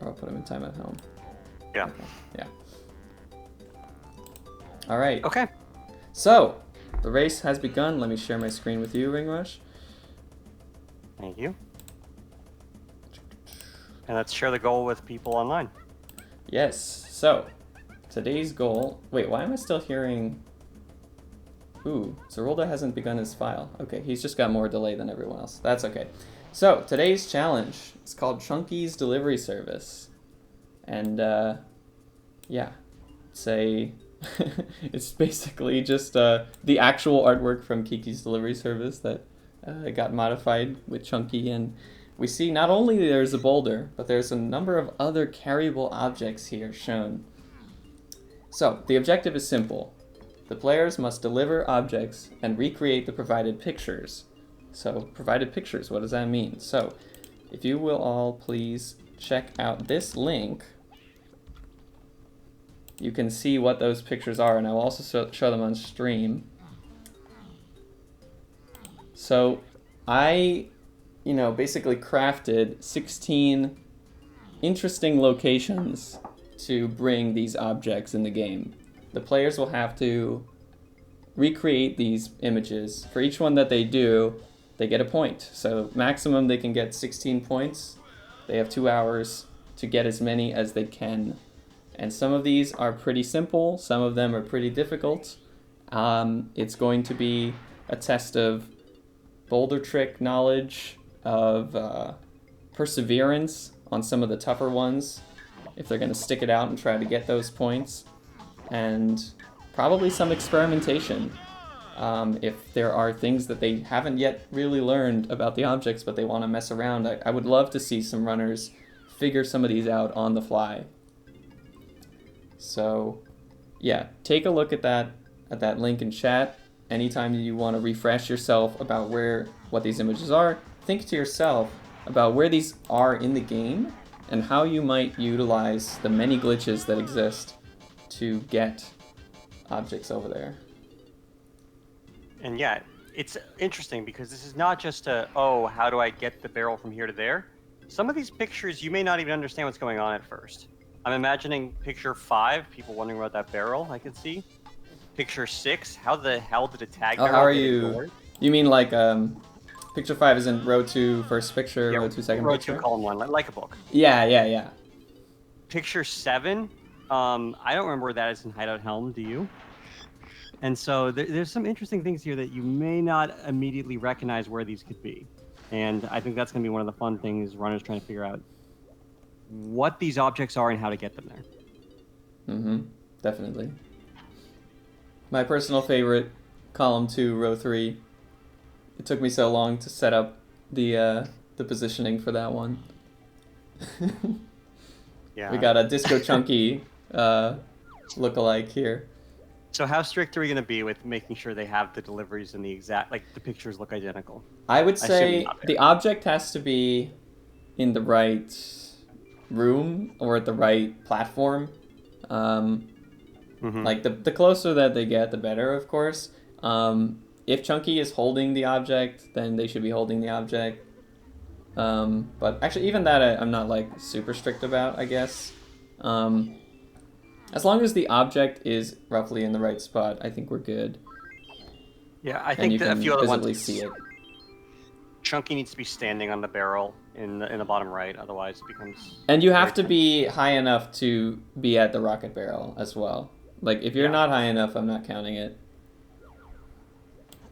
Or I'll put him in time at home. Yeah. Okay. Yeah. All right. Okay. So, the race has begun. Let me share my screen with you, Ringrush. Thank you. And let's share the goal with people online. Yes. So, today's goal... Wait, why am I still hearing... Ooh, Zorulda hasn't begun his file. Okay, he's just got more delay than everyone else. That's okay. So, today's challenge is called Chunky's Delivery Service. And, yeah. It's basically just the actual artwork from Kiki's Delivery Service that got modified with Chunky. And we see not only there's a boulder, but there's a number of other carryable objects here shown. So, the objective is simple. The players must deliver objects and recreate the provided pictures. So, provided pictures, what does that mean? So, if you will all please check out this link, you can see what those pictures are, and I'll also show them on stream. So, I, basically crafted 16 interesting locations to bring these objects in the game. The players will have to recreate these images. For each one that they do, they get a point. So maximum they can get 16 points. They have 2 hours to get as many as they can. And some of these are pretty simple. Some of them are pretty difficult. It's going to be a test of boulder trick knowledge, of perseverance on some of the tougher ones, if they're going to stick it out and try to get those points. And probably some experimentation. If there are things that they haven't yet really learned about the objects, but they want to mess around, I would love to see some runners figure some of these out on the fly. So, yeah, take a look at that link in chat. Anytime you want to refresh yourself about what these images are, think to yourself about where these are in the game and how you might utilize the many glitches that exist to get objects over there. And yeah, it's interesting because this is not just how do I get the barrel from here to there? Some of these pictures, you may not even understand what's going on at first. I'm imagining picture 5, people wondering about that barrel, I could see. Picture 6, how the hell did a tag barrel how are get you? ignored? You mean like picture 5 is in row 2 first picture, Yeah, row 2 second row picture? 2, column 1, like a book. Yeah. Picture 7, I don't remember where that is in Hideout Helm, do you? And so there's some interesting things here that you may not immediately recognize where these could be. And I think that's going to be one of the fun things runners trying to figure out what these objects are and how to get them there. Definitely. My personal favorite, column 2, row 3. It took me so long to set up the positioning for that one. Yeah. We got a Disco Chunky look-alike here. So how strict are we going to be with making sure they have the deliveries and the pictures look identical? I would say the object has to be in the right room or at the right platform. Like the closer that they get, the better, of course. If Chunky is holding the object, then they should be holding the object. But actually, even that I'm not like super strict about, I guess. As long as the object is roughly in the right spot, I think we're good. Yeah, I think a few other ones. See it. Chunky needs to be standing on the barrel in the bottom right, otherwise it becomes... And you have to be high enough to be at the rocket barrel as well. Like, if you're not high enough, I'm not counting it.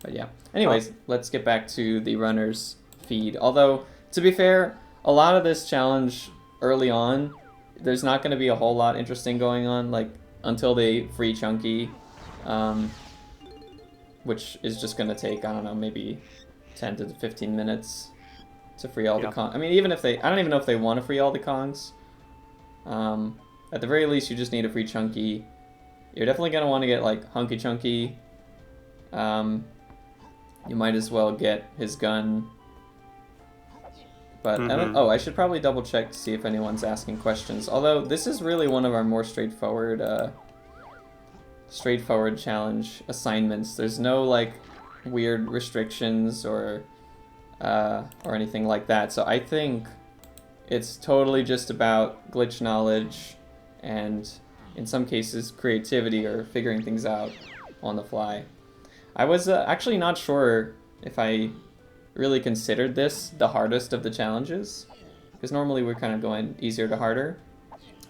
But yeah. Anyways, let's get back to the runner's feed. Although, to be fair, a lot of this challenge early on, there's not going to be a whole lot interesting going on, like, until they free Chunky, which is just going to take, I don't know, maybe 10 to 15 minutes to free all the Kongs. I mean, even if I don't even know if they want to free all the Kongs. At the very least, you just need to free Chunky. You're definitely going to want to get, like, Hunky Chunky. You might as well get his gun. But I should probably double check to see if anyone's asking questions. Although this is really one of our more straightforward challenge assignments. There's no like weird restrictions or anything like that. So I think It's totally just about glitch knowledge and, in some cases, creativity or figuring things out on the fly. I was actually not sure if I really considered this the hardest of the challenges, because normally we're kind of going easier to harder.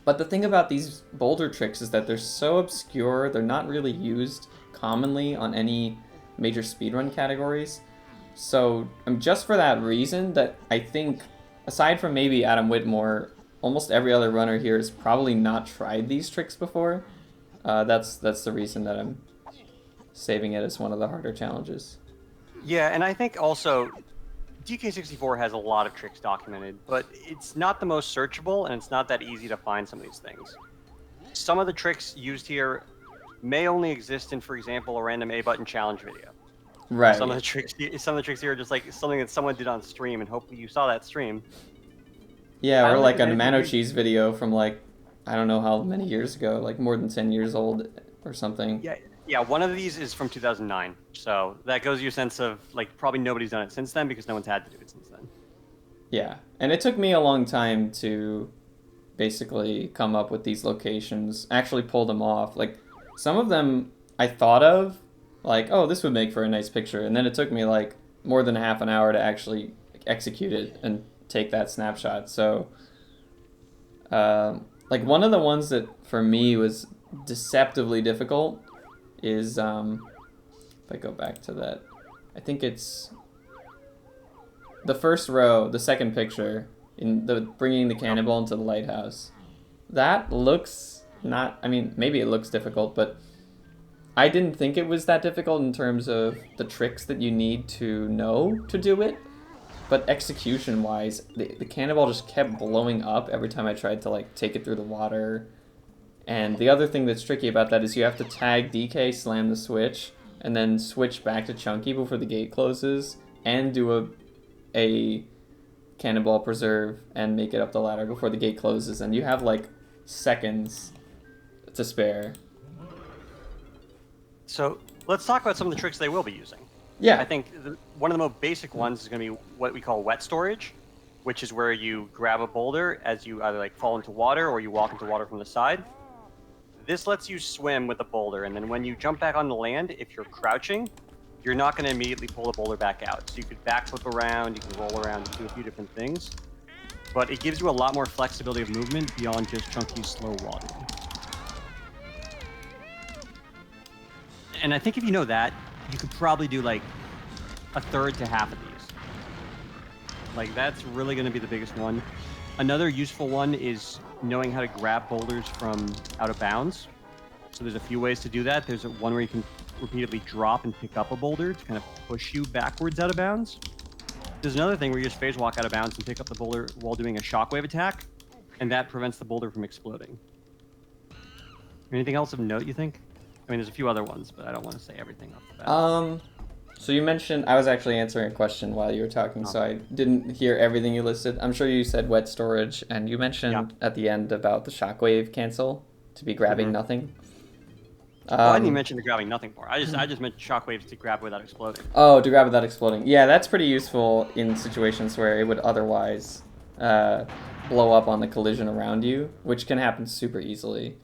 But the thing about these boulder tricks is that they're so obscure, they're not really used commonly on any major speedrun categories. So just for that reason, that I think, aside from maybe Awhitmore, almost every other runner here has probably not tried these tricks before. That's the reason that I'm saving it as one of the harder challenges. Yeah, and I think also DK64 has a lot of tricks documented, but it's not the most searchable, and it's not that easy to find some of these things. Some of the tricks used here may only exist in, for example, a random A button challenge video. Right. Some of the tricks here are just like something that someone did on stream, and hopefully you saw that stream. Yeah, or like a Nano Cheese video from like, I don't know how many years ago, like more than 10 years old or something. Yeah, one of these is from 2009, so that gives you a sense of, like, probably nobody's done it since then because no one's had to do it since then. Yeah, and it took me a long time to basically come up with these locations, actually pull them off. Like, some of them I thought of, like, oh, this would make for a nice picture, and then it took me, like, more than half an hour to actually execute it and take that snapshot. So, like, one of the ones that, for me, was deceptively difficult is, if I go back to that, I think it's the first row, the second picture, in the bringing the cannonball into the lighthouse. That looks not, I mean, maybe it looks difficult, but I didn't think it was that difficult in terms of the tricks that you need to know to do it. But execution-wise, the cannonball just kept blowing up every time I tried to, like, take it through the water. And the other thing that's tricky about that is you have to tag DK, slam the switch, and then switch back to Chunky before the gate closes, and do a cannonball preserve and make it up the ladder before the gate closes. And you have, like, seconds to spare. So let's talk about some of the tricks they will be using. Yeah. I think one of the most basic ones is going to be what we call wet storage, which is where you grab a boulder as you either, like, fall into water or you walk into water from the side. This lets you swim with a boulder, and then when you jump back on the land, if you're crouching, you're not going to immediately pull the boulder back out. So you could backflip around, you can roll around, you can do a few different things. But it gives you a lot more flexibility of movement beyond just Chunky's slow watering. And I think if you know that, you could probably do like a third to half of these. Like, that's really going to be the biggest one. Another useful one is knowing how to grab boulders from out of bounds. So there's a few ways to do that. There's one where you can repeatedly drop and pick up a boulder to kind of push you backwards out of bounds. There's another thing where you just phase walk out of bounds and pick up the boulder while doing a shockwave attack, and that prevents the boulder from exploding. Anything else of note, you think? I mean, there's a few other ones, but I don't want to say everything off the bat. So you mentioned, I was actually answering a question while you were talking, so I didn't hear everything you listed. I'm sure you said wet storage, and you mentioned at the end about the shockwave cancel to be grabbing nothing. I didn't even mention the grabbing nothing more. I just meant shockwaves to grab without exploding. Oh, to grab without exploding. Yeah, that's pretty useful in situations where it would otherwise blow up on the collision around you, which can happen super easily.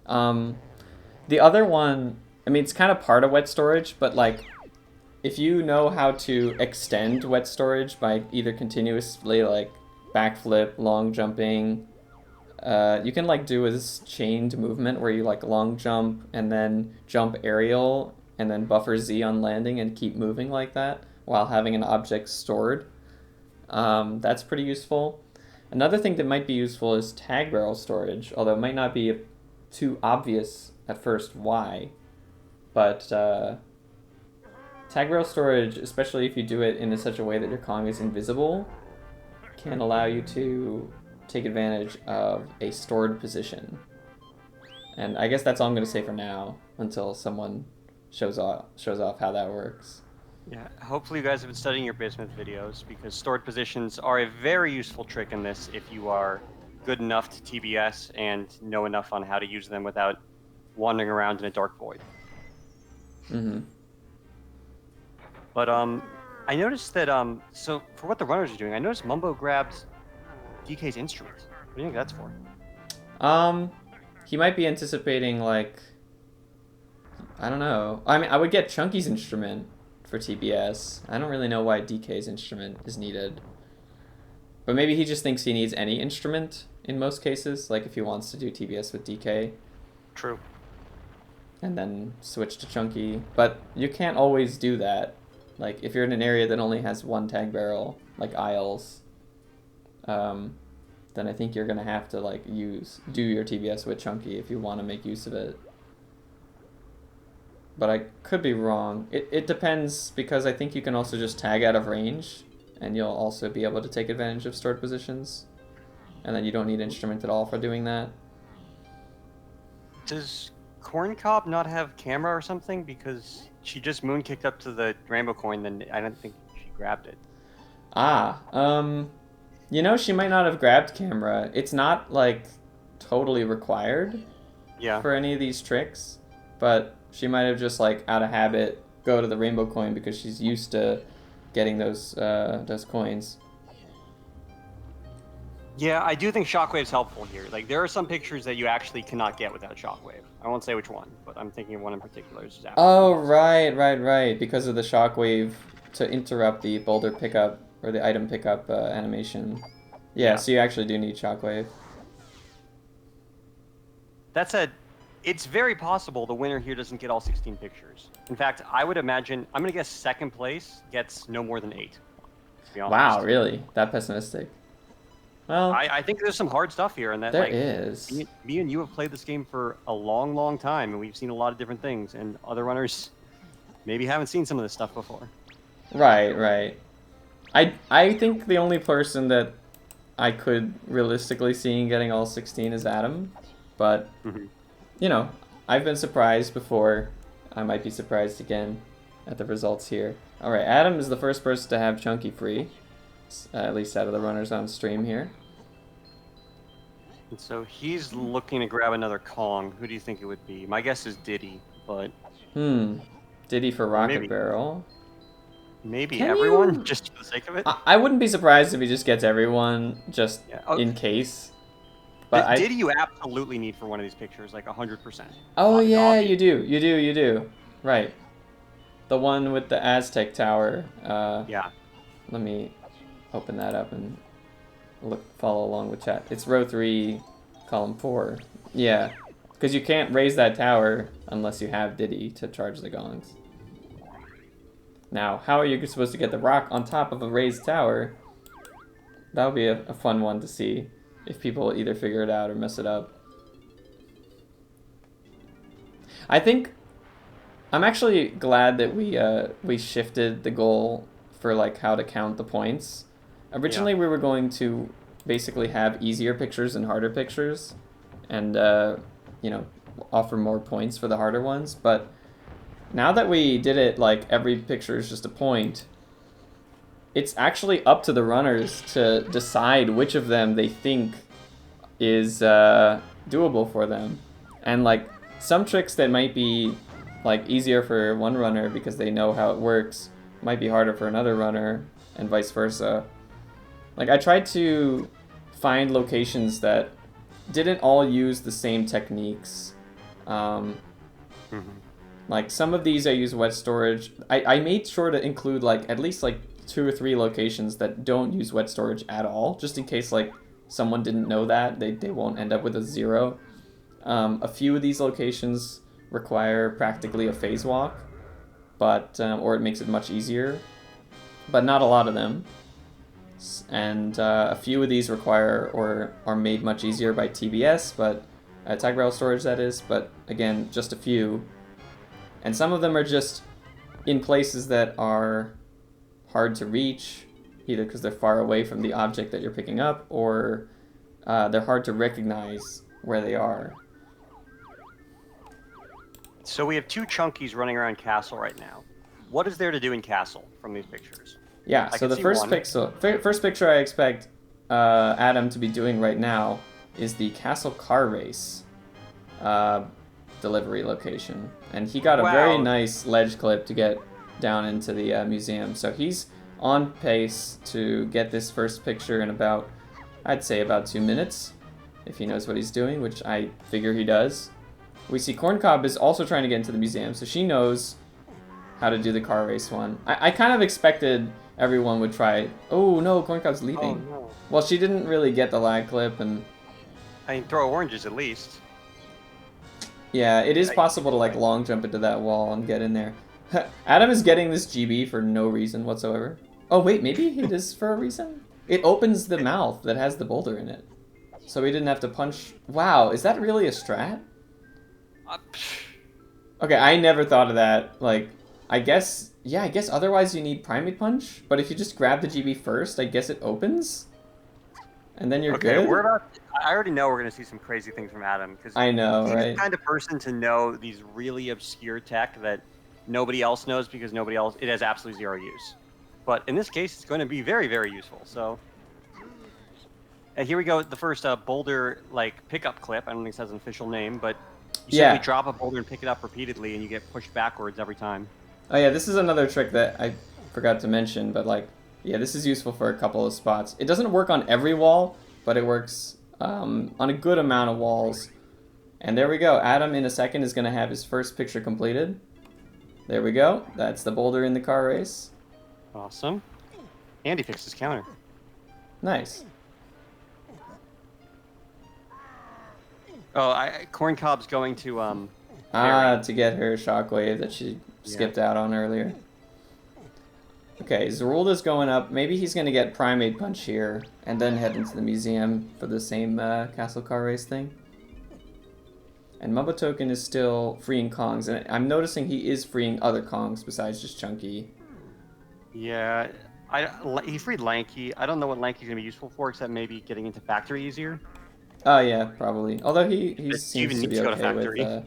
The other one, I mean, it's kind of part of wet storage, but like, if you know how to extend wet storage by either continuously like backflip, long jumping, you can like do this chained movement where you like long jump and then jump aerial and then buffer Z on landing and keep moving like that while having an object stored. That's pretty useful. Another thing that might be useful is tag barrel storage, although it might not be too obvious at first why, but tag barrel storage, especially if you do it in such a way that your Kong is invisible, can allow you to take advantage of a stored position. And I guess that's all I'm going to say for now until someone shows off how that works. Yeah, hopefully you guys have been studying your bismuth videos, because stored positions are a very useful trick in this if you are good enough to TBS and know enough on how to use them without wandering around in a dark void. Mm-hmm. But I noticed that, so for what the runners are doing, I noticed Mumbo grabbed DK's instrument? What do you think that's for? He might be anticipating, like, I don't know. I mean, I would get Chunky's instrument for TBS. I don't really know why DK's instrument is needed. But maybe he just thinks he needs any instrument in most cases, like if he wants to do TBS with DK. True. And then switch to Chunky. But you can't always do that. Like, if you're in an area that only has one tag barrel, like Isles, then I think you're going to have to, like, do your TBS with Chunky if you want to make use of it. But I could be wrong. It depends, because I think you can also just tag out of range, and you'll also be able to take advantage of stored positions. And then you don't need instrument at all for doing that. Does Corncob not have camera or something? Because she just moon-kicked up to the rainbow coin, then I don't think she grabbed it. You know, she might not have grabbed camera. It's not, like, totally required for any of these tricks, but she might have just, like, out of habit, go to the rainbow coin because she's used to getting those coins. Yeah, I do think Shockwave's helpful here. Like, there are some pictures that you actually cannot get without Shockwave. I won't say which one, but I'm thinking of one in particular. Oh, right. Because of the Shockwave to interrupt the boulder pickup or the item pickup animation. Yeah, so you actually do need Shockwave. It's very possible the winner here doesn't get all 16 pictures. In fact, I would imagine, I'm going to guess second place gets no more than 8. To be honest. Wow, really? That pessimistic? Well, I think there's some hard stuff here, and that there is. Me and you have played this game for a long, long time, and we've seen a lot of different things, and other runners maybe haven't seen some of this stuff before. Right. I think the only person that I could realistically see getting all 16 is Adam, but you know, I've been surprised before. I might be surprised again at the results here. All right, Adam is the first person to have Chunky free, at least out of the runners on stream here. And so he's looking to grab another Kong. Who do you think it would be? My guess is Diddy, but... Diddy for Rocket Barrel. Maybe everyone, just for the sake of it? I wouldn't be surprised if he just gets everyone, just in case. But Diddy you absolutely need for one of these pictures, like 100%. Oh, yeah, you do. Right. The one with the Aztec Tower. Yeah. Let me open that up and follow along with chat. It's row 3, column 4. Yeah, because you can't raise that tower unless you have Diddy to charge the gongs. Now, how are you supposed to get the rock on top of a raised tower? That would be a fun one to see if people either figure it out or mess it up. I think I'm actually glad that we shifted the goal for like how to count the points. Originally, we were going to basically have easier pictures and harder pictures, and you know, offer more points for the harder ones. But now that we did it like every picture is just a point, it's actually up to the runners to decide which of them they think is doable for them. And like some tricks that might be like easier for one runner because they know how it works might be harder for another runner, and vice versa. Like, I tried to find locations that didn't all use the same techniques. Like, some of these I use wet storage. I made sure to include, like, at least, like, 2 or 3 locations that don't use wet storage at all, just in case, like, someone didn't know that. They won't end up with a 0. A few of these locations require practically a phase walk, but or it makes it much easier, but not a lot of them. And a few of these require or are made much easier by TBS, but tag barrel storage, that is, but again, just a few. And some of them are just in places that are hard to reach, either because they're far away from the object that you're picking up, or they're hard to recognize where they are. So we have 2 Chunkies running around Castle right now. What is there to do in Castle from these pictures? Yeah, so the first picture I expect Adam to be doing right now is the Castle Car Race delivery location. And he got a very nice ledge clip to get down into the museum. So he's on pace to get this first picture in about I'd say about 2 minutes, if he knows what he's doing, which I figure he does. We see Corncob is also trying to get into the museum, so she knows how to do the car race one. I kind of expected everyone would try. Oh no, Corncob's leaving. Oh, no. Well, she didn't really get the lag clip, and I mean, throw oranges at least. yeah, it is possible to like long jump into that wall and get in there. Adam is getting this GB for no reason whatsoever. Oh wait, maybe it is for a reason? It opens the mouth that has the boulder in it. So we didn't have to punch. Wow, is that really a strat? Okay, I never thought of that. Like, I guess otherwise you need Primate Punch, but if you just grab the GB first, I guess it opens? And then you're good? I already know we're going to see some crazy things from Adam. Cause I know, he's right? the kind of person to know these really obscure tech that nobody else knows because it has absolutely zero use. But in this case, it's going to be very, very useful. So, and here we go, the first boulder like pickup clip. I don't think this has an official name, but you simply drop a boulder and pick it up repeatedly, and you get pushed backwards every time. Oh yeah, this is another trick that I forgot to mention, but like, yeah, this is useful for a couple of spots. It doesn't work on every wall, but it works on a good amount of walls. And there we go. Adam in a second is going to have his first picture completed. There we go. That's the boulder in the car race. Awesome. And he fixed his counter. Nice. Oh, Corncob's going to to get her shockwave that she skipped out on earlier. Okay, Zorulda's going up. Maybe he's going to get Primate Punch here and then head into the museum for the same castle car race thing. And Mumbotoken is still freeing Kongs, and I'm noticing he is freeing other Kongs besides just Chunky. Yeah, he freed Lanky. I don't know what Lanky's going to be useful for, except maybe getting into Factory easier. Oh yeah, probably. Although he seems to be okay with...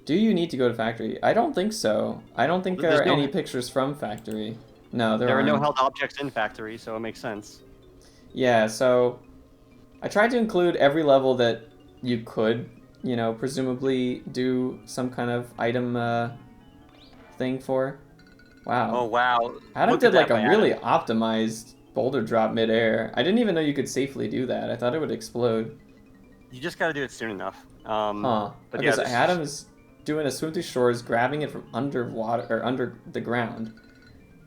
Do you need to go to Factory? I don't think so. I don't think there are any pictures from Factory. No, there are no held objects in Factory, so it makes sense. Yeah, so I tried to include every level that you could, you know, presumably do some kind of item thing for. Wow. Oh, wow. Adam did like a really optimized boulder drop midair. I didn't even know you could safely do that. I thought it would explode. You just got to do it soon enough. But okay, so Adam is doing a swim through shores, grabbing it from underwater or under the ground,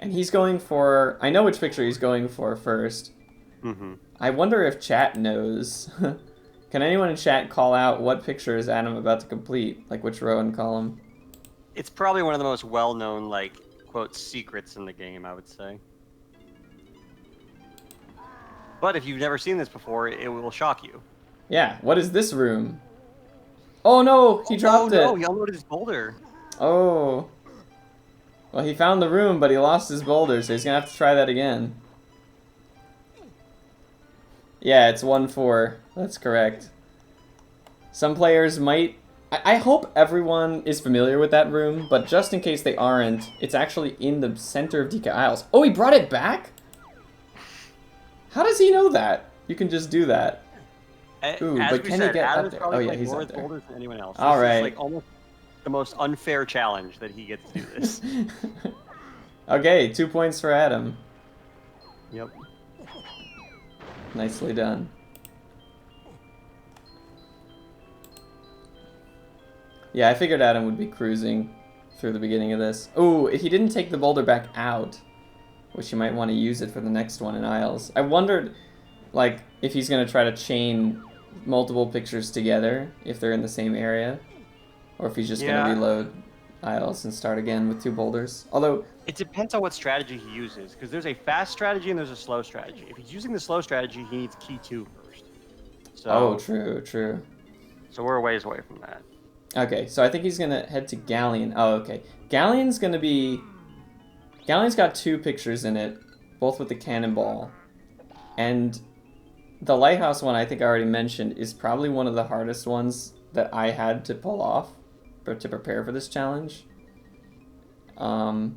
and he's going for. I know which picture he's going for first. Mm-hmm. I wonder if chat knows. Can anyone in chat call out what picture is Adam about to complete? Like which row and column? It's probably one of the most well-known, like, quote, secrets in the game, I would say. But if you've never seen this before, it will shock you. Yeah, what is this room? Oh no, he dropped it. Oh no, he unloaded his boulder. Oh. Well, he found the room, but he lost his boulder, so he's gonna have to try that again. Yeah, it's 1-4. That's correct. Some players might... I hope everyone is familiar with that room, but just in case they aren't, it's actually in the center of DK Isles. Oh, he brought it back? How does he know that? You can just do that. Ooh, but can he get up there? Oh yeah, he's up there. Than anyone else. All right. This is like almost the most unfair challenge that he gets to do this. Okay, 2 points for Adam. Yep. Nicely done. Yeah, I figured Adam would be cruising through the beginning of this. Ooh, if he didn't take the boulder back out, which you might want to use it for the next one in Isles. I wondered, like, if he's going to try to chain multiple pictures together if they're in the same area, or if he's just going to reload Isles and start again with 2 boulders. Although it depends on what strategy he uses, because there's a fast strategy and there's a slow strategy. If he's using the slow strategy, he needs key 2 first. So, oh, true. So we're a ways away from that. Okay, so I think he's going to head to Galleon. Oh, okay. Galleon's going to be... Galleon's got 2 pictures in it, both with the cannonball. And the lighthouse one, I think I already mentioned, is probably one of the hardest ones that I had to pull off to prepare for this challenge. The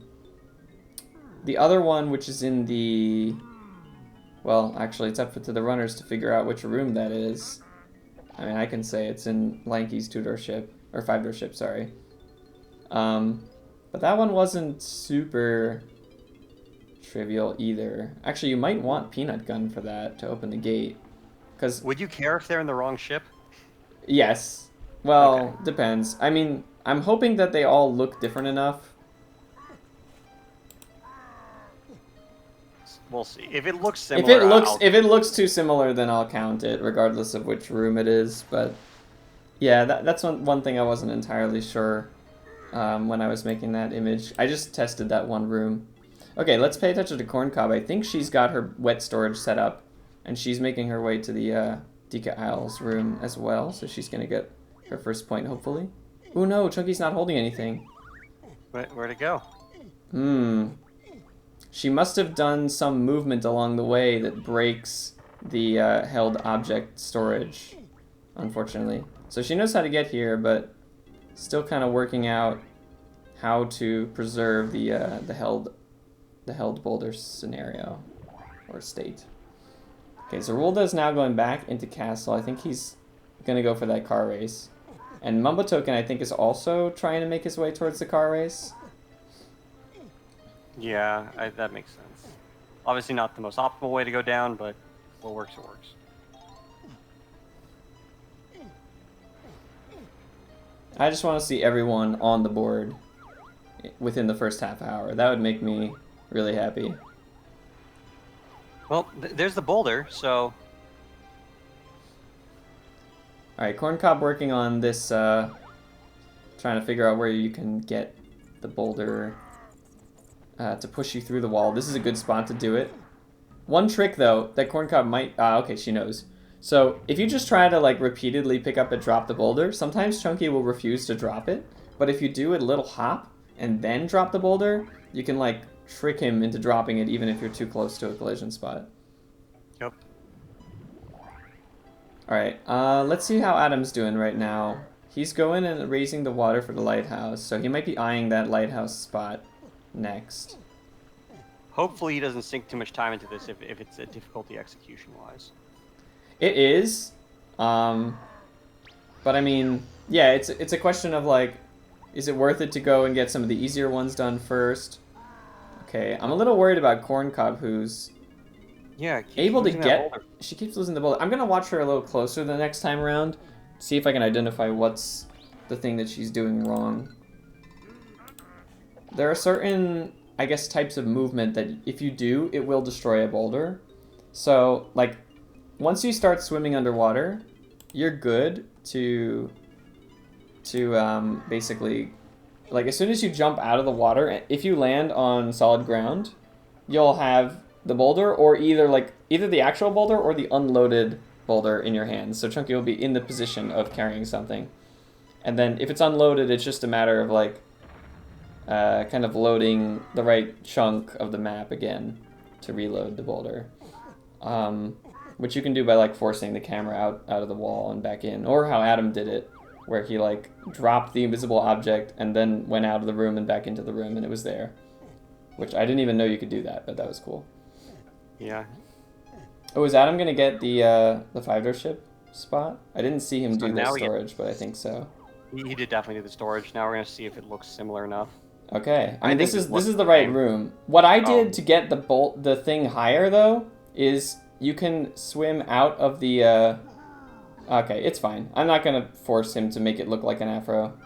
other one, which is in the... Well, actually, it's up to the runners to figure out which room that is. I mean, I can say it's in Lanky's 2-door ship, or 5-door ship, sorry. But that one wasn't super trivial either. Actually, you might want Peanut Gun for that to open the gate. Cause Would you care if they're in the wrong ship? yes. Well, Okay. depends. I mean, I'm hoping that they all look different enough. We'll see. If it looks similar, If it looks too similar, then I'll count it, regardless of which room it is. But yeah, that's one thing I wasn't entirely sure when I was making that image. I just tested that one room. Okay, let's pay attention to Corncob. I think she's got her wet storage set up, and she's making her way to the DK Isles room as well. So she's gonna get her first point, hopefully. Oh no, Chunky's not holding anything. Where'd it go? She must have done some movement along the way that breaks the held object storage, unfortunately. So she knows how to get here, but still kind of working out how to preserve the held boulder scenario or state. Okay, Zorulda is now going back into castle. I think he's gonna go for that car race, and Mumbotoken I think is also trying to make his way towards the car race. Yeah, that makes sense. Obviously not the most optimal way to go down, but what works, it works. I just want to see everyone on the board within the first half hour. That would make me really happy. Well, there's the boulder, so... Alright, Corncob working on this, trying to figure out where you can get the boulder to push you through the wall. This is a good spot to do it. One trick, though, that Corncob might... okay, she knows. So, if you just try to, like, repeatedly pick up and drop the boulder, sometimes Chunky will refuse to drop it. But if you do a little hop and then drop the boulder, you can, like, trick him into dropping it even if you're too close to a collision spot. Yep. Alright, let's see how Adam's doing right now. He's going and raising the water for the lighthouse, so he might be eyeing that lighthouse spot next. Hopefully he doesn't sink too much time into this if it's a difficulty execution-wise. It is, but I mean, yeah, it's a question of, like, is it worth it to go and get some of the easier ones done first? Okay, I'm a little worried about Corncob, who's able to get... She keeps losing the boulder. I'm going to watch her a little closer the next time around, see if I can identify what's the thing that she's doing wrong. There are certain, I guess, types of movement that if you do, it will destroy a boulder. So, like, once you start swimming underwater, you're good to basically, like, as soon as you jump out of the water, if you land on solid ground, you'll have the boulder or either the actual boulder or the unloaded boulder in your hands. So Chunky will be in the position of carrying something. And then if it's unloaded, it's just a matter of, like, kind of loading the right chunk of the map again to reload the boulder. Which you can do by, like, forcing the camera out of the wall and back in. Or how Adam did it, where he, like, dropped the invisible object and then went out of the room and back into the room and it was there. Which I didn't even know you could do that, but that was cool. Yeah. Oh, is Adam gonna get the 5-door ship spot? I didn't see him do the storage, but I think so. He did definitely do the storage. Now we're gonna see if it looks similar enough. Okay. I mean, this is the right room. What I did to get the thing higher, though, is you can swim out of the... Okay, it's fine. I'm not gonna force him to make it look like an afro.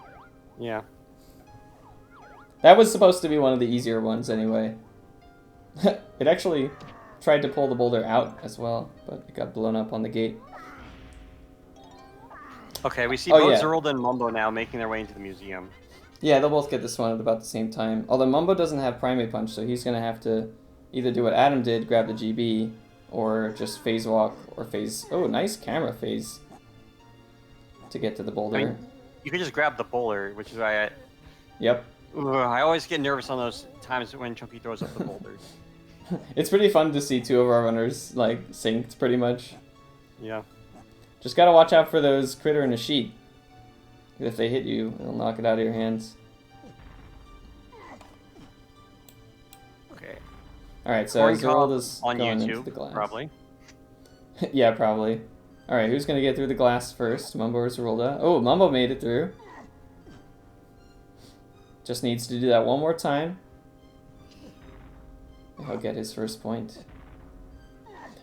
Yeah. That was supposed to be one of the easier ones, anyway. It actually tried to pull the boulder out as well, but it got blown up on the gate. Okay, we see both Zorulda and Mumbo now making their way into the museum. Yeah, they'll both get this one at about the same time. Although Mumbo doesn't have Primate Punch, so he's going to have to either do what Adam did, grab the GB, or just phase walk, or phase... Oh, nice camera phase to get to the boulder. I mean, you could just grab the boulder, which is why Yep. I always get nervous on those times when Chunky throws up the boulders. It's pretty fun to see two of our runners, like, synced pretty much. Yeah. Just gotta watch out for those critter in a sheet. If they hit you, they'll knock it out of your hands. Okay. Alright, so Zorulda's on going YouTube, into the glass. Probably. Yeah, probably. Alright, who's gonna get through the glass first? Mumbo or Zorulda? Oh, Mumbo made it through. Just needs to do that one more time. He'll get his first point.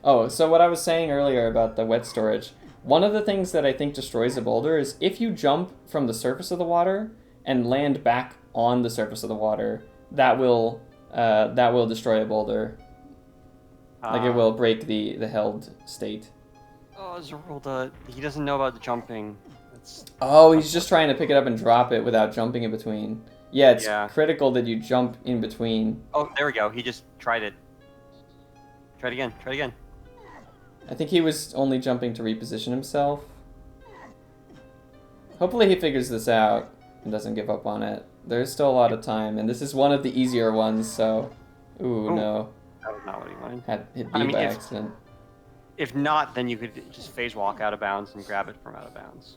Oh, so what I was saying earlier about the wet storage, one of the things that I think destroys a boulder is if you jump from the surface of the water and land back on the surface of the water, that will destroy a boulder. Like it will break the held state. Oh, Zorulda, he doesn't know about the jumping. Oh, he's just trying to pick it up and drop it without jumping in between. Yeah, it's critical that you jump in between. Oh, there we go. He just tried it. Try it again. Try it again. I think he was only jumping to reposition himself. Hopefully he figures this out and doesn't give up on it. There's still a lot of time, and this is one of the easier ones, so... Ooh, no. That was not what he wanted. Had hit B by accident. If not, then you could just phase walk out of bounds and grab it from out of bounds.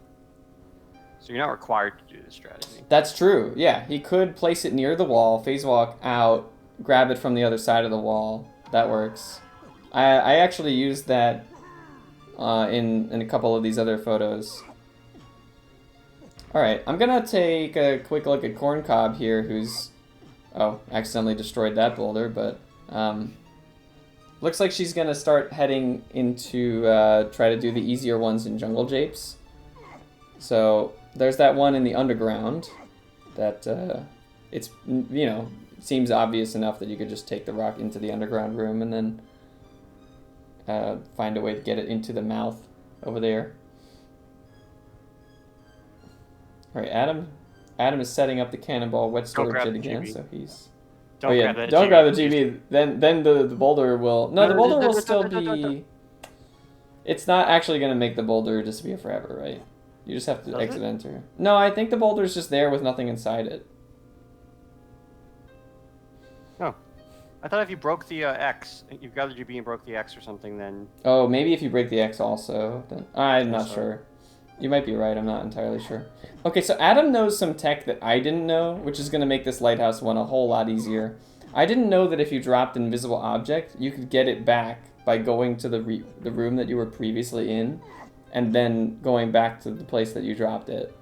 So you're not required to do this strategy. That's true, yeah. He could place it near the wall, phase walk out, grab it from the other side of the wall. That works. I actually used that in a couple of these other photos. Alright, I'm gonna take a quick look at Corncob here, who's... Oh, accidentally destroyed that boulder, but... looks like she's gonna start heading into try to do the easier ones in Jungle Japes. So there's that one in the underground that it's, you know, seems obvious enough that you could just take the rock into the underground room and then find a way to get it into the mouth over there. All right, Adam is setting up the cannonball wet storage it again, so he's... Don't grab the GB. Then the boulder will... No, the boulder will still be... It's not actually going to make the boulder disappear forever, right? You just have to exit enter. No, I think the boulder's just there with nothing inside it. Oh. I thought if you broke the X, you got the GB and broke the X or something, then... Oh, maybe if you break the X also. Then I'm not sure. You might be right, I'm not entirely sure. Okay, so Adam knows some tech that I didn't know, which is going to make this lighthouse one a whole lot easier. I didn't know that if you dropped an invisible object, you could get it back by going to the room that you were previously in, and then going back to the place that you dropped it.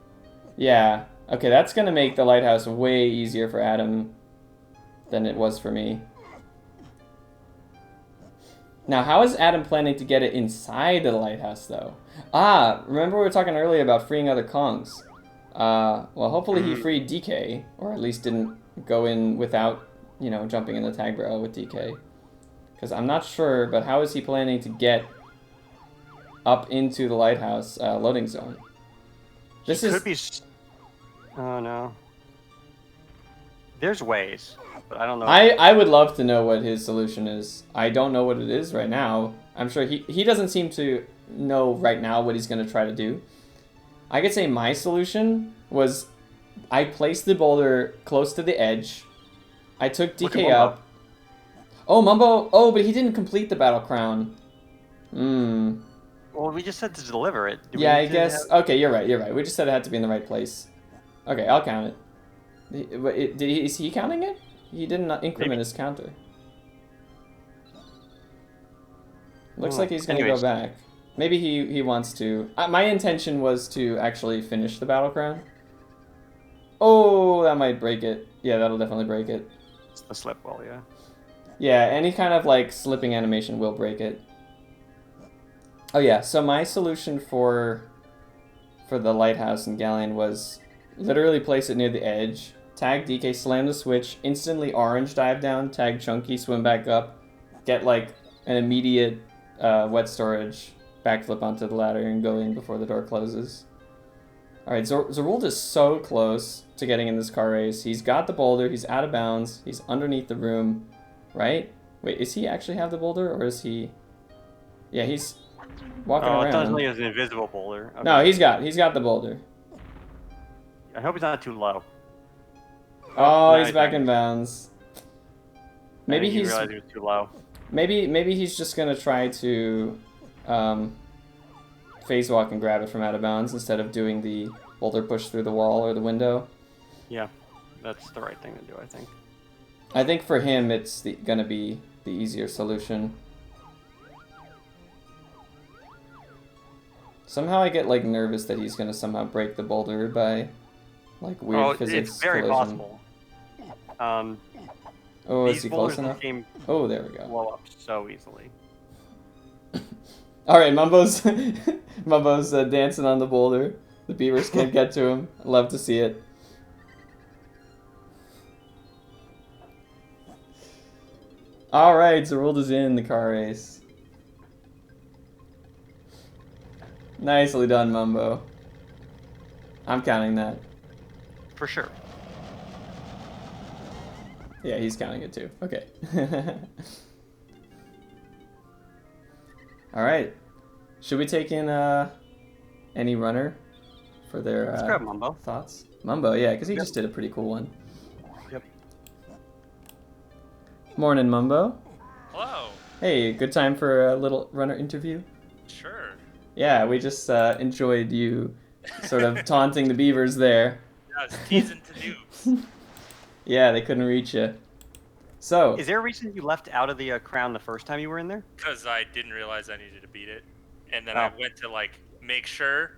Yeah, okay, that's going to make the lighthouse way easier for Adam than it was for me. Now, how is Adam planning to get it inside the lighthouse, though? Ah, remember we were talking earlier about freeing other Kongs. Well, hopefully he freed DK, or at least didn't go in without, you know, jumping in the tag barrel with DK. Because I'm not sure, but how is he planning to get up into the lighthouse loading zone? This could be... Oh, no. There's ways, but I don't know. I would love to know what his solution is. I don't know what it is right now. I'm sure he doesn't seem to know right now what he's going to try to do. I could say my solution was I placed the boulder close to the edge. I took DK up. Oh, Mumbo. Oh, but he didn't complete the battle crown. Well, we just said to deliver it. Yeah, I guess. Okay, you're right. You're right. We just said it had to be in the right place. Okay, I'll count it. Is he counting it? He didn't increment his counter. Looks like he's going to go back. Maybe he wants to... my intention was to actually finish the battle crown. Oh, that might break it. Yeah, that'll definitely break it. It's the slip wall, yeah. Yeah, any kind of like slipping animation will break it. Oh yeah, so my solution for the lighthouse and galleon was literally place it near the edge, tag DK, slam the switch, instantly orange dive down, tag Chunky, swim back up, get like an immediate wet storage, backflip onto the ladder and go in before the door closes. Alright, Zorulda is so close to getting in this car race. He's got the boulder, he's out of bounds, he's underneath the room, right? Wait, is he actually have the boulder, or is he... Yeah, he's walking around. It doesn't look like an invisible boulder. Okay. No, he's got the boulder. I hope he's not too low. Oh, he's back in bounds. Maybe he realized he was too low. Maybe he's just gonna try to phase walk and grab it from out of bounds instead of doing the boulder push through the wall or the window. Yeah, that's the right thing to do, I think. I think for him it's gonna be the easier solution. Somehow I get like nervous that he's gonna somehow break the boulder by like weird physics. It's very collision. possible. Oh, is These he boulders close in the enough? game Oh, there we go. blow up so easily. All right, Mumbo's Mumbo's dancing on the boulder. The beavers can't get to him. I love to see it. All right, Zorulda's in the car race. Nicely done, Mumbo. I'm counting that. For sure. Yeah, he's counting it too. Okay. All right. Should we take in any runner for their Let's grab Mumbo. thoughts? Mumbo, yeah, because he Yep. just did a pretty cool one. Yep. Morning, Mumbo. Hello. Hey, good time for a little runner interview? Sure. Yeah, we just enjoyed you sort of taunting the beavers there. Yeah, I was teasing to noobs. Yeah, they couldn't reach you. So, Is there a reason you left out of the crown the first time you were in there? Because I didn't realize I needed to beat it. And then Oh. I went to, like, make sure.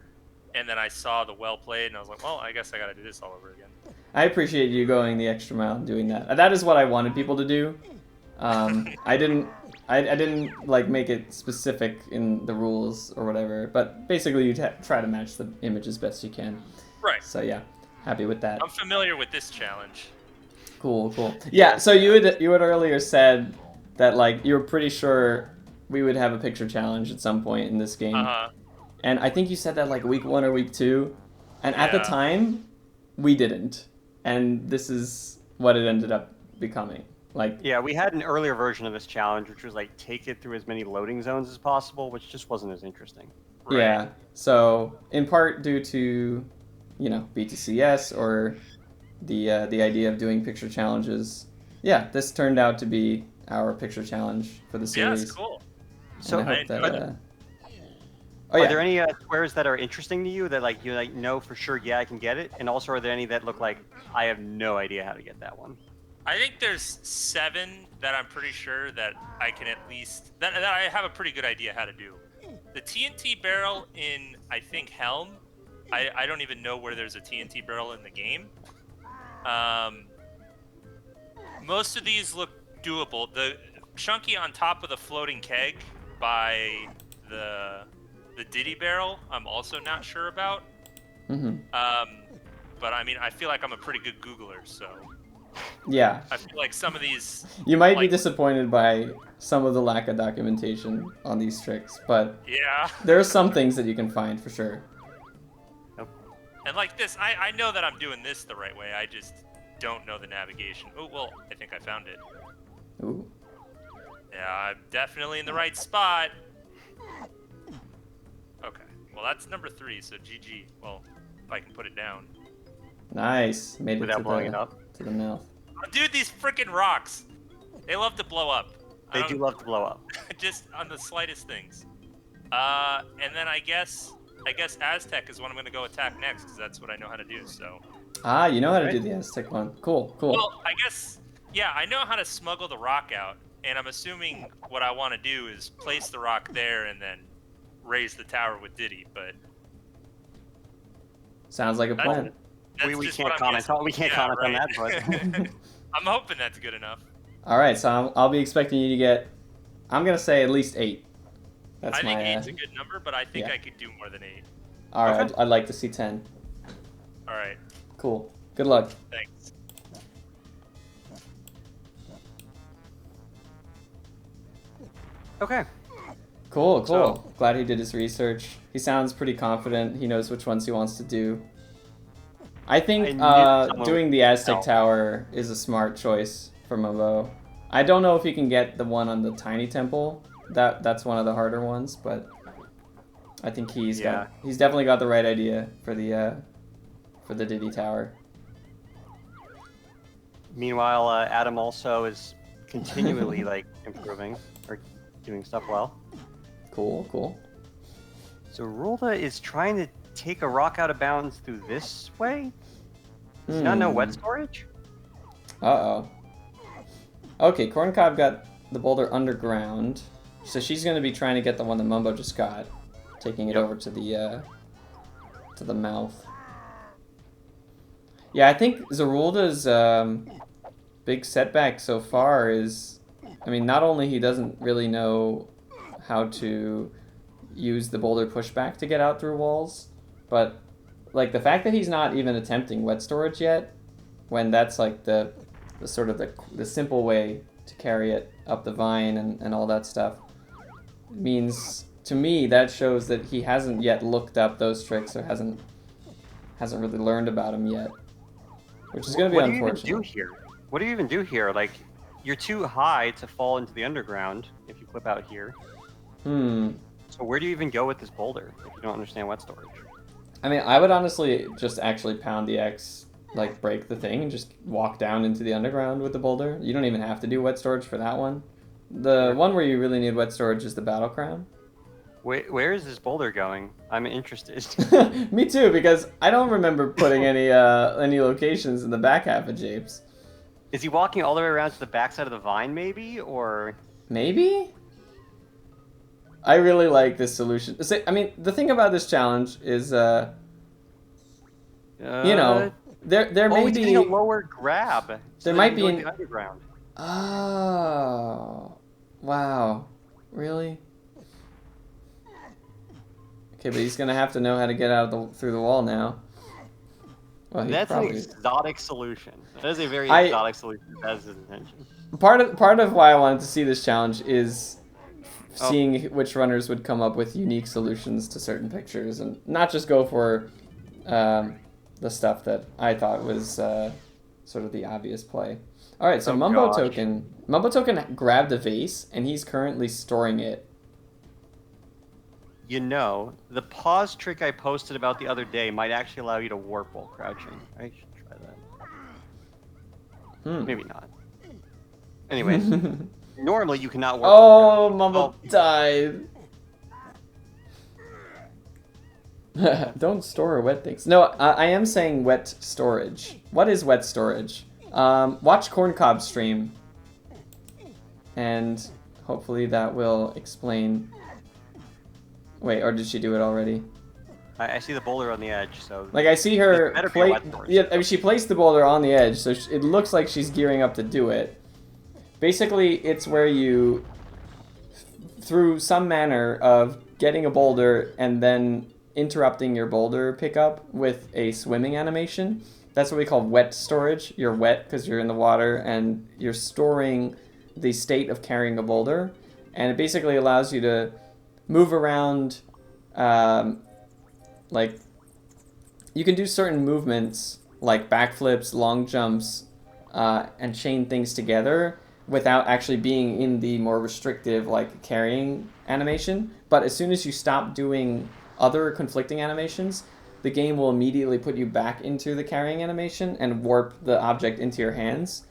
And then I saw the well played, and I was like, well, I guess I gotta do this all over again. I appreciate you going the extra mile and doing that. That is what I wanted people to do. I didn't like make it specific in the rules or whatever, but basically you try to match the image as best you can. Right. So yeah, happy with that. I'm familiar with this challenge. Cool. Yeah. So you had earlier said that like you were pretty sure we would have a picture challenge at some point in this game, and I think you said that like week 1 or week 2, and at the Yeah. time we didn't, and this is what it ended up becoming. Like, Yeah, we had an earlier version of this challenge, which was like take it through as many loading zones as possible, which just wasn't as interesting. Right. yeah. So in part due to, BTCS or the idea of doing picture challenges. Yeah, this turned out to be our picture challenge for the Yeah, series. it's cool. And So, I hope that. are Oh there yeah. any squares that are interesting to you that like you like know for sure? Yeah, I can get it. And also, are there any that look like I have no idea how to get that one? I think there's 7 that I'm pretty sure that I can at least that I have a pretty good idea how to do. The TNT barrel in I think Helm, I don't even know where there's a TNT barrel in the game. Most of these look doable. The chunky on top of the floating keg by the Diddy barrel, I'm also not sure about. Mm-hmm. But I mean, I feel like I'm a pretty good Googler, so. Yeah. I feel like some of these. You might be like, disappointed by some of the lack of documentation on these tricks, but Yeah. there are some things that you can find for sure. And like this, I know that I'm doing this the right way. I just don't know the navigation. Oh, well, I think I found it. Ooh. Yeah, I'm definitely in the right spot. Okay. Well, that's number 3, so GG. Well, if I can put it down. Nice. Made it Without blowing it up? to the mouth. Oh, dude, these freaking rocks. They love to blow up. They do love to blow up. Just on the slightest things. And then I guess Aztec is what I'm going to go attack next, because that's what I know how to do, so. Ah, you know how to do Right. the Aztec one. Cool. Well, I guess, yeah, I know how to smuggle the rock out, and I'm assuming what I want to do is place the rock there and then raise the tower with Diddy, but Sounds like a That's- plan. that's We just can't what I'm comment. guessing. We can't Yeah, comment on right. that, but I'm hoping that's good enough. All right, so I'll be expecting you to get. I'm gonna say at least 8. That's I think my. 8's a good number, but I think yeah. I could do more than 8. All right, Okay. I'd like to see 10. All right, Cool. Good luck. thanks. okay. Cool. So- Glad he did his research. He sounds pretty confident. He knows which ones he wants to do. I think I knew someone doing would the Aztec help. Tower is a smart choice for Mumbo. I don't know if he can get the one on the tiny temple. That's one of the harder ones, but I think he's definitely got the right idea for the Diddy Tower. Meanwhile, Adam also is continually like improving or doing stuff well. Cool. Zorulda is trying to take a rock out of bounds through this way. Does he not know wet storage? Uh-oh. Okay, Corncob got the boulder underground, so she's going to be trying to get the one that Mumbo just got, taking it over to the mouth. Yeah, I think Zorulda's big setback so far is, I mean, not only he doesn't really know how to use the boulder pushback to get out through walls, but like the fact that he's not even attempting wet storage yet, when that's like the sort of the simple way to carry it up the vine and all that stuff, means to me that shows that he hasn't yet looked up those tricks or hasn't really learned about them yet, which is going to be unfortunate. What do you even do here? Like, you're too high to fall into the underground if you clip out here. So where do you even go with this boulder if you don't understand wet storage? I mean, I would honestly just actually pound the X, like break the thing and just walk down into the underground with the boulder. You don't even have to do wet storage for that one. The one where you really need wet storage is the Battle Crown. Where is this boulder going? I'm interested. Me too, because I don't remember putting any locations in the back half of Japes. Is he walking all the way around to the backside of the vine, maybe, or? Maybe. I really like this solution. I mean, the thing about this challenge is, you know, there may he's be getting a lower grab. So there might be an underground. Oh, wow, really? Okay, but he's gonna have to know how to get out through the wall now. Well, That's probably... an exotic solution. That is a very exotic solution. That's his intention. Part of why I wanted to see this challenge is seeing which runners would come up with unique solutions to certain pictures and not just go for the stuff that I thought was sort of the obvious play. All right, so Mumbotoken grabbed a vase and he's currently storing it. You know, the pause trick I posted about the other day might actually allow you to warp while crouching. I should try that. Maybe not. Anyways, normally you cannot warp. Oh, Mumbo died. Don't store wet things. No, I am saying wet storage. What is wet storage? Watch Corncob stream, and hopefully that will explain. Wait, or did she do it already? I see the boulder on the edge, so... Like, I see her... Yeah, I mean, she placed the boulder on the edge, so it looks like she's gearing up to do it. Basically, it's where you, through some manner of getting a boulder and then interrupting your boulder pickup with a swimming animation. That's what we call wet storage. You're wet because you're in the water, and you're storing the state of carrying a boulder. And it basically allows you to move around, like, you can do certain movements, like backflips, long jumps, and chain things together without actually being in the more restrictive, like, carrying animation. But as soon as you stop doing other conflicting animations, the game will immediately put you back into the carrying animation and warp the object into your hands.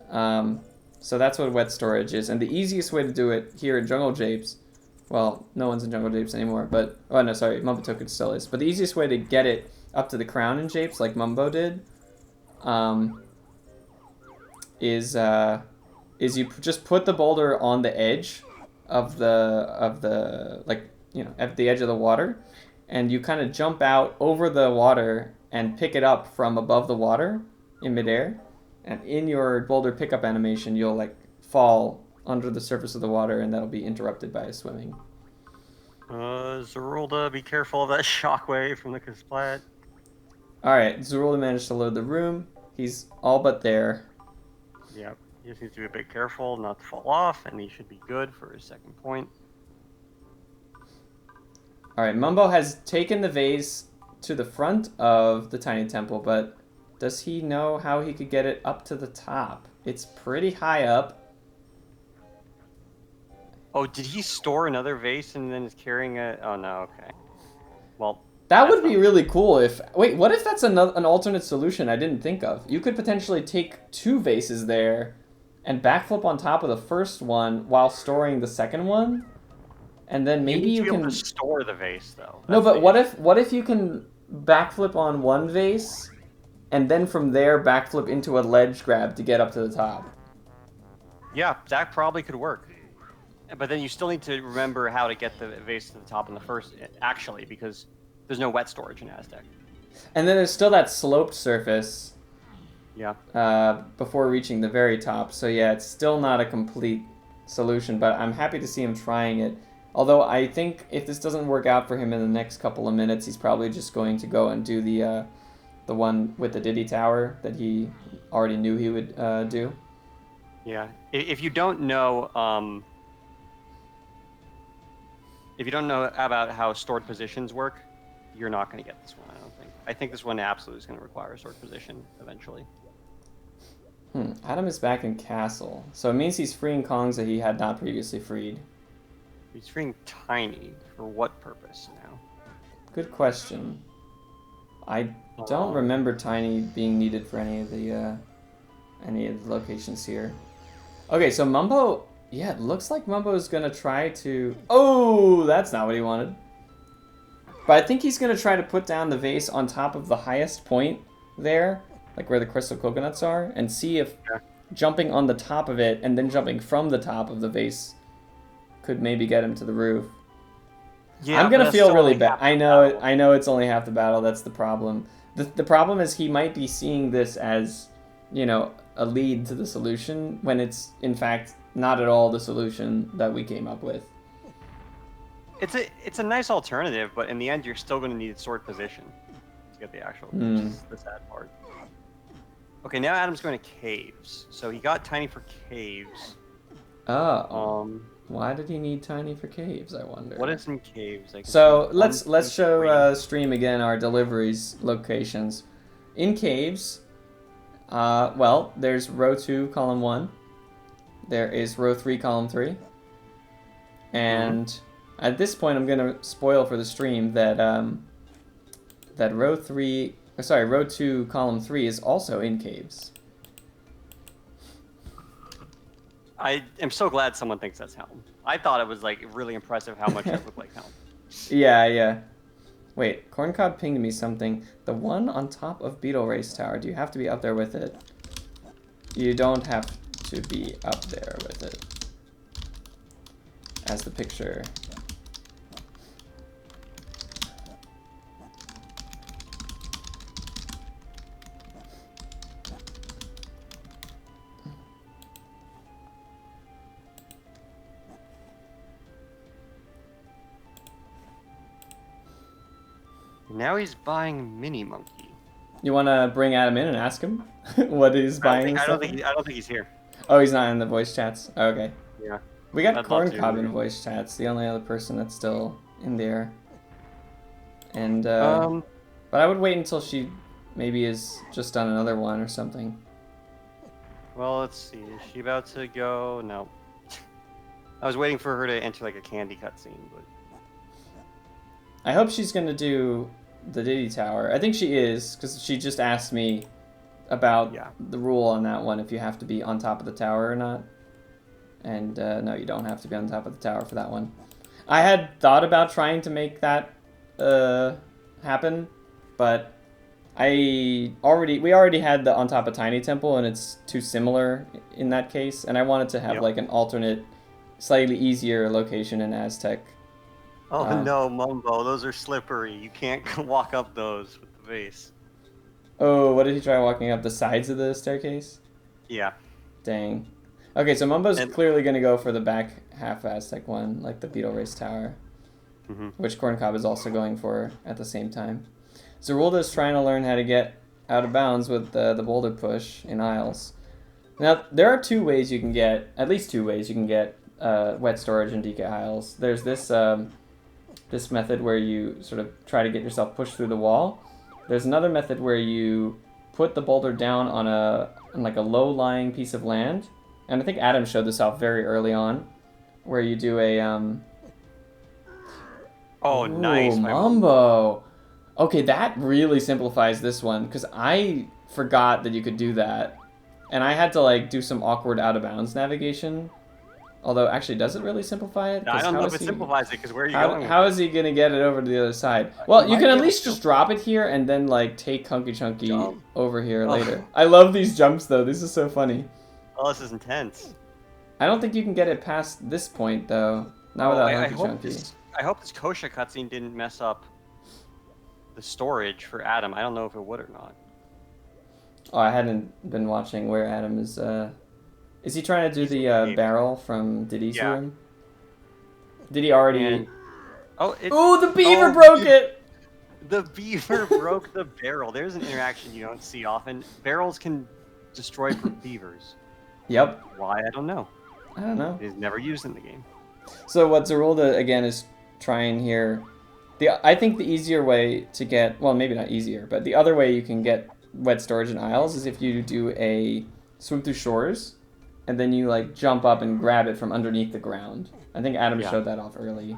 So that's what wet storage is. And the easiest way to do it here in Jungle Japes, well, no one's in Jungle Japes anymore, but... Oh, no, sorry, Mumbotoken still is. But the easiest way to get it up to the crown in Japes, like Mumbo did, is you just put the boulder on the edge of the like, you know, at the edge of the water, and you kind of jump out over the water and pick it up from above the water in midair. And in your boulder pickup animation, you'll, like, fall under the surface of the water, and that'll be interrupted by swimming. Zorulda, be careful of that shockwave from the Kasplat. Alright, Zorulda managed to load the room. He's all but there. Yep, he just needs to be a bit careful not to fall off, and he should be good for his second point. Alright, Mumbo has taken the vase to the front of the tiny temple, but does he know how he could get it up to the top? It's pretty high up. Oh, did he store another vase and then is carrying it? Oh, no, okay. Well... That would be really cool if... Wait, what if that's an alternate solution I didn't think of? You could potentially take two vases there and backflip on top of the first one while storing the second one? And then maybe you can... be able to store the vase, though. No, but what if you can backflip on one vase and then from there backflip into a ledge grab to get up to the top? Yeah, that probably could work. But then you still need to remember how to get the vase to the top in the first, actually, because there's no wet storage in Aztec. And then there's still that sloped surface Yeah. Before reaching the very top. So yeah, it's still not a complete solution, but I'm happy to see him trying it. Although I think if this doesn't work out for him in the next couple of minutes, he's probably just going to go and do the one with the Diddy Tower that he already knew he would do. Yeah. If you don't know, about how stored positions work, you're not going to get this one. I don't think. I think this one absolutely is going to require a stored position eventually. Adam is back in Castle, so it means he's freeing Kongs that he had not previously freed. He's freeing Tiny for what purpose now? Good question. I don't remember Tiny being needed for any of the locations here. Okay, so Mumbo, yeah, it looks like Mumbo is gonna try to. Oh, that's not what he wanted. But I think he's gonna try to put down the vase on top of the highest point there, like where the crystal coconuts are, and see if jumping on the top of it and then jumping from the top of the vase could maybe get him to the roof. Yeah, I'm gonna feel really bad. I know it's only half the battle. That's the problem. The problem is he might be seeing this as, you know, a lead to the solution when it's in fact not at all the solution that we came up with. It's a nice alternative, but in the end, you're still going to need sword position to get the actual. Which is the sad part. Okay, now Adam's going to caves. So he got Tiny for caves. Oh. Why did he need Tiny for caves, I wonder? What is in caves? So let's show stream again our deliveries locations. In caves, well, there's row 2, column 1. There is row 3, column 3. And at this point, I'm gonna spoil for the stream that that row 2, column 3 is also in caves. I am so glad someone thinks that's Helm. I thought it was like really impressive how much it looked like Helm. Yeah. Wait, Corncob pinged me something. The one on top of Beetle Race Tower, do you have to be up there with it? You don't have to be up there with it. As the picture. Now he's buying Mini Monkey. You want to bring Adam in and ask him what he's buying? I don't think he's here. Oh, he's not in the voice chats. Oh, okay. Yeah. We got Corncob in voice chats. The only other person that's still in there. And but I would wait until she maybe is just on another one or something. Well, let's see. Is she about to go? No. I was waiting for her to enter like a candy cutscene, but. I hope she's gonna do the Diddy Tower. I think she is, because she just asked me about the rule on that one, if you have to be on top of the tower or not. And no, you don't have to be on top of the tower for that one. I had thought about trying to make that happen, but we already had the on top of Tiny Temple, and it's too similar in that case, and I wanted to have like an alternate, slightly easier location in Aztec. Oh no, Mumbo, those are slippery. You can't walk up those with the vase. Oh, what did he try walking up the sides of the staircase? Yeah. Dang. Okay, so Mumbo's clearly going to go for the back half Aztec one, like the Beetle Race Tower, which Corncob is also going for at the same time. Zorulda is trying to learn how to get out of bounds with the boulder push in Isles. Now, there are two ways you can get, at least two ways you can get wet storage in DK Isles. There's this this method where you sort of try to get yourself pushed through the wall. There's another method where you put the boulder down on like a low-lying piece of land, and I think Adam showed this off very early on, where you do a Oh, nice, Mumbo. Okay, that really simplifies this one, because I forgot that you could do that, and I had to like do some awkward out-of-bounds navigation. Although, actually, does it really simplify it? I don't know if it simplifies it, because where are you going? How is he going to get it over to the other side? Well, you can at least just drop it here and then, like, take Hunky Chunky over here later. I love these jumps, though. This is so funny. Oh, this is intense. I don't think you can get it past this point, though. Not without Hunky Chunky. I hope this Kosha cutscene didn't mess up the storage for Adam. I don't know if it would or not. Oh, I hadn't been watching where Adam is. Is he trying to do the barrel from Diddy's room? Did he already? And... Oh, Ooh, the beaver broke it! The beaver broke the barrel. There's an interaction you don't see often. Barrels can destroy beavers. Yep. Why? I don't know. I don't know. It is never used in the game. So what Zorulda, again, is trying here... I think the easier way to get... Well, maybe not easier, but the other way you can get wet storage in Isles is if you do a swim through shores, and then you, like, jump up and grab it from underneath the ground. I think Adam showed that off early.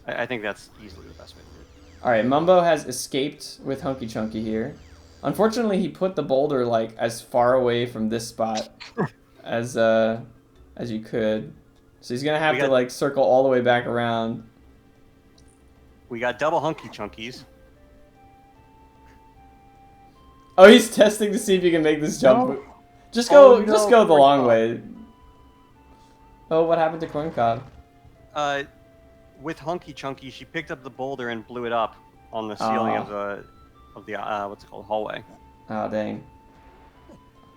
I think that's easily the best way to do it. Alright, Mumbo has escaped with Hunky Chunky here. Unfortunately, he put the boulder, like, as far away from this spot as you could. So he's gonna have to, like, circle all the way back around. We got double Hunky Chunkies. Oh, he's testing to see if he can make this jump. No. Just go the long way. Oh, what happened to Corncob? With Hunky Chunky, she picked up the boulder and blew it up on the ceiling of the what's it called, hallway. Oh, dang.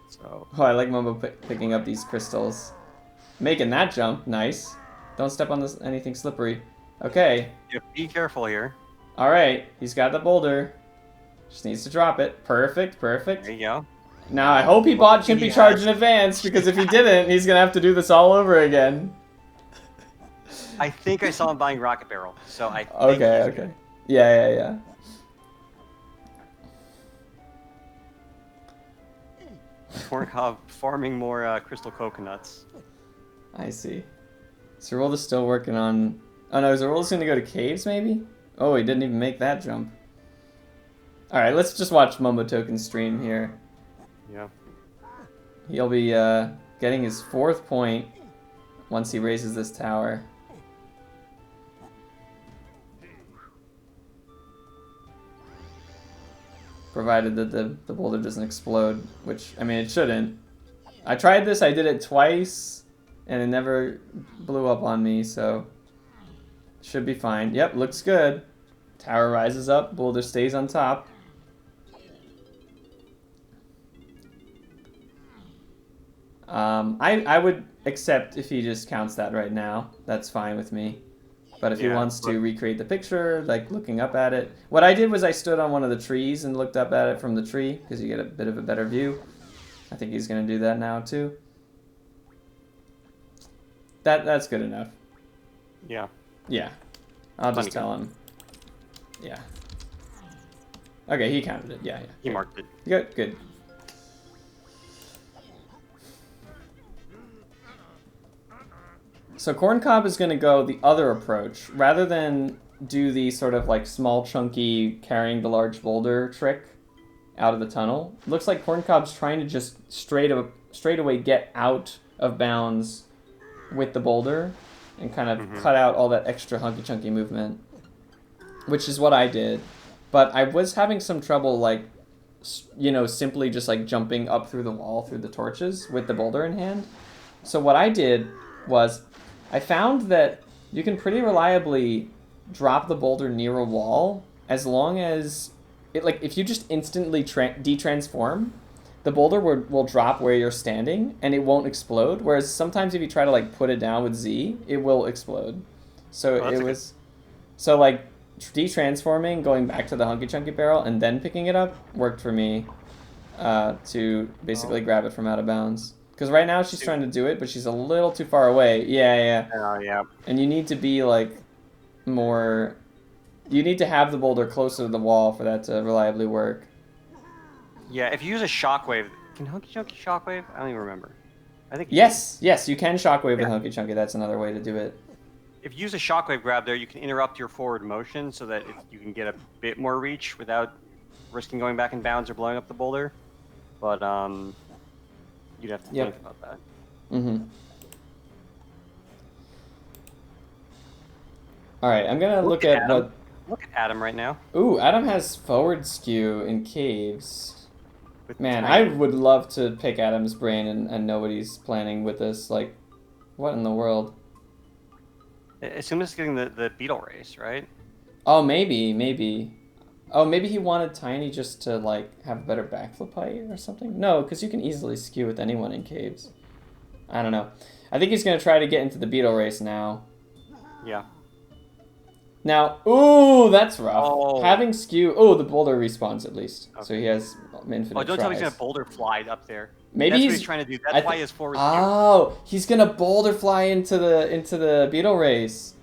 So. Oh, I like Mumbo picking up these crystals, making that jump. Nice. Don't step on anything slippery. Okay. Yeah, be careful here. All right, he's got the boulder. Just needs to drop it. Perfect, perfect. There you go. Now I hope he bought Chimpy Charge in advance, because if he didn't, he's gonna have to do this all over again. I think I saw him buying Rocket Barrel, so I think Okay. Yeah. Corncob farming more crystal coconuts. I see. Zorulda's still working on... Oh no, Zorulda's gonna go to caves, maybe? Oh, he didn't even make that jump. Alright, let's just watch Mumbotoken stream here. Yeah. He'll be getting his 4th point once he raises this tower. Provided that the boulder doesn't explode, which, I mean, it shouldn't. I tried this, I did it twice, and it never blew up on me, so... Should be fine. Yep, looks good. Tower rises up, boulder stays on top. I would accept if he just counts that right now. That's fine with me. But if he wants to recreate the picture, like looking up at it. What I did was I stood on one of the trees and looked up at it from the tree, because you get a bit of a better view. I think he's going to do that now too. That's good enough. Yeah. Yeah. I'll just tell him. Yeah. Okay, he counted it. Yeah. He marked it. Good. So Corncob is going to go the other approach. Rather than do the sort of like small chunky carrying the large boulder trick out of the tunnel, looks like Corncob's trying to just straight away get out of bounds with the boulder and kind of cut out all that extra hunky chunky movement, which is what I did. But I was having some trouble, like, you know, simply just like jumping up through the wall through the torches with the boulder in hand. So what I did was I found that you can pretty reliably drop the boulder near a wall as long as it, like, if you just instantly de-transform, the boulder will drop where you're standing and it won't explode. Whereas sometimes if you try to like put it down with Z, it will explode. So so like de-transforming, going back to the hunky chunky barrel and then picking it up worked for me to basically grab it from out of bounds. Because right now she's trying to do it, but she's a little too far away. Yeah. Oh, yeah. And you need to be, like, more... You need to have the boulder closer to the wall for that to reliably work. Yeah, if you use a shockwave... Can Hunky Chunky shockwave? I don't even remember. I think Yes, you can shockwave with Hunky Chunky. That's another way to do it. If you use a shockwave grab there, you can interrupt your forward motion so that you can get a bit more reach without risking going back in bounds or blowing up the boulder. But, you'd have to think about that. Alright, I'm gonna look at Adam. what... Look at Adam right now. Ooh, Adam has forward skew in caves. Man, I would love to pick Adam's brain and know what he's planning with this. Like, what in the world? As soon as getting the beetle race, right? Oh, maybe. Oh, maybe he wanted Tiny just to, like, have a better backflip height or something? No, because you can easily skew with anyone in caves. I don't know. I think he's going to try to get into the beetle race now. Yeah. Now, ooh, that's rough. Oh. Having skew... Oh, the boulder respawns at least. Okay. So he has infinite Oh, don't tell me he's tries. gonna boulder fly up there. Maybe That's he's what he's trying to do. That's why his forward skew. Oh, he's going to boulder fly into the beetle race.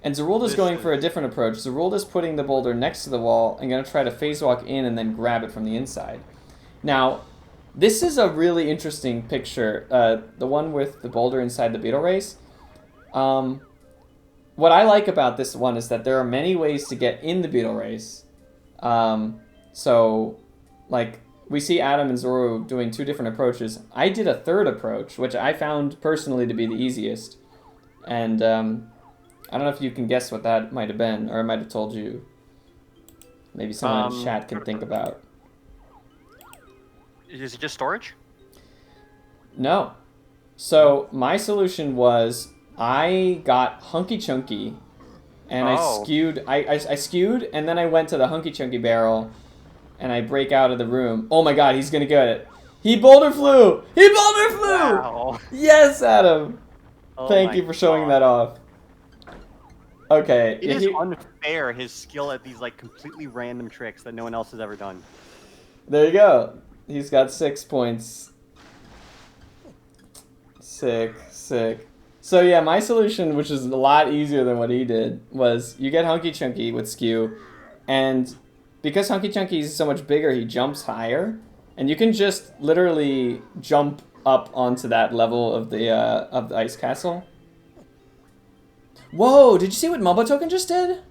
And Zorulda's going for a different approach. Zorulda's putting the boulder next to the wall and going to try to phase walk in and then grab it from the inside. Now, this is a really interesting picture. The one with the boulder inside the beetle race. What I like about this one is that there are many ways to get in the beetle race. So, like, we see Adam and Zoru doing two different approaches. I did a third approach, which I found personally to be the easiest. And, I don't know if you can guess what that might have been, or I might have told you. Maybe someone in chat can think about. Is it just storage? No. So my solution was I got Hunky Chunky, and I skewed. I skewed, and then I went to the Hunky Chunky barrel, and I break out of the room. Oh my God, he's gonna get it. He boulder flew. He boulder flew. Wow. Yes, Adam. Oh Thank you for showing that off. Okay. It is unfair, his skill at these like completely random tricks that no one else has ever done. There you go. He's got 6 points. Sick. So yeah, my solution, which is a lot easier than what he did, was you get Hunky Chunky with skew, and because Hunky Chunky is so much bigger, he jumps higher, and you can just literally jump up onto that level of the ice castle. Whoa, did you see what Mumbotoken just did?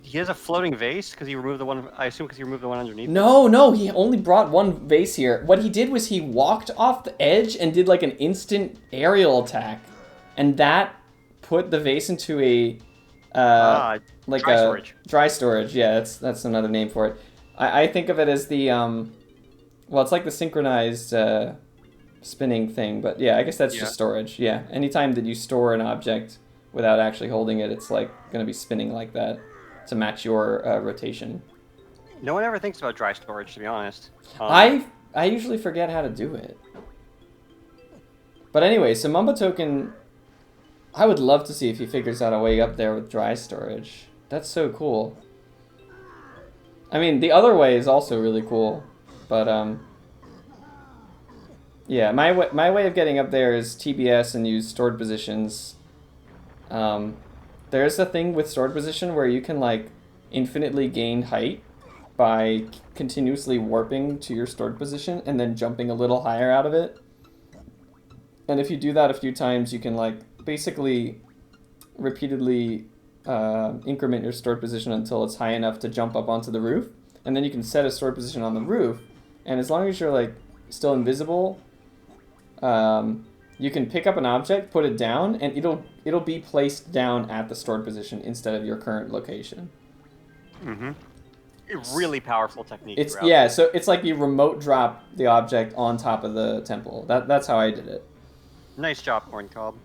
He has a floating vase because he removed the one. I assume because he removed the one underneath. No, he only brought one vase here. What he did was he walked off the edge and did like an instant aerial attack, and that put the vase into a like dry storage. Dry storage. Yeah, that's another name for it. I think of it as the well, it's like the synchronized spinning thing, but yeah, I guess that's just storage. Yeah, anytime that you store an object without actually holding it, it's like going to be spinning like that to match your rotation. No one ever thinks about dry storage, to be honest. I usually forget how to do it. But anyway, so Mumbotoken, I would love to see if he figures out a way up there with dry storage. That's so cool. I mean, the other way is also really cool, but yeah, my way of getting up there is TBS and use stored positions. There's a thing with stored position where you can like infinitely gain height by continuously warping to your stored position and then jumping a little higher out of it. And if you do that a few times, you can like basically repeatedly increment your stored position until it's high enough to jump up onto the roof. And then you can set a stored position on the roof. And as long as you're like still invisible, you can pick up an object, put it down, and it'll be placed down at the stored position instead of your current location. Mm-hmm. A really powerful technique. So it's like you remote drop the object on top of the temple. That's how I did it. Nice job, Corncob.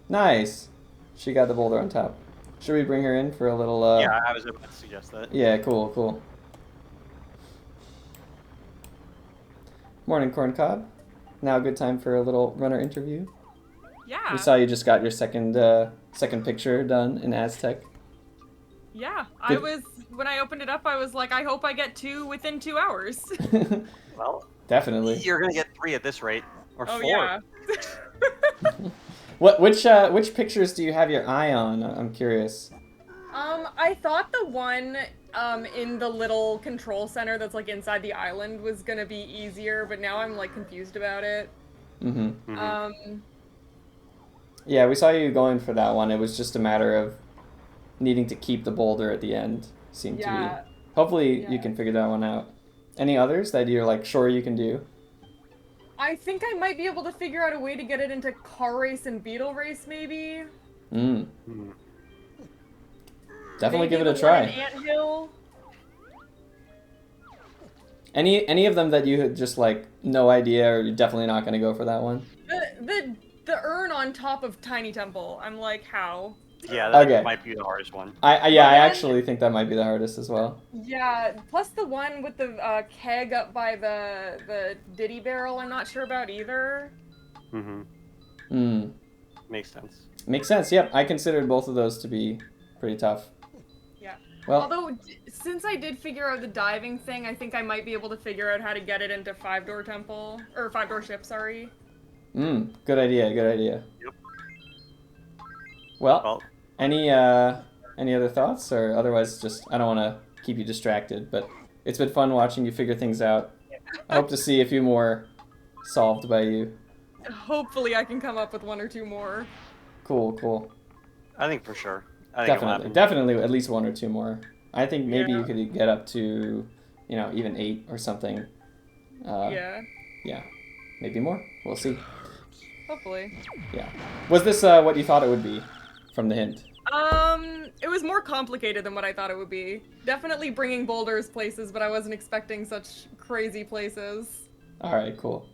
Nice. She got the boulder on top. Should we bring her in for a little? Yeah, I was about to suggest that. Yeah, cool. Morning, Corncob. Now a good time for a little runner interview. Yeah. We saw you just got your second picture done in Aztec. Yeah, Good. when I opened it up, I was like, I hope I get 2 within 2 hours. Well, definitely. You're gonna get 3 at this rate, or 4. Yeah. Which pictures do you have your eye on? I'm curious. I thought the one in the little control center that's like inside the island was gonna be easier, but now I'm like confused about it. Yeah, we saw you going for that one. It was just a matter of needing to keep the boulder at the end. Seemed to be. Hopefully you can figure that one out. Any others that you're like sure you can do? I think I might be able to figure out a way to get it into car race and beetle race, maybe. Definitely Maybe give it a the try. one in Anthill. Any of them that you had just like no idea, or you're definitely not going to go for that one? The urn on top of Tiny Temple. I'm like, how? Yeah, that Okay. might be the hardest one. Yeah, I And- actually think that might be the hardest as well. Yeah, plus the one with the keg up by the Diddy barrel, I'm not sure about either. Mm-hmm. Hmm. Makes sense. Makes sense. Yep, I considered both of those to be pretty tough. Yeah. Well, Although, since I did figure out the diving thing, I think I might be able to figure out how to get it into Five-Door Temple. Or Five-Door Ship, sorry. good idea, good idea. Yep. Well, Well, any other thoughts, or otherwise just I don't want to keep you distracted, but it's been fun watching you figure things out. I hope to see a few more solved by you. Hopefully I can come up with one or two more. Cool, cool. I think for sure. I think it'll Definitely, happen. definitely at least one or two more. I think maybe Yeah. you could get up to, even 8 or something. Yeah, Yeah, maybe more. We'll see. hopefully. Yeah. Was this what you thought it would be from the hint? It was more complicated than what I thought it would be. Definitely bringing boulders places, but I wasn't expecting such crazy places. All right, cool.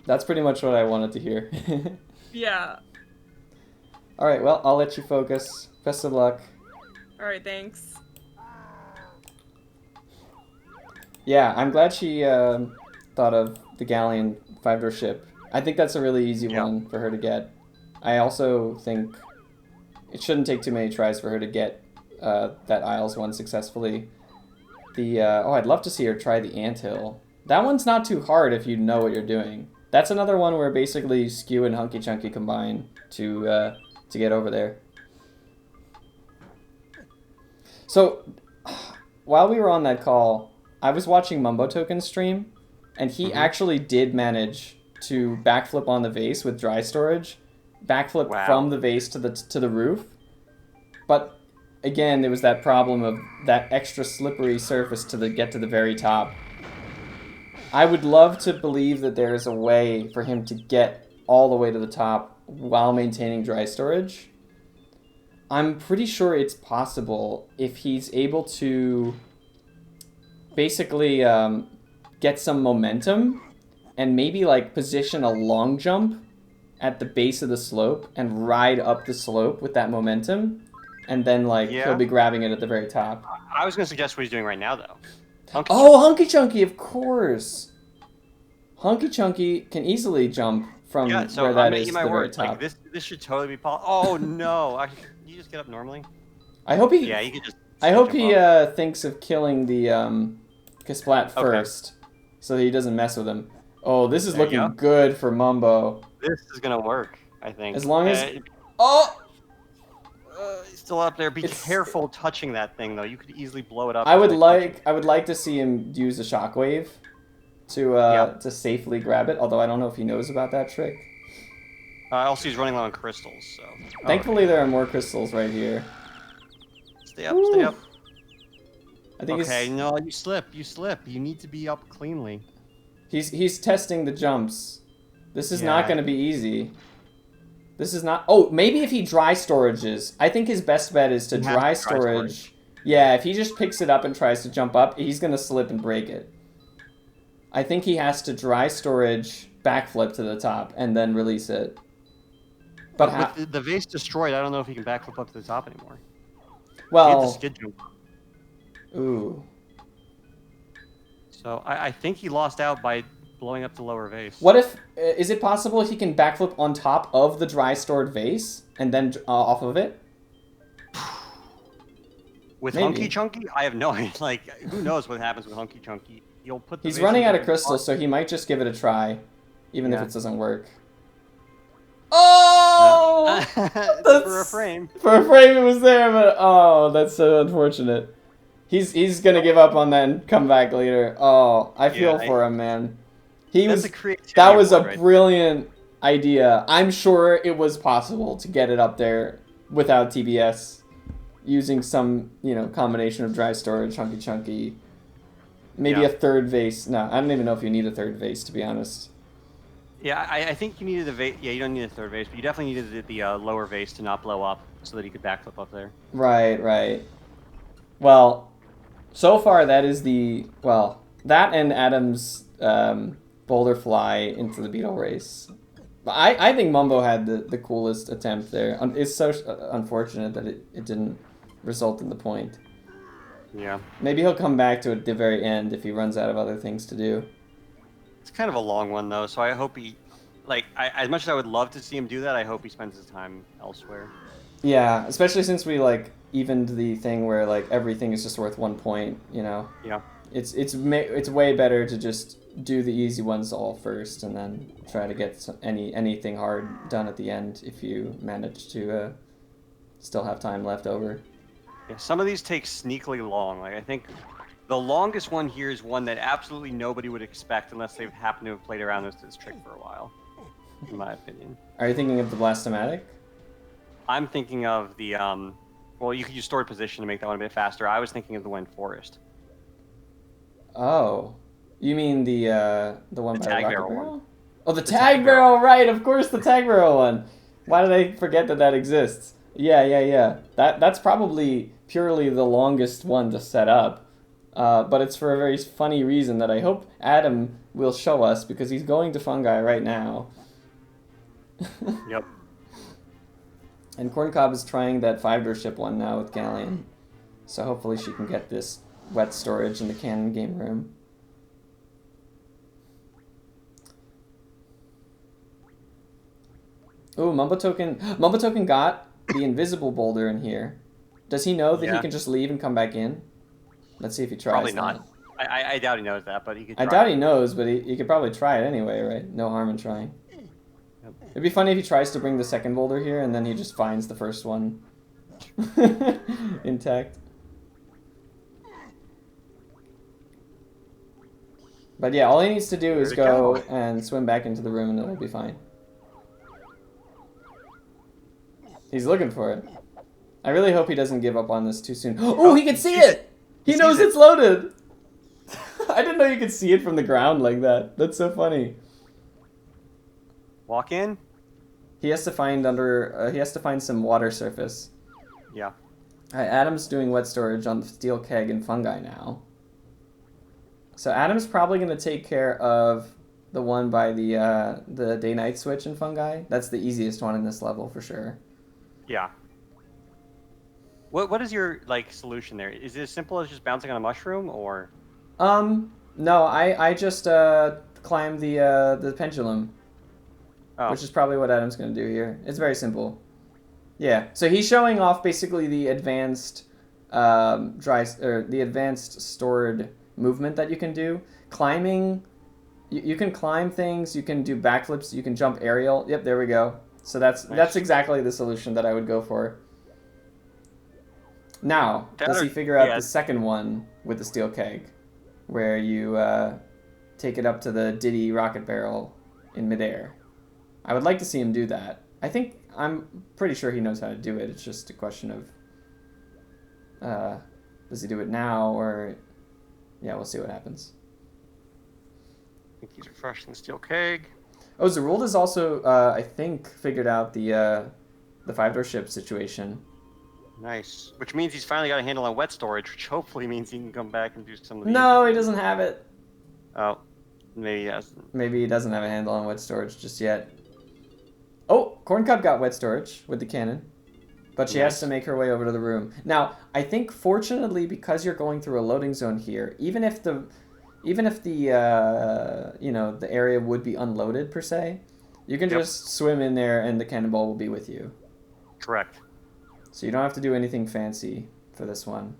That's pretty much what I wanted to hear. Yeah. All right, well, I'll let you focus. Best of luck. Alright, thanks. Yeah, I'm glad she thought of the galleon 5-door ship. I think that's a really easy Yeah. one for her to get. I also think it shouldn't take too many tries for her to get that Isles one successfully. I'd love to see her try the anthill. That one's not too hard if you know what you're doing. That's another one where basically Skew and Hunky Chunky combine to get over there. So, while we were on that call, I was watching Mumbotoken stream, and he actually did manage to backflip on the vase with dry storage, backflip Wow. from the vase to the roof. But again, there was that problem of that extra slippery surface to get to the very top. I would love to believe that there is a way for him to get all the way to the top while maintaining dry storage. I'm pretty sure it's possible if he's able to basically get some momentum and maybe like position a long jump at the base of the slope and ride up the slope with that momentum, and then like Yeah. he'll be grabbing it at the very top. I was going to suggest what he's doing right now, though. Oh, Hunky Chunky, of course. Hunky Chunky can easily jump from Yeah, so where I'm that making is to my the very words. Like, top. this should totally be possible. Oh, no. Can you just get up normally? I hope he. Yeah, you could just... I hope jump he up. thinks of killing the Kasplat first, so that he doesn't mess with him. Oh, this is There you looking go. good for Mumbo. This is going to work, I think. As long as- Oh, He's still up there. Be It's- careful touching that thing, though. You could easily blow it up. I would just by touching like to see him use a shockwave to Yep. to safely grab it. Although I don't know if he knows about that trick. it. Also, he's running low on crystals, so... Thankfully, there are more crystals right here. Stay up, stay Woo. up. I think Okay, no, you slip. You need to be up cleanly. he's testing the jumps. This is not Yeah. going to be easy. This is not. Oh, maybe if he dry storages. I think his best bet is to He has dry to dry storage. Yeah, if he just picks it up and tries to jump up, he's going to slip and break it. I think he has to dry storage, backflip to the top, and then release it. But how? With the vase destroyed, I don't know if he can backflip up to the top anymore. He hit the Well, skid jump. ooh. So I think he lost out by blowing up the lower vase. What if? Is it possible he can backflip on top of the dry stored vase and then off of it? With Maybe. Hunky Chunky, I have no idea. Like, who knows what happens with Hunky Chunky? You'll put. The He's vase running in out there of crystals, so he might just give it a try, even if Yeah. it doesn't work. Oh! For a frame. For a frame, it was there, but oh, that's so unfortunate. He's gonna give up on that and come back later. Oh, I feel Yeah, for him, man. That's a creativity That was a award right brilliant idea. I'm sure it was possible to get it up there without TBS, using some combination of dry storage, Hunky Chunky, maybe Yeah. a third vase. No, I don't even know if you need a third vase, to be honest. Yeah, I think you needed the vase. Yeah, you don't need a third vase, but you definitely needed the lower vase to not blow up, so that he could backflip up there. Right. Well, so far that is that and Adam's boulder fly into the beetle race. But I think Mumbo had the coolest attempt there. It's so unfortunate that it didn't result in the point. Yeah. Maybe he'll come back to it at the very end if he runs out of other things to do. It's kind of a long one, though, so I hope he... Like, as much as I would love to see him do that, I hope he spends his time elsewhere. Yeah, especially since we, like, evened the thing where, like, everything is just worth 1 point, you know? Yeah. It's way better to just do the easy ones all first and then try to get anything hard done at the end if you manage to still have time left over. Yeah, some of these take sneakily long. Like, I think the longest one here is one that absolutely nobody would expect unless they've happened to have played around with this trick for a while, in my opinion. Are you thinking of the Blastomatic? I'm thinking of the, well, you could use stored position to make that one a bit faster. I was thinking of the one in Forest. Oh. You mean the one The by tag Rocket barrel Barrel? one. Oh, the tag barrel, right, of course, the tag barrel one. Why did I forget that exists? Yeah. That's probably purely the longest one to set up. But it's for a very funny reason that I hope Adam will show us because he's going to Fungi right now. Yep. And Corncob is trying that 5-door ship one now with Galleon. So hopefully she can get this wet storage in the cannon game room. Ooh, Mumbotoken got the invisible boulder in here. Does he know that he can just leave and come back in? Let's see if he tries. Probably not. I doubt he knows that, but he could try. I doubt he knows, but he could probably try it anyway, right? No harm in trying. Yep. It'd be funny if he tries to bring the second boulder here and then he just finds the first one intact. But yeah, all he needs to do is go and swim back into the room and it'll be fine. He's looking for it. I really hope he doesn't give up on this too soon. Oh, he can see it! He knows it's loaded! I didn't know you could see it from the ground like that. That's so funny. Walk in? He has to find he has to find some water surface. Yeah. Alright, Adam's doing wet storage on the steel keg and fungi now. So Adam's probably going to take care of the one by the day-night switch in fungi. That's the easiest one in this level for sure. Yeah. What is your solution there? Is it as simple as just bouncing on a mushroom, or? No, I just climbed the pendulum, which is probably what Adam's gonna do here. It's very simple. Yeah, so he's showing off basically the advanced the advanced stored movement that you can do. Climbing, you can climb things. You can do backflips. You can jump aerial. Yep, there we go. So that's exactly the solution that I would go for. Now, does he figure out the second one with the steel keg, where you take it up to the Diddy rocket barrel in midair? I would like to see him do that. I'm pretty sure he knows how to do it. It's just a question of does he do it now or yeah, we'll see what happens. I think he's refreshing the steel keg. Oh, Zorulda's also I think figured out the 5-door ship situation. Nice. Which means he's finally got a handle on wet storage, which hopefully means he can come back and do some of the... No, he doesn't have it. Oh, maybe he doesn't. Maybe he doesn't have a handle on wet storage just yet. Oh, Corncob got wet storage with the cannon. But she has to make her way over to the room. Now, I think fortunately, because you're going through a loading zone here, even if the the area would be unloaded per se, you can just swim in there and the cannonball will be with you. Correct. So you don't have to do anything fancy for this one.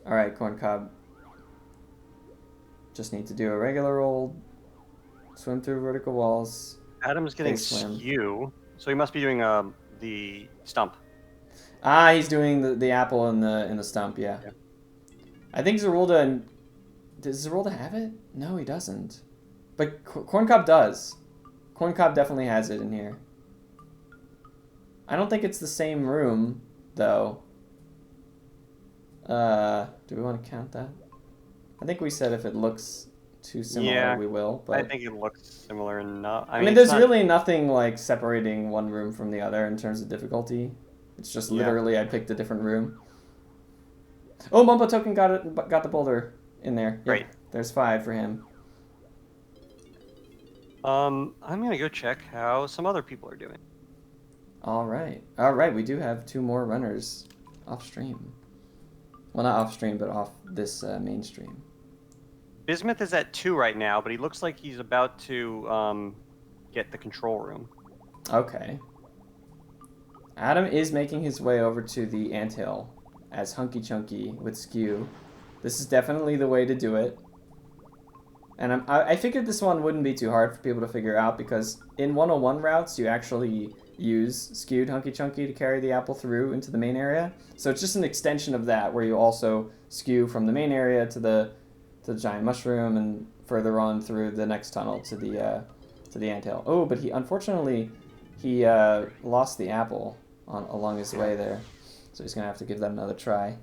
All right, Corncob. Just need to do a regular old swim through vertical walls. Adam's getting skew, so he must be doing the stump. Ah, he's doing the apple in the stump. Yeah. I think Zorulda does Zorulda have it? No, he doesn't. But Corncob does. Corncob definitely has it in here. I don't think it's the same room, though. Do we want to count that? I think we said if it looks too similar, we will. But I think it looks similar enough. I mean there's really nothing like separating one room from the other in terms of difficulty. It's just literally I picked a different room. Oh, Mumbotoken got the boulder in there. Great. There's 5 for him. I'm gonna go check how some other people are doing. All right. We do have 2 more runners off stream. Well, not off stream, but off this main stream. Bismuth is at 2 right now, but he looks like he's about to get the control room. Okay. Adam is making his way over to the anthill as Hunky Chunky with Skew. This is definitely the way to do it. And I figured this one wouldn't be too hard for people to figure out because in 101 routes, you actually use Skewed Hunky Chunky to carry the apple through into the main area. So it's just an extension of that where you also skew from the main area to the giant mushroom and further on through the next tunnel to the anthill. Oh, but unfortunately he lost the apple along his way there. So he's going to have to give that another try.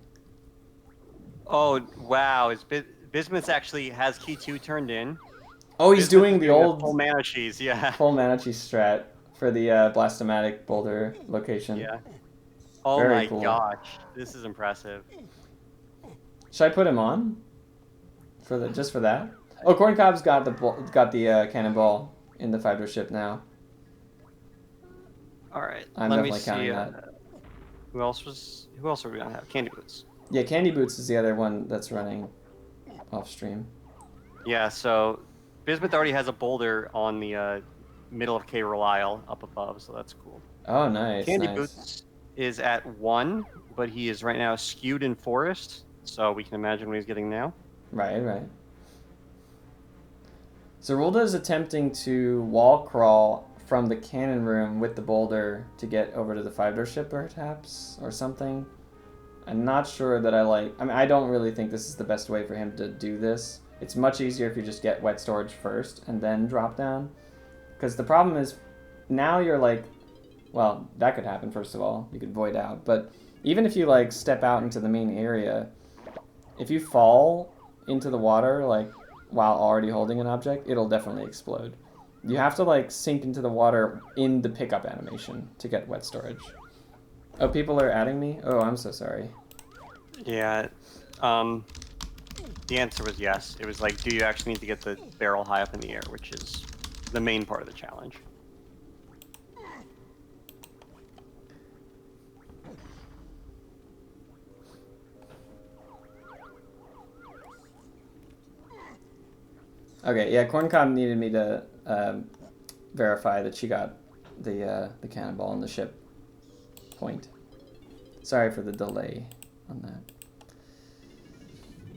Oh, wow. Bismuth actually has key 2 turned in. Oh, he's doing the old full mana cheese, yeah. Full mana cheese strat for the Blastomatic boulder location. Yeah. Oh Very my cool. gosh, this is impressive. Should I put him on just for that? Oh, Corncob's got the cannonball in the 5-door ship now. All right, I'm let me definitely see. counting that. Who else are we gonna have? Candy Boots. Yeah, Candy Boots is the other one that's running off stream. Yeah, so Bismuth already has a boulder on the middle of K Isle up above, so that's cool. Oh, nice. Candy nice. Boots is at 1, but he is right now skewed in forest, so we can imagine what he's getting now. Right. Zorulda is attempting to wall crawl from the cannon room with the boulder to get over to the 5-door ship, perhaps, or something. I'm not sure that I don't really think this is the best way for him to do this. It's much easier if you just get wet storage first and then drop down. Because the problem is, now you're well, that could happen first of all. You could void out. But even if you step out into the main area, if you fall into the water while already holding an object, it'll definitely explode. You have to sink into the water in the pickup animation to get wet storage. Oh, people are adding me? Oh, I'm so sorry. Yeah, the answer was yes. It was do you actually need to get the barrel high up in the air, which is the main part of the challenge. Okay, yeah, Corncob needed me to verify that she got the cannonball in the ship point. Sorry for the delay on that.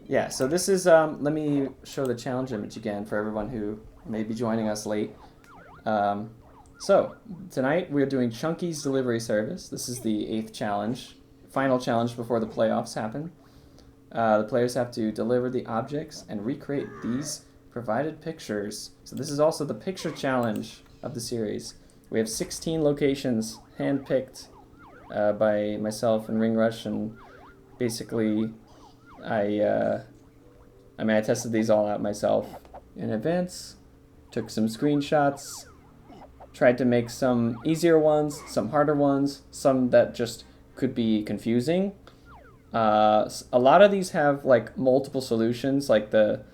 Yeah, so this is, let me show the challenge image again for everyone who may be joining us late. So, tonight we're doing Chunky's Delivery Service. This is the 8th challenge, final challenge before the playoffs happen. The players have to deliver the objects and recreate these provided pictures. So this is also the picture challenge of the series. We have 16 locations handpicked by myself and Ringrush, and basically I tested these all out myself in advance, took some screenshots, tried to make some easier ones, some harder ones, some that just could be confusing. A lot of these have multiple solutions, like the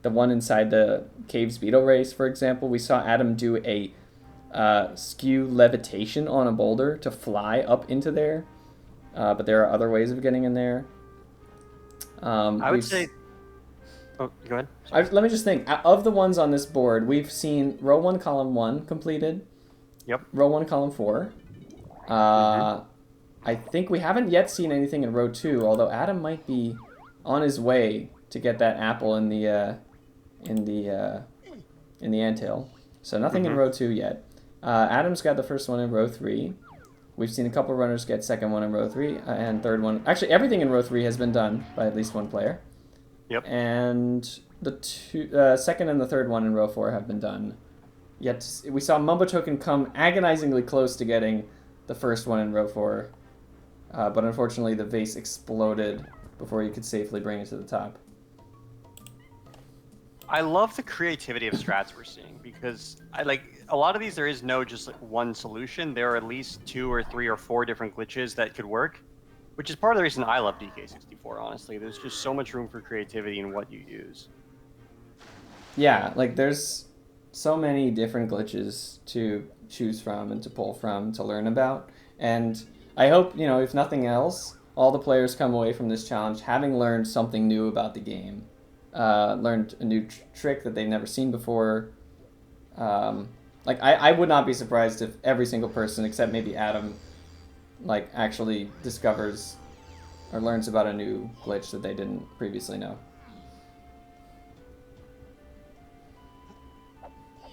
one inside the Caves Beetle Race, for example. We saw Adam do a skew levitation on a boulder to fly up into there, but there are other ways of getting in there. I would say... Oh, go ahead. Let me just think. Of the ones on this board, we've seen row 1, column 1 completed. Yep. Row 1, column 4. I think we haven't yet seen anything in row 2, although Adam might be on his way to get that apple in the anthill. So nothing in row 2 yet. Adam's got the first one in row 3. We've seen a couple runners get second one in row 3 and third one. Actually, everything in row 3 has been done by at least one player. Yep. And the second and the third one in row 4 have been done. Yet we saw Mumbotoken come agonizingly close to getting the first one in row 4. But unfortunately, the vase exploded before you could safely bring it to the top. I love the creativity of strats we're seeing, because a lot of these, there is no just one solution. There are at least 2 or 3 or 4 different glitches that could work, which is part of the reason I love DK64, honestly. There's just so much room for creativity in what you use. Yeah, there's so many different glitches to choose from and to pull from to learn about. And I hope, if nothing else, all the players come away from this challenge having learned something new about the game. Learned a new trick that they've never seen before. I would not be surprised if every single person, except maybe Adam, actually discovers or learns about a new glitch that they didn't previously know.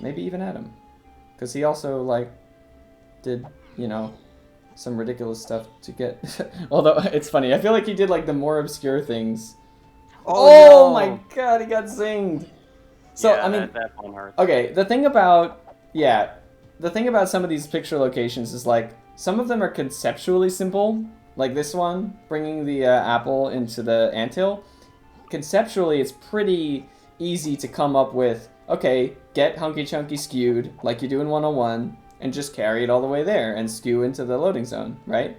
Maybe even Adam. Because he also, did, some ridiculous stuff to get... Although, it's funny. I feel like he did, the more obscure things. Oh no. My god, he got zinged! So, yeah, I mean... That one hurts. Okay, the thing about some of these picture locations is, some of them are conceptually simple. Like this one, bringing the apple into the anthill. Conceptually, it's pretty easy to come up with, okay, get Hunky Chunky skewed, like you do in 101, and just carry it all the way there and skew into the loading zone, right?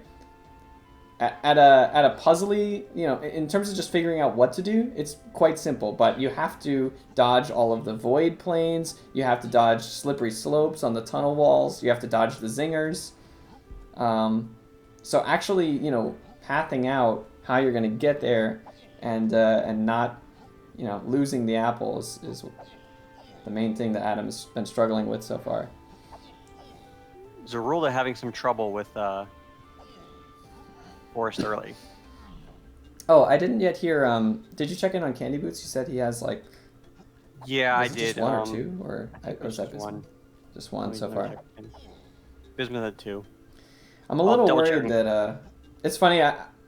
At a puzzly, in terms of just figuring out what to do, it's quite simple, but you have to dodge all of the void planes, you have to dodge slippery slopes on the tunnel walls, you have to dodge the zingers. So actually, pathing out how you're going to get there and not, losing the apples is the main thing that Adam's been struggling with so far. Zorulda having some trouble with Forest Early. Oh, I didn't yet hear. Did you check in on Candy Boots? You said he has Yeah, I did. Just one or two, or was that just one? Just one so far. Bismuth had 2. I'm a little worried that it's funny.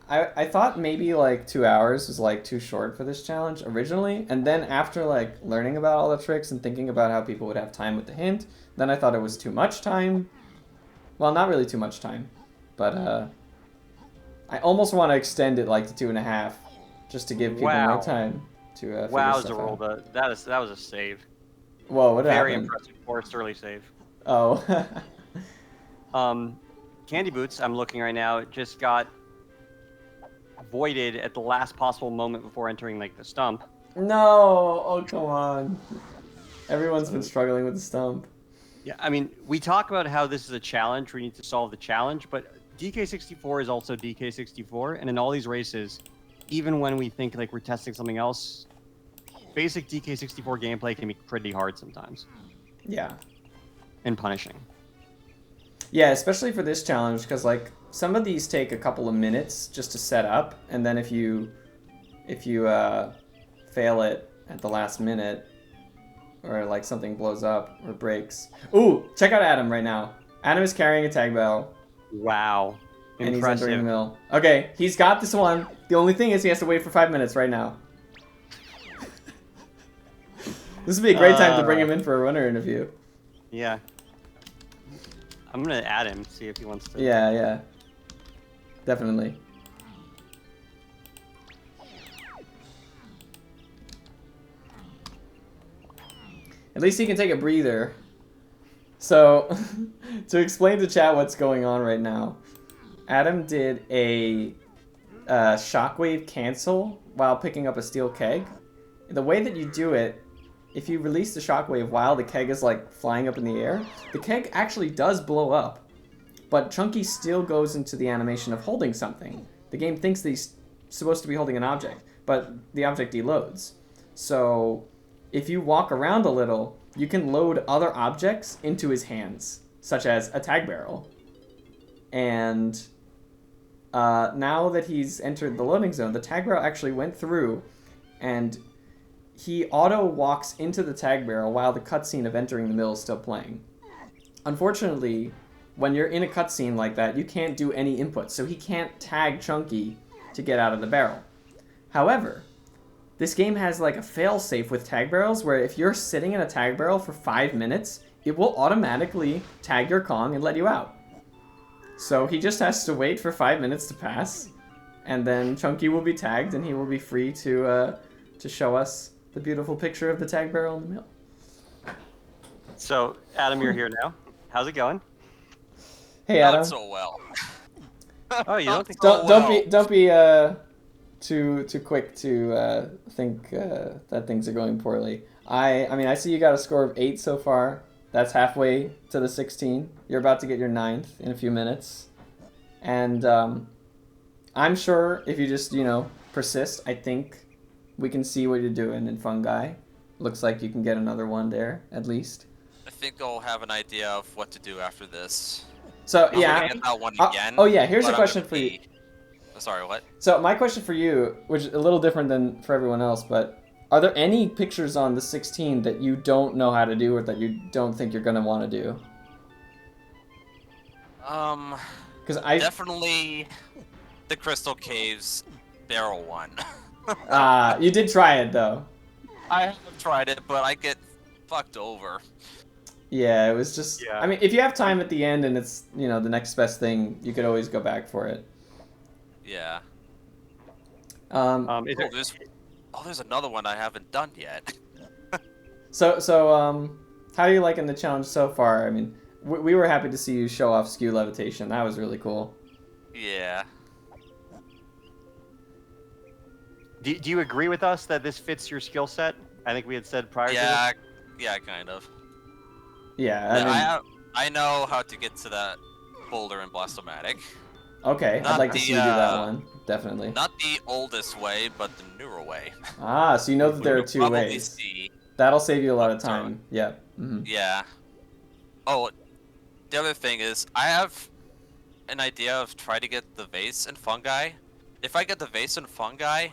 I thought maybe 2 hours was too short for this challenge originally, and then after learning about all the tricks and thinking about how people would have time with the hint, then I thought it was too much time. Well, not really too much time, but I almost want to extend it to 2.5, just to give people more time to. Wow, figure stuff out. Zorulda, that was a save. Whoa, what happened? Very impressive Forest Early save. Oh. Candy Boots, I'm looking right now, it just got voided at the last possible moment before entering the stump. No! Oh, come on. Everyone's been struggling with the stump. Yeah, I mean, we talk about how this is a challenge, we need to solve the challenge, but DK64 is also DK64, and in all these races, even when we think we're testing something else, basic DK64 gameplay can be pretty hard sometimes. Yeah. And punishing. Yeah, especially for this challenge, because some of these take a couple of minutes just to set up, and then if you fail it at the last minute, or something blows up or breaks. Ooh, check out Adam right now. Adam is carrying a tag bell. Wow. And he's entering the mill. Okay, he's got this one. The only thing is he has to wait for 5 minutes right now. This would be a great time to bring him in for a runner interview. Yeah. I'm gonna add him, see if he wants to. Yeah. Definitely. At least he can take a breather. So, to explain to chat what's going on right now, Adam did a shockwave cancel while picking up a steel keg. The way that you do it, if you release the shockwave while the keg is flying up in the air, the keg actually does blow up, but Chunky still goes into the animation of holding something. The game thinks that he's supposed to be holding an object, but the object deloads. So if you walk around a little, you can load other objects into his hands, such as a tag barrel. And now that he's entered the loading zone, the tag barrel actually went through, and he auto walks into the tag barrel while the cutscene of entering the mill is still playing. Unfortunately, when you're in a cutscene like that, you can't do any input, so he can't tag Chunky to get out of the barrel. However, this game has a fail-safe with tag barrels where if you're sitting in a tag barrel for 5 minutes, it will automatically tag your Kong and let you out. So he just has to wait for 5 minutes to pass, and then Chunky will be tagged and he will be free to show us the beautiful picture of the tag barrel in the mill. So, Adam, you're here now. How's it going? Hey, Adam. Not so well. Oh, you don't think Don't too quick to think that things are going poorly. I mean, I see you got a score of 8 so far. That's halfway to the 16. You're about to get your 9th in a few minutes. And I'm sure if you just, persist, I think we can see what you're doing in fungi. Looks like you can get another one there, at least. I think I'll have an idea of what to do after this. So, I'm yeah. gonna get that one again. Oh, yeah, here's a but I'm question gonna for you. be- Sorry, what? So, my question for you, which is a little different than for everyone else, but are there any pictures on the 16 that you don't know how to do or that you don't think you're going to want to do? Because Definitely the Crystal Caves barrel one. You did try it, though. I have tried it, but I get fucked over. Yeah, it was just... Yeah. I mean, if you have time at the end and it's, the next best thing, you could always go back for it. Yeah. Is there- There's another one I haven't done yet. So, how are you liking the challenge so far? I mean, we were happy to see you show off skew levitation. That was really cool. Yeah. Do you agree with us that this fits your skill set? I think we had said prior to Yeah, kind of. Yeah, I know how to get to that boulder in Blastomatic. okay, I'd not like to the, see you do that one. Definitely. Not the oldest way, but the newer way. Ah, so you know that there are You'll two probably ways. see. That'll save you a lot of time. Yeah. Mm-hmm. Yeah. Oh, the other thing is, I have an idea of trying to get the vase and fungi. If I get the vase and fungi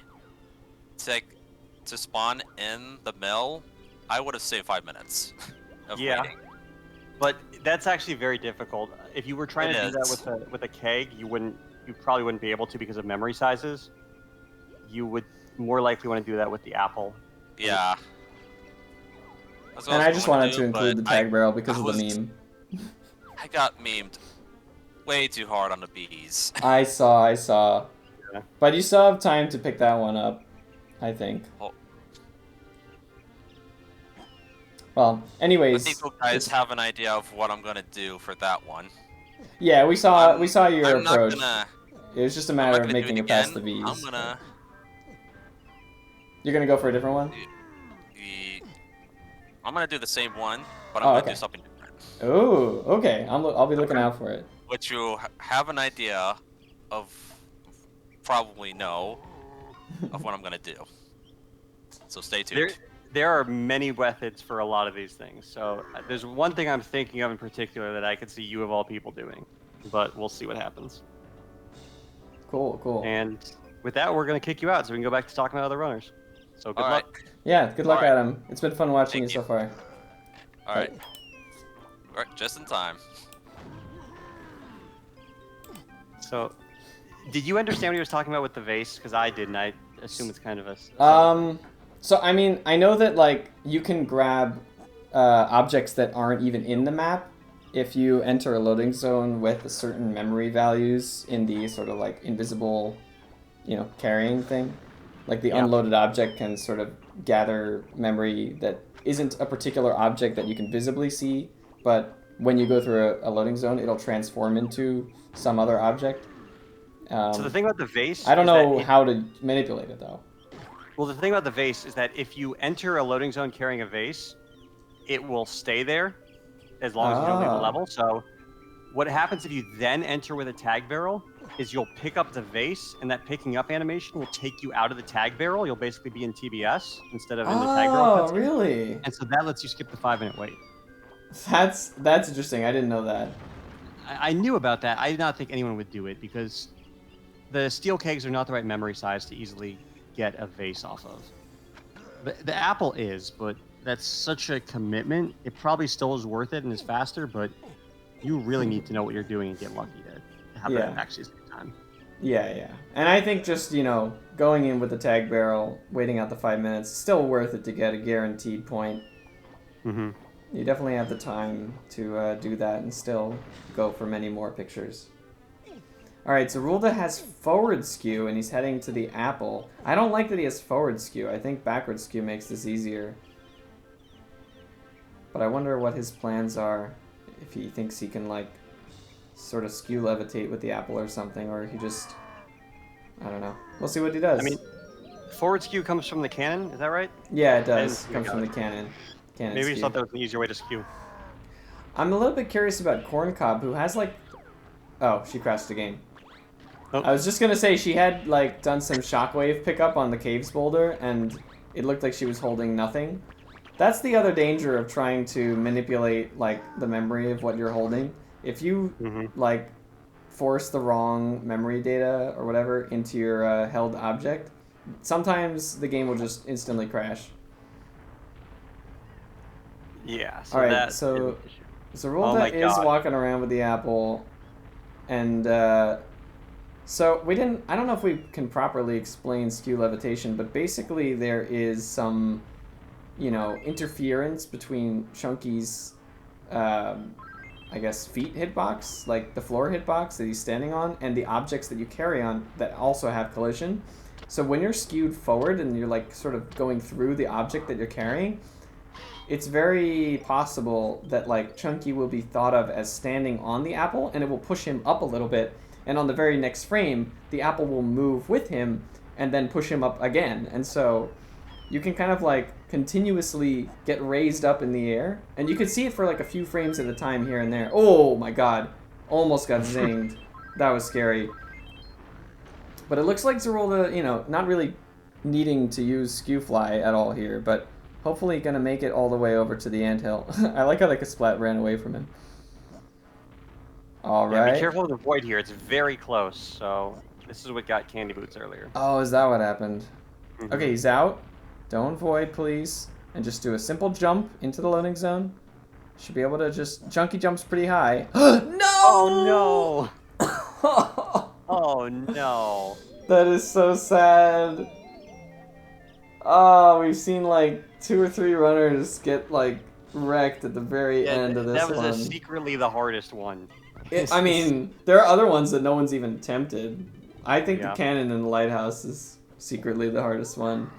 to spawn in the mill, I would have saved 5 minutes of Yeah. waiting. But that's actually very difficult. If you were trying to do It is. that with a keg, you probably wouldn't be able to because of memory sizes. You would more likely want to do that with the apple. Yeah. That's what And was I just going wanted to do, include the but tag barrel because of was- the meme. I got memed way too hard on the bees. I saw. Yeah. But you still have time to pick that one up, I think. Oh. Well, I anyways. think you guys have an idea of what I'm gonna do for that one. Yeah, we saw your I'm not approach. gonna. It was just a I'm matter not of gonna do making it it past again. the V's. I'm gonna. You're gonna go for a different one? I'm gonna do the same one, but I'm Oh, gonna okay. do something different. Ooh, okay. I'll be looking out for it. Which you have an idea of, probably know, of what I'm gonna do. So stay tuned. There are many methods for a lot of these things. So there's one thing I'm thinking of in particular that I could see you of all people doing, but we'll see what happens. Cool. And with that, we're gonna kick you out so we can go back to talking about other runners. So good All luck. right. Yeah, good luck, Alright. Adam. It's been fun watching Thank you so far. All right. All right. Just in time. So, did you understand what he was talking about with the vase? Because I didn't. I assume it's kind of a. So I mean, I know that like you can grab objects that aren't even in the map if you enter a loading zone with certain memory values in the sort of like invisible, carrying thing. Like the Yeah. unloaded object can sort of gather memory that isn't a particular object that you can visibly see, but when you go through a loading zone, it'll transform into some other object. So the thing about the vase. I don't is that know how to manipulate it though. Well, the thing about the vase is that if you enter a loading zone carrying a vase, it will stay there as long as you don't leave the Ah. level. So, what happens if you then enter with a tag barrel is you'll pick up the vase, and that picking up animation will take you out of the tag barrel. You'll basically be in TBS instead of in the tag barrel. Oh, cutscene. really? And so that lets you skip the 5-minute wait. That's interesting. I didn't know that. I knew about that. I did not think anyone would do it because the steel kegs are not the right memory size to easily get a vase off of. The apple is, but that's such a commitment. It probably still is worth it and is faster, but you really need to know what you're doing and get lucky to have Yeah. that actually spend time. Yeah. And I think just, going in with the tag barrel, waiting out the 5 minutes, still worth it to get a guaranteed point. Mm-hmm. You definitely have the time to do that and still go for many more pictures. Alright, so Zorulda has forward skew and he's heading to the apple. I don't like that he has forward skew. I think backward skew makes this easier. But I wonder what his plans are. If he thinks he can, sort of skew levitate with the apple or something, or he just... I don't know. We'll see what he does. I mean, forward skew comes from the cannon. Is that right? yeah, it I does. didn't Comes think from of the cannon. Cannon Maybe you skew. thought that was an easier way to skew. I'm a little bit curious about Corncob, who has like... Oh, she crashed the game. Oh. I was just gonna say she had like done some shockwave pickup on the caves boulder, and it looked like she was holding nothing. That's the other danger of trying to manipulate like the memory of what you're holding. If you like force the wrong memory data or whatever into your held object, sometimes the game will just instantly crash. Yeah. So All right, that so is an issue. Zorulda Oh my is God. walking around with the apple, and so we didn't. I don't know if we can properly explain skew levitation, but basically there is some, you know, interference between Chunky's, I guess, feet hitbox, like the floor hitbox that he's standing on, and the objects that you carry on that also have collision. So when you're skewed forward and you're like sort of going through the object that you're carrying, it's very possible that like Chunky will be thought of as standing on the apple, and it will push him up a little bit, and on the very next frame the apple will move with him and then push him up again. And so you can kind of like continuously get raised up in the air, and you can see it for like a few frames at a time here and there. Oh my god, almost got zinged. That was scary. But it looks like Zorulda, you know, not really needing to use skew fly at all here, but hopefully gonna make it all the way over to the anthill. I like how like a splat ran away from him. All Yeah, right. be careful of the void here. It's very close. So this is what got Candy Boots earlier. Oh, is that what happened? Mhm. Okay, he's out. Don't void, please. And just do a simple jump into the loading zone. Should be able to just... Chunky jumps pretty high. No! Oh no! Oh no! That is so sad. Oh, we've seen like 2 or 3 runners get like wrecked at the very end of this that was one. secretly the hardest one. I mean, there are other ones that no one's even attempted. I think Yeah. the cannon in the lighthouse is secretly the hardest one.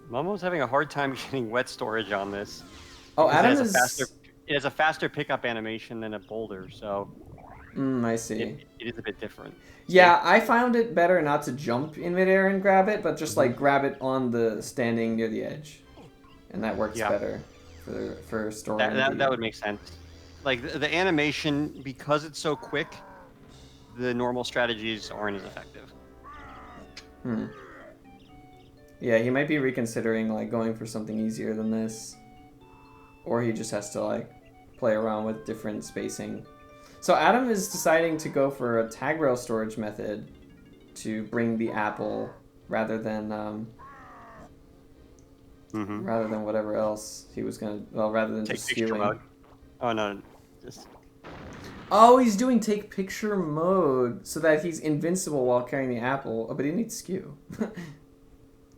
Momo's having a hard time getting wet storage on this. Oh, because Adam it is... has a faster pickup animation than a boulder, so I see. it is a bit different. Yeah, I found it better not to jump in midair and grab it, but just like grab it on the standing near the edge, and that works better for storing. That would make sense. Like the animation, because it's so quick, the normal strategies aren't as effective. Yeah, he might be reconsidering like going for something easier than this, or he just has to like play around with different spacing. So Adam is deciding to go for a tag rail storage method to bring the apple rather than whatever else he was gonna. Well, rather than Take just picture skewing. mode. Oh no, just Oh, he's doing take picture mode so that he's invincible while carrying the apple. Oh, but he needs skew.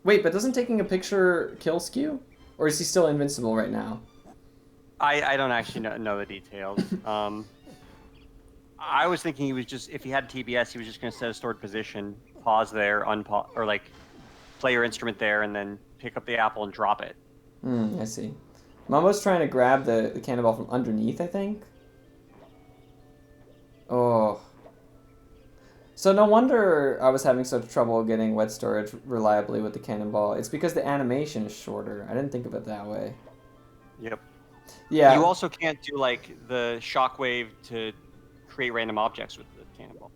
Wait, but doesn't taking a picture kill skew? Or is he still invincible right now? I don't actually know the details. I was thinking he was just, if he had TBS, he was just going to set a stored position, pause there, unpause, or like play your instrument there, and then pick up the apple and drop it. I see. Mambo's trying to grab the cannonball from underneath, I think. Oh. So no wonder I was having such trouble getting wet storage reliably with the cannonball. It's because the animation is shorter. I didn't think of it that way. Yep. Yeah. You also can't do like the shockwave to create random objects with the cannonball.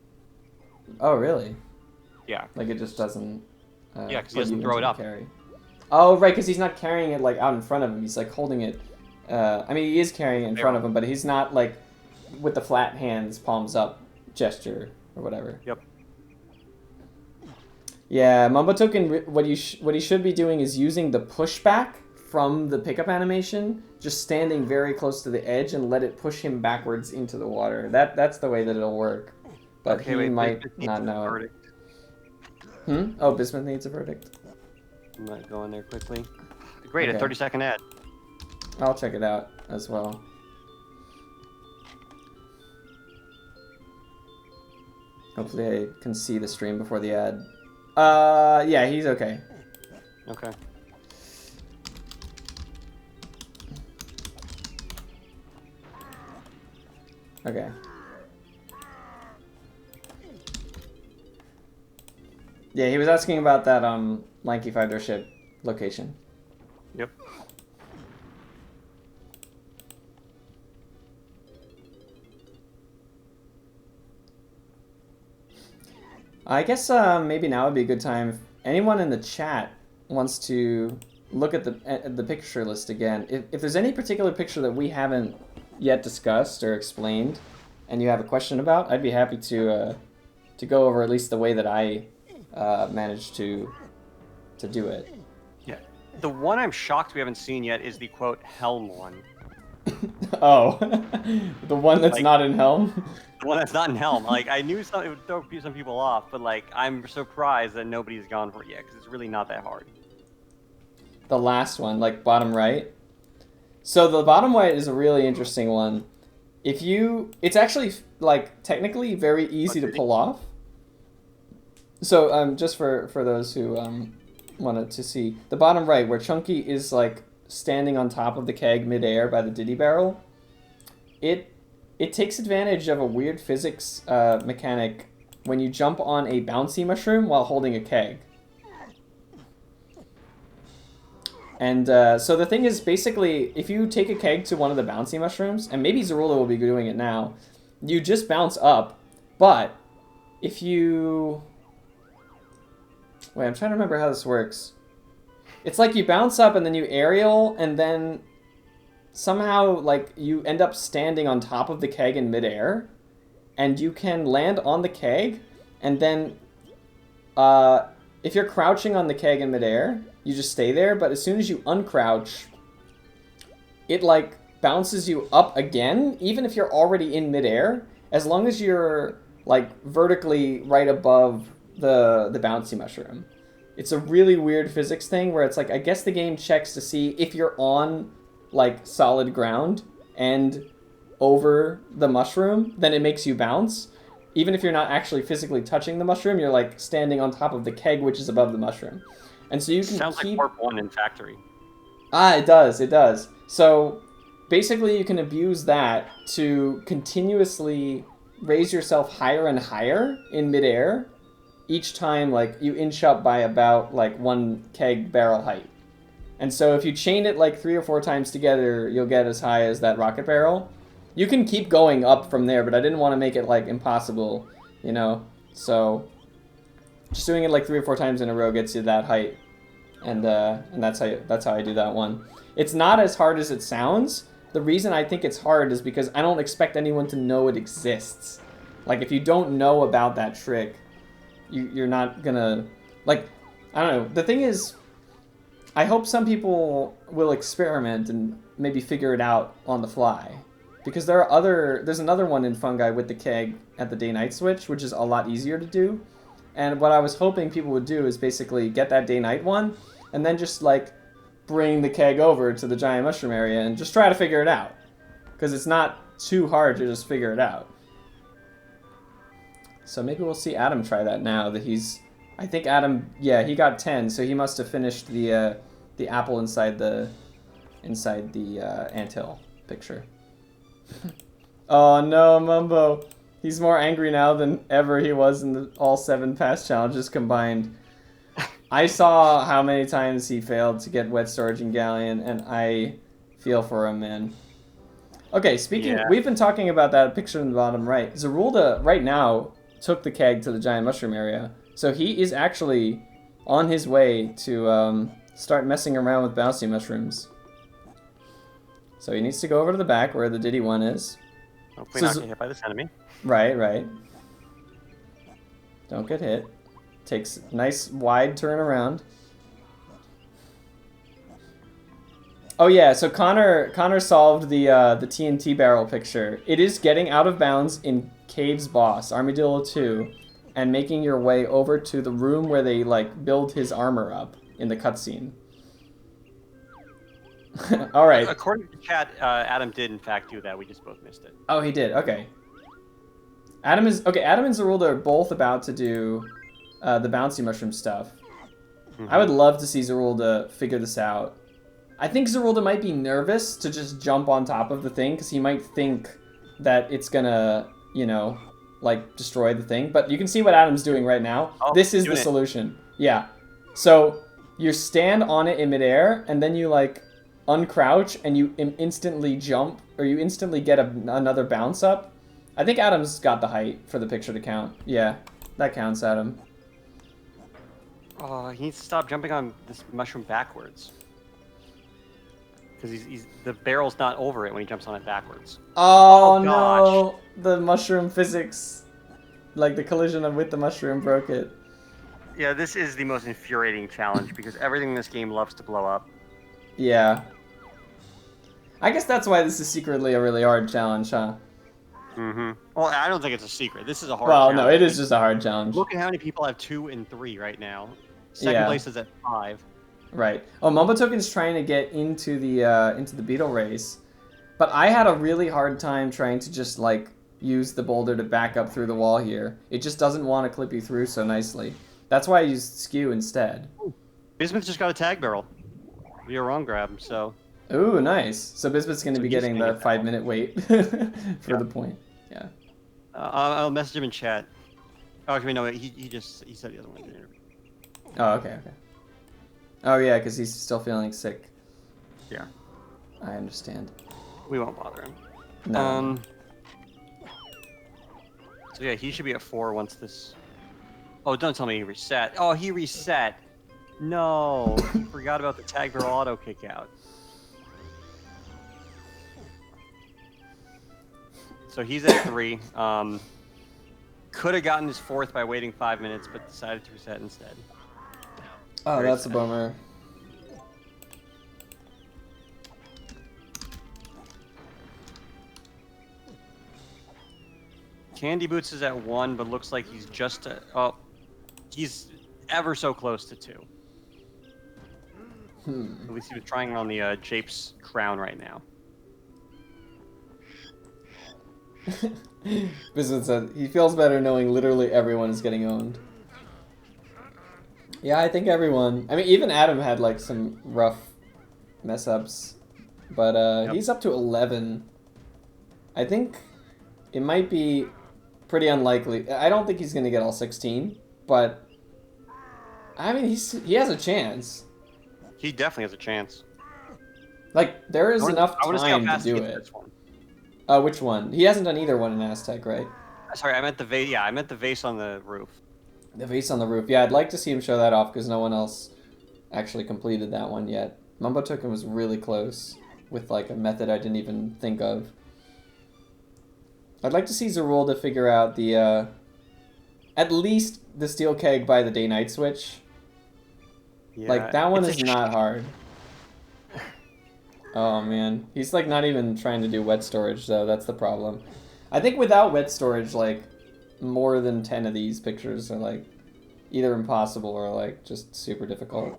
Oh, really? Yeah. Like it just doesn't... Yeah, 'cause he put doesn't you throw into it the up. Carry. Oh, right, because he's not carrying it like out in front of him. He's like holding it... I mean, he is carrying it in front of him, but he's not like with the flat hands, palms up gesture or whatever. Yep. Yeah, Mumbotoken, what he should be doing is using the pushback from the pickup animation, just standing very close to the edge and let it push him backwards into the water. That's the way that it'll work. But Okay, he wait, might Bismuth not needs know a it. verdict. Oh, Bismuth needs a verdict. I'm gonna go in there quickly. Great, Okay. a 30-second ad. I'll check it out as well. Hopefully I can see the stream before the ad. Yeah, he's okay. Okay. Okay. Yeah, he was asking about that lanky fighter ship location. Yep. I guess maybe now would be a good time if anyone in the chat wants to look at the picture list again. If there's any particular picture that we haven't yet discussed or explained, and you have a question about, I'd be happy to go over at least the way that I managed to do it. Yeah. The one I'm shocked we haven't seen yet is the quote Helm one. Oh, the one that's Like- not in Helm. The one that's not in Helm. Like, I knew it would throw some people off, but like, I'm surprised that nobody's gone for it yet because it's really not that hard. The last one, like bottom right. So the bottom right is a really interesting one. It's actually like technically very easy to pull off. So just for those who wanted to see the bottom right, where Chunky is like standing on top of the keg midair by the Diddy barrel, it takes advantage of a weird physics mechanic when you jump on a bouncy mushroom while holding a keg. And so the thing is, basically, if you take a keg to one of the bouncy mushrooms, and maybe Zorulda will be doing it now, you just bounce up, but if you... Wait, I'm trying to remember how this works. It's like you bounce up and then you aerial, and then somehow, like, you end up standing on top of the keg in midair, and you can land on the keg, and then if you're crouching on the keg in midair, you just stay there, but as soon as you uncrouch, it, like, bounces you up again, even if you're already in midair, as long as you're, like, vertically right above the bouncy mushroom. It's a really weird physics thing where it's like, I guess the game checks to see if you're on, like, solid ground and over the mushroom, then it makes you bounce. Even if you're not actually physically touching the mushroom, you're, like, standing on top of the keg, which is above the mushroom. And so you can Sounds keep... like Warp 1 in Factory. Ah, it does. So basically you can abuse that to continuously raise yourself higher and higher in midair each time, like, you inch up by about, like, one keg barrel height. And so if you chain it, like, 3 or 4 times together, you'll get as high as that rocket barrel. You can keep going up from there, but I didn't want to make it, like, impossible, you know? So just doing it, like, 3 or 4 times in a row gets you that height. And that's how I do that one. It's not as hard as it sounds. The reason I think it's hard is because I don't expect anyone to know it exists. Like, if you don't know about that trick, you're not gonna... Like, I don't know. The thing is, I hope some people will experiment and maybe figure it out on the fly. Because there's another one in Fungi with the keg at the day-night switch, which is a lot easier to do. And what I was hoping people would do is basically get that day-night one, and then just, like, bring the keg over to the giant mushroom area and just try to figure it out. Because it's not too hard to just figure it out. So maybe we'll see Adam try that now that he's... I think Adam, yeah, he got 10, so he must have finished the apple inside the anthill picture. Oh no, Mumbo. He's more angry now than ever he was in all 7 past challenges combined. I saw how many times he failed to get wet storage in Galleon, and I feel for him, man. Okay, speaking... Yeah. We've been talking about that picture in the bottom right. Zorulda, right now, took the keg to the giant mushroom area. So he is actually on his way to start messing around with bouncy mushrooms. So he needs to go over to the back where the Diddy one is. Hopefully So not get hit by this enemy. Right. Don't get hit. Takes a nice wide turn around. Oh yeah, so Connor solved the TNT barrel picture. It is getting out of bounds in Cave's boss, Armadillo 2, and making your way over to the room where they, like, build his armor up in the cutscene. All right. According to chat, Adam did in fact do that. We just both missed it. Oh, he did. Okay. Adam and Zorulda are both about to do the bouncy mushroom stuff. Mm-hmm. I would love to see Zorulda figure this out. I think Zorulda might be nervous to just jump on top of the thing because he might think that it's gonna, you know, like destroy the thing. But you can see what Adam's doing right now. Oh, This is the doing it. solution. Yeah. So you stand on it in midair, and then you like uncrouch, and you instantly jump, or you instantly get another bounce up. I think Adam's got the height for the picture to count. Yeah, that counts, Adam. Oh, he needs to stop jumping on this mushroom backwards. Because the barrel's not over it when he jumps on it backwards. Oh, Oh, no! The mushroom physics, like the collision with the mushroom broke it. Yeah, this is the most infuriating challenge because everything in this game loves to blow up. Yeah. I guess that's why this is secretly a really hard challenge, huh? Mm-hmm. Well, I don't think it's a secret. This is a hard Well, challenge. no, it is just a hard challenge. Look at how many people have 2 and 3 right now. Second Yeah. place is at 5. Right. Oh, Mumbotoken's trying to get into the beetle race, but I had a really hard time trying to just like use the boulder to back up through the wall here. It just doesn't want to clip you through so nicely. That's why I used skew instead. Bismuth just got a tag barrel via wrong grab, so Ooh, nice. So Bismuth's going to So be he's getting gonna the get that 5-minute wait for the point. Yeah. I'll message him in chat. Oh, actually, no, he said he doesn't want to do an interview. Oh, okay. Oh, yeah, because he's still feeling sick. Yeah. I understand. We won't bother him. No. So yeah, he should be at 4 once this. Oh, don't tell me he reset. Oh, he reset. No, he forgot about the tag barrel auto kick out. So he's at 3. Could have gotten his 4th by waiting 5 minutes, but decided to reset instead. Oh, Very that's a sad. bummer. Candy Boots is at 1, but looks like he's just he's ever so close to 2. At least he was trying on the Jape's crown right now. Bismuth said he feels better knowing literally everyone is getting owned. Yeah, I think everyone. I mean, even Adam had like some rough mess ups, but Yep. he's up to 11. I think it might be pretty unlikely. I don't think he's gonna get all 16, but I mean, he has a chance. He definitely has a chance. Like there is enough I wanna see how time to fast he do gets it. this one. Which one? He hasn't done either one in Aztec, right? Sorry, I meant the vase. Yeah, I meant the vase on the roof. The vase on the roof. Yeah, I'd like to see him show that off because no one else actually completed that one yet. Mumbotoken was really close with like a method I didn't even think of. I'd like to see Zorulda figure out the at least the steel keg by the day-night switch. Yeah, Like that one it's is a not hard. Oh man, he's like not even trying to do wet storage though. That's the problem. I think without wet storage, like more than 10 of these pictures are like either impossible or like just super difficult.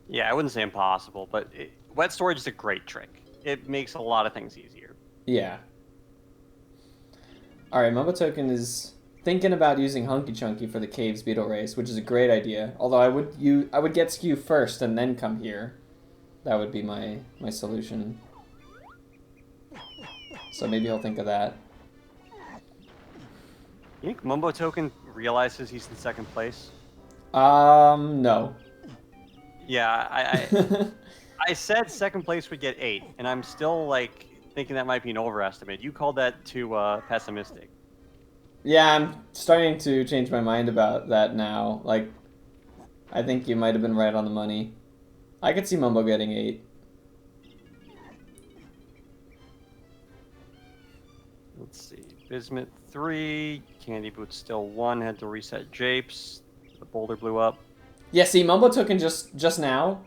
Yeah, I wouldn't say impossible, but wet storage is a great trick. It makes a lot of things easier. Yeah. All right, Mumbotoken is thinking about using Hunky Chunky for the Caves Beetle Race, which is a great idea. Although I would get Skew first and then come here. That would be my solution. So maybe he'll think of that. You think Mumbotoken realizes he's in 2nd place? No. Yeah, I said 2nd place would get 8, and I'm still like thinking that might be an overestimate. You called that too pessimistic. Yeah, I'm starting to change my mind about that now. Like, I think you might have been right on the money. I could see Mumbo getting 8. Let's see. Bismuth 3, Candy Boots still 1, had to reset Japes. The boulder blew up. Yeah, see, Mumbotoken just now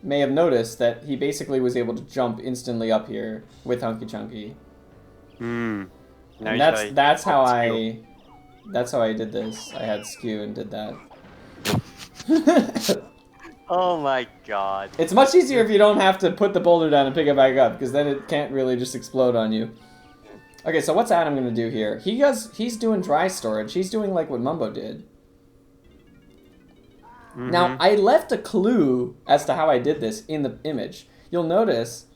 may have noticed that he basically was able to jump instantly up here with Hunky Chunky. Now And you that's how Skew. I did this. I had Skew and did that. Oh my god. It's much easier if you don't have to put the boulder down and pick it back up, because then it can't really just explode on you. Okay, so what's Adam gonna do here? He's doing dry storage. He's doing like what Mumbo did. Now, I left a clue as to how I did this in the image. You'll notice,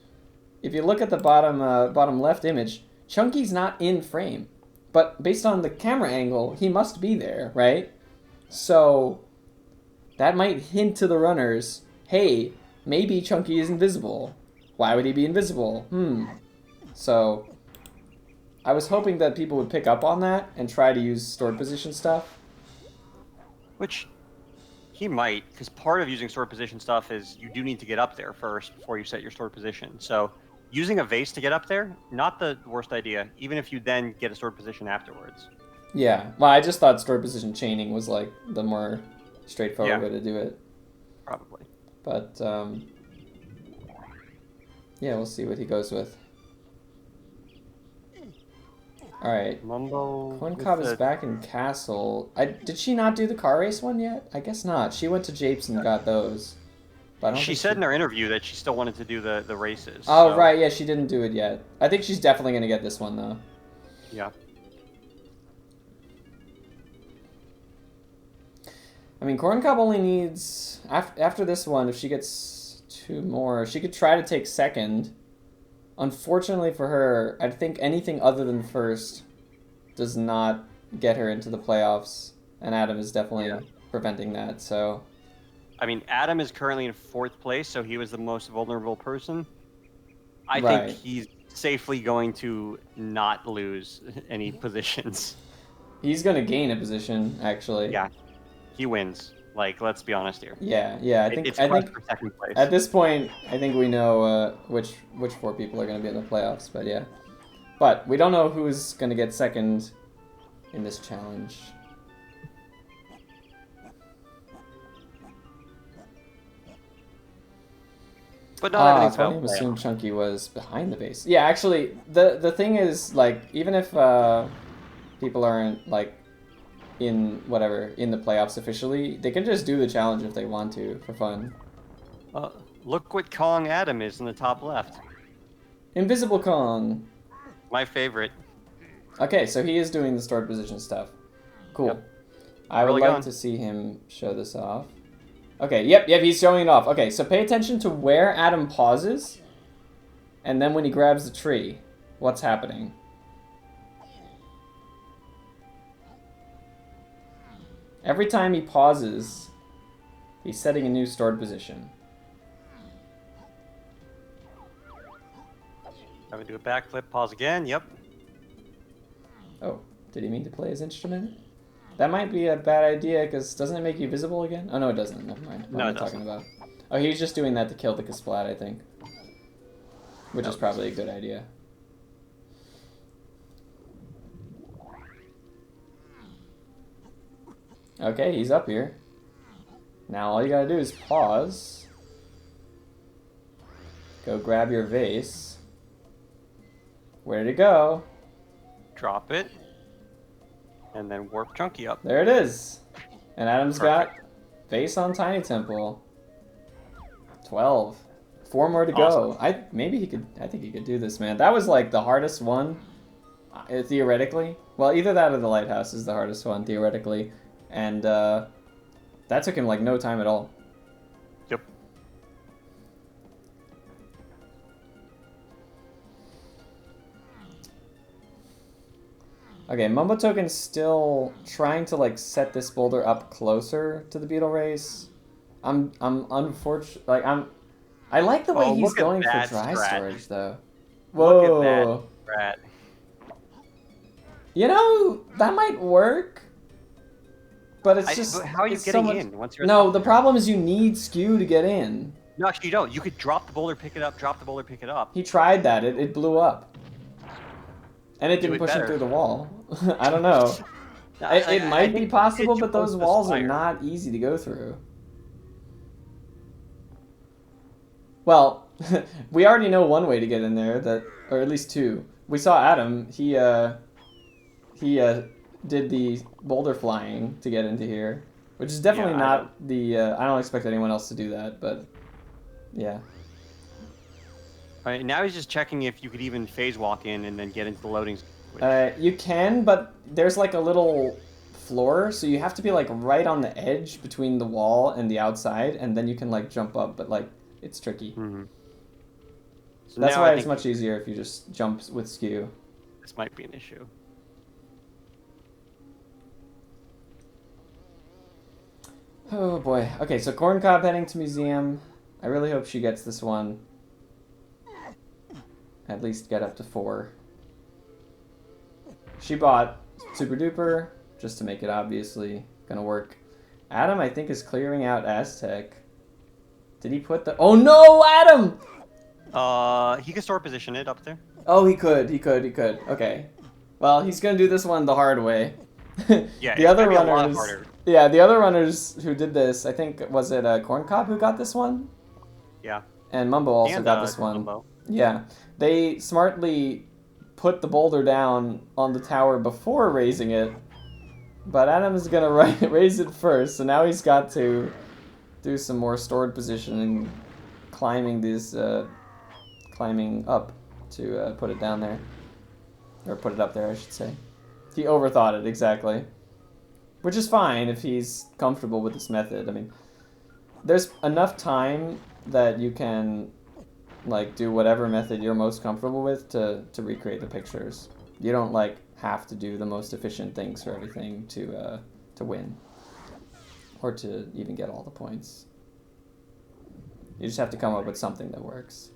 if you look at the bottom left image, Chunky's not in frame. but based on the camera angle, he must be there, right? So that might hint to the runners, hey, maybe Chunky is invisible. Why would he be invisible? So I was hoping that people would pick up on that and try to use stored position stuff. Which he might, because part of using stored position stuff is you do need to get up there first before you set your stored position. So using a vase to get up there, not the worst idea, even if you then get a stored position afterwards. Yeah, well, I just thought stored position chaining was like the more straightforward way to do it. Probably. But, yeah, we'll see what he goes with. Alright. Corncob is back in Castle. Did she not do the car race one yet? I guess not. She went to Japes and got those. But I don't she think said in her interview that she still wanted to do the races. Oh, so... right, yeah, she didn't do it yet. I think she's definitely going to get this one, though. Yeah. I mean, Corncob only needs... After this one, if she gets 2 more, she could try to take second. Unfortunately for her, I think anything other than first does not get her into the playoffs. And Adam is definitely preventing that, so... I mean, Adam is currently in 4th place, so he was the most vulnerable person. I think he's safely going to not lose any positions. He's going to gain a position, actually. Yeah, he wins. Like, let's be honest here. Yeah, I think for second place. At this point, I think we know which 4 people are going to be in the playoffs, but yeah. But we don't know who's going to get second in this challenge. But not everything's Tony assumed Chunky was behind the base. Yeah, actually, the thing is, like, even if people aren't, like, in the playoffs officially, they can just do the challenge if they want to, for fun. Look what Kong Adam is in the top left. Invisible Kong. My favorite. Okay, so he is doing the stored position stuff. Cool. Yep. I would like to see him show this off. Okay, yep, he's showing it off. Okay, so pay attention to where Adam pauses, and then when he grabs the tree, what's happening. Every time he pauses, he's setting a new stored position. I would do a backflip, pause again, yep. Oh, did he mean to play his instrument? That might be a bad idea, because doesn't it make you visible again? Oh, no, it doesn't. Never mind. What am I talking about? Oh, he's just doing that to kill the Kasplat, I think. Which is probably a good idea. Okay, he's up here. Now all you gotta do is pause. Go grab your vase. Where'd it go? Drop it. And then warp Chunky up. There it is. And Adam's got vase on Tiny Temple. 12. 4 more to go. I think he could do this, man. That was like the hardest one, theoretically. Well, either that or the lighthouse is the hardest one, theoretically. And that took him like no time at all. Yep. Okay, Mumbotoken's still trying to like set this boulder up closer to the beetle race. I like the way he's going for dry storage though. Whoa. Look at that, You know, that might work. But it's just... But how are you getting in once you're... No, the problem is you need skew to get in. No, actually you don't. You could drop the boulder, pick it up, drop the boulder, pick it up. He tried that. It blew up. And it didn't push him through the wall. I don't know. It might be possible, but those walls are not easy to go through. Well, we already know one way to get in there, or at least 2. We saw Adam. He did the boulder flying to get into here, which is definitely not the... I don't expect anyone else to do that, but yeah. All right, now he's just checking if you could even phase walk in and then get into the loading switch. You can, but there's like a little floor, so you have to be like right on the edge between the wall and the outside, and then you can like jump up, but like it's tricky. Mm-hmm. So that's why it's much easier if you just jump with skew. This might be an issue. Oh boy. Okay, so Corncob heading to museum. I really hope she gets this one. At least get up to 4. She bought Super Duper, just to make it obviously gonna work. Adam, I think, is clearing out Aztec. Did he put the... Oh no, Adam! He can store position it up there. Oh, he could. Okay. Well, he's gonna do this one the hard way. Yeah, the it's other gonna be a lot runners... harder. Yeah, the other runners who did this, I think, was it Corncob who got this one? Yeah. And Mumbo also And, got this one. Mumbo. Yeah. They smartly put the boulder down on the tower before raising it, but Adam is gonna raise it first, so now he's got to do some more stored positioning, climbing these, climbing up to put it down there. Or put it up there, I should say. He overthought it, exactly. Which is fine if he's comfortable with this method. I mean, there's enough time that you can, like, do whatever method you're most comfortable with to recreate the pictures. You don't, like, have to do the most efficient things for everything to win. Or to even get all the points. You just have to come up with something that works.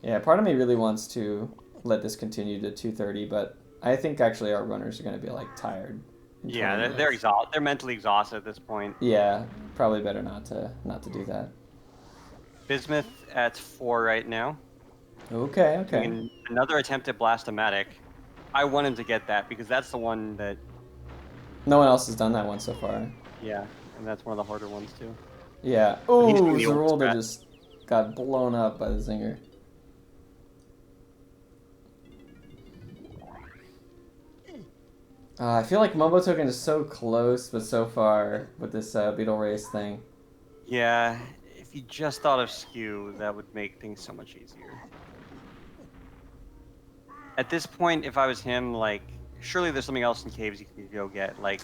Yeah, part of me really wants to let this continue to 2:30, but I think actually our runners are going to be, like, tired. Yeah, they're exhausted. They're mentally exhausted at this point. Yeah, probably better not to do that. Bismuth at 4 right now. Okay. And another attempt at Blastomatic. I want him to get that because that's the one that... No one else has done that one so far. Yeah, and that's one of the harder ones too. Yeah. But Ooh, he's doing the old Zorulda strat. just got blown up by the zinger. I feel like Mumbotoken is so close, but so far with this beetle race thing. Yeah, if you just thought of skew, that would make things so much easier. At this point, if I was him, like, surely there's something else in caves you could go get. Like,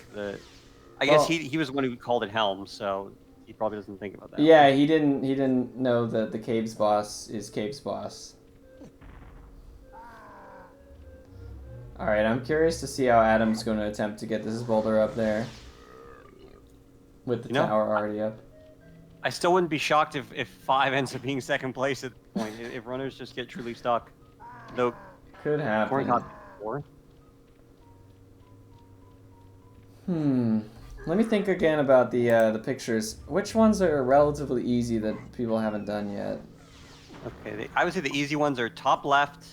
I guess he was the one who called it Helm, so he probably doesn't think about that. Yeah, he didn't know that the caves boss is caves boss. Alright, I'm curious to see how Adam's going to attempt to get this boulder up there. With the tower already up. I still wouldn't be shocked if 5 ends up being second place at the point, if runners just get truly stuck. Though, Could happen. Corncob 4. Let me think again about the pictures. Which ones are relatively easy that people haven't done yet? Okay, I would say the easy ones are top left,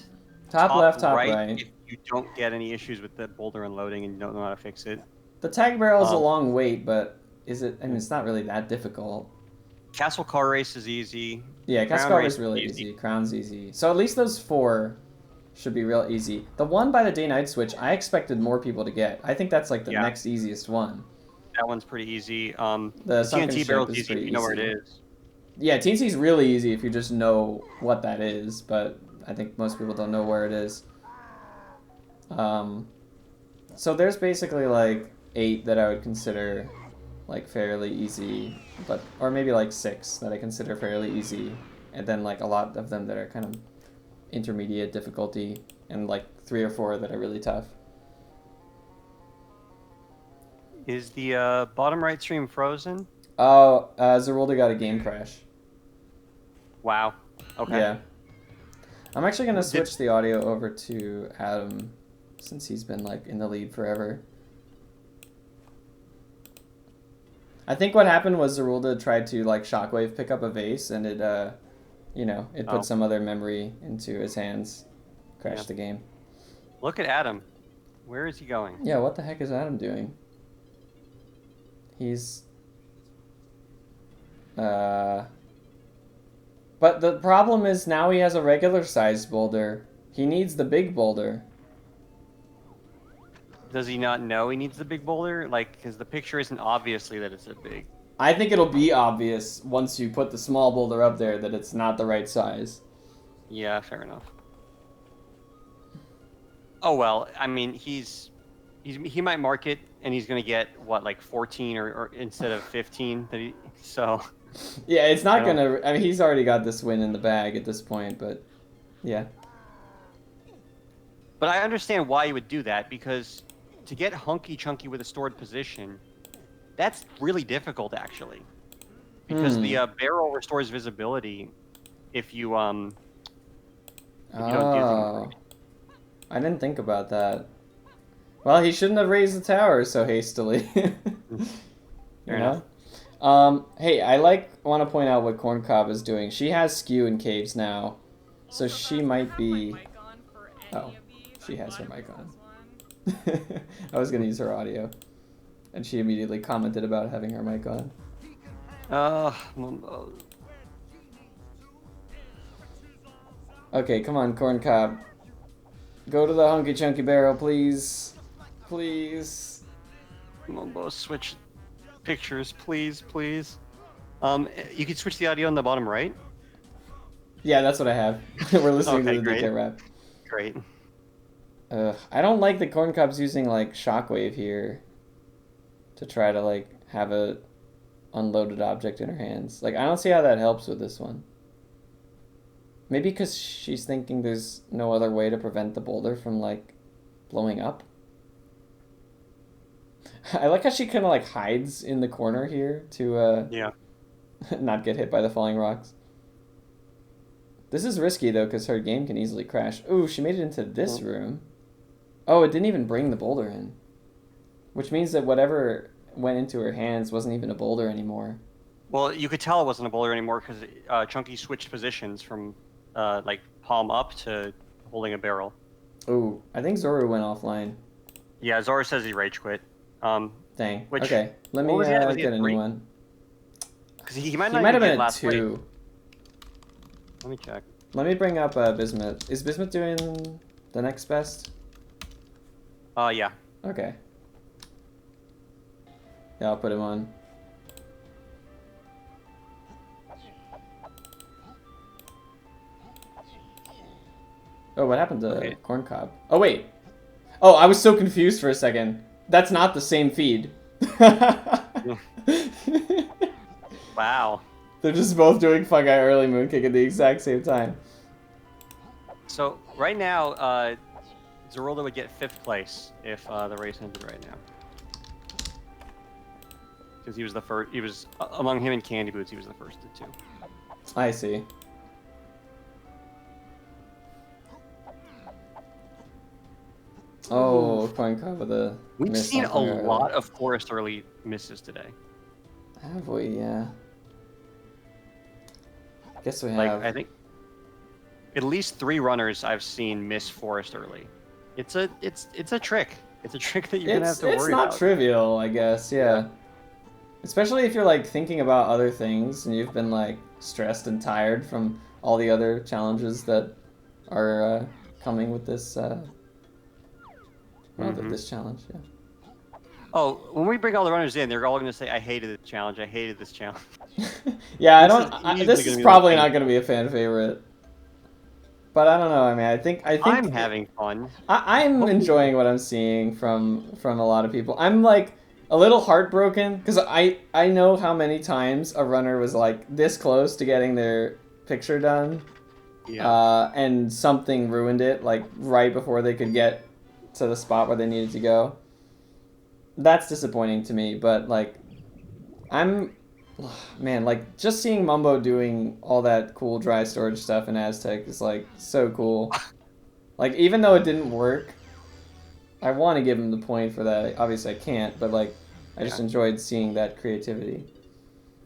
Top left, top right. If you don't get any issues with the boulder unloading and you don't know how to fix it. The tag barrel is a long wait, but is it? I mean, it's not really that difficult. Castle car race is easy. Yeah, Crown Castle car race is really is easy. Crown's easy. So at least those 4 should be real easy. The one by the day-night switch, I expected more people to get. I think that's like the next easiest one. That one's pretty easy. The sunken TNT ship barrel is is easy if pretty you know where it easy. is. Yeah, TNC's really easy if you just know what that is, but I think most people don't know where it is. So there's basically like 8 that I would consider like fairly easy, or maybe like 6 that I consider fairly easy, and then like a lot of them that are kind of intermediate difficulty, and like 3 or 4 that are really tough. Is the bottom right stream frozen? Oh, Zorulda got a game crash. Wow. Okay. Yeah. I'm actually gonna switch the audio over to Adam, since he's been like in the lead forever. I think what happened was Zorulda tried to like shockwave pick up a vase, and it it put some other memory into his hands, crashed the game. Look at Adam. Where is he going? Yeah, what the heck is Adam doing? He's But the problem is now he has a regular sized boulder. He needs the big boulder. Does he not know he needs the big boulder? Like, because the picture isn't obviously that it's a big. I think it'll be obvious once you put the small boulder up there that it's not the right size. Yeah, fair enough. Oh well, I mean, he might mark it and he's gonna get what, like 14 or instead of 15. So. Yeah, it's not gonna. I mean, he's already got this win in the bag at this point, but yeah. But I understand why you would do that, because to get hunky chunky with a stored position, That's really difficult, actually. Because the barrel restores visibility if you don't do things right. I didn't think about that. Well, he shouldn't have raised the tower so hastily. Fair enough. Hey, I want to point out what Corncob is doing. She has skew in caves now, so she might be. Oh, she has her mic on. I was gonna use her audio, and she immediately commented about having her mic on. Okay, come on, Corncob. Go to the hunky chunky barrel, please. Please. Mumbo, switch pictures, please, please. You can switch the audio on the bottom right. Yeah, that's what I have. We're listening to the great. DK rap. Great. I don't like that Corncob's using like shockwave here to try to like have a unloaded object in her hands. Like I don't see how that helps with this one. Maybe because she's thinking there's no other way to prevent the boulder from like blowing up. I like how she kind of like hides in the corner here to not get hit by the falling rocks. This is risky though because her game can easily crash. Ooh, she made it into this room. Oh, it didn't even bring the boulder in. Which means that whatever went into her hands wasn't even a boulder anymore. Well, you could tell it wasn't a boulder anymore because Chunky switched positions from like palm up to holding a barrel. Ooh, I think Zoru went offline. Yeah, Zora says he rage quit. Dang. Which, okay, let me get a new one. Because he might have been at 2. Fight. Let me check. Let me bring up Bismuth. Is Bismuth doing the next best? Yeah. Okay. Yeah, I'll put him on. Oh, what happened to Corncob? Oh, wait. Oh, I was so confused for a second. That's not the same feed. Wow. They're just both doing Fungi early Moonkick at the exact same time. So, right now, Zorulda would get 5th place if the race ended right now. Because he was the first, among him and Candy Boots, he was the first of 2. I see. Oh, Corncob with a We've miss seen on a Fungi early. lot of Forest early misses today. Have we? Yeah. Guess we have. Like, I think at least 3 runners I've seen miss Forest early. It's a trick. It's a trick that you're gonna have to worry about. It's not trivial, I guess. Yeah. Especially if you're like thinking about other things and you've been like stressed and tired from all the other challenges that are coming with this. This challenge. Yeah. Oh, when we bring all the runners in, they're all going to say, "I hated this challenge. I hated this challenge." Yeah, This this is probably not going to be a fan favorite. But I don't know. I mean, I think I'm having fun. I'm enjoying what I'm seeing from a lot of people. I'm like a little heartbroken because I know how many times a runner was like this close to getting their picture done, and something ruined it like right before they could get to the spot where they needed to go. That's disappointing to me, but like man, like just seeing Mumbo doing all that cool dry storage stuff in Aztec is like so cool. Like even though it didn't work, I want to give him the point for that. Obviously I can't, but like I just enjoyed seeing that creativity.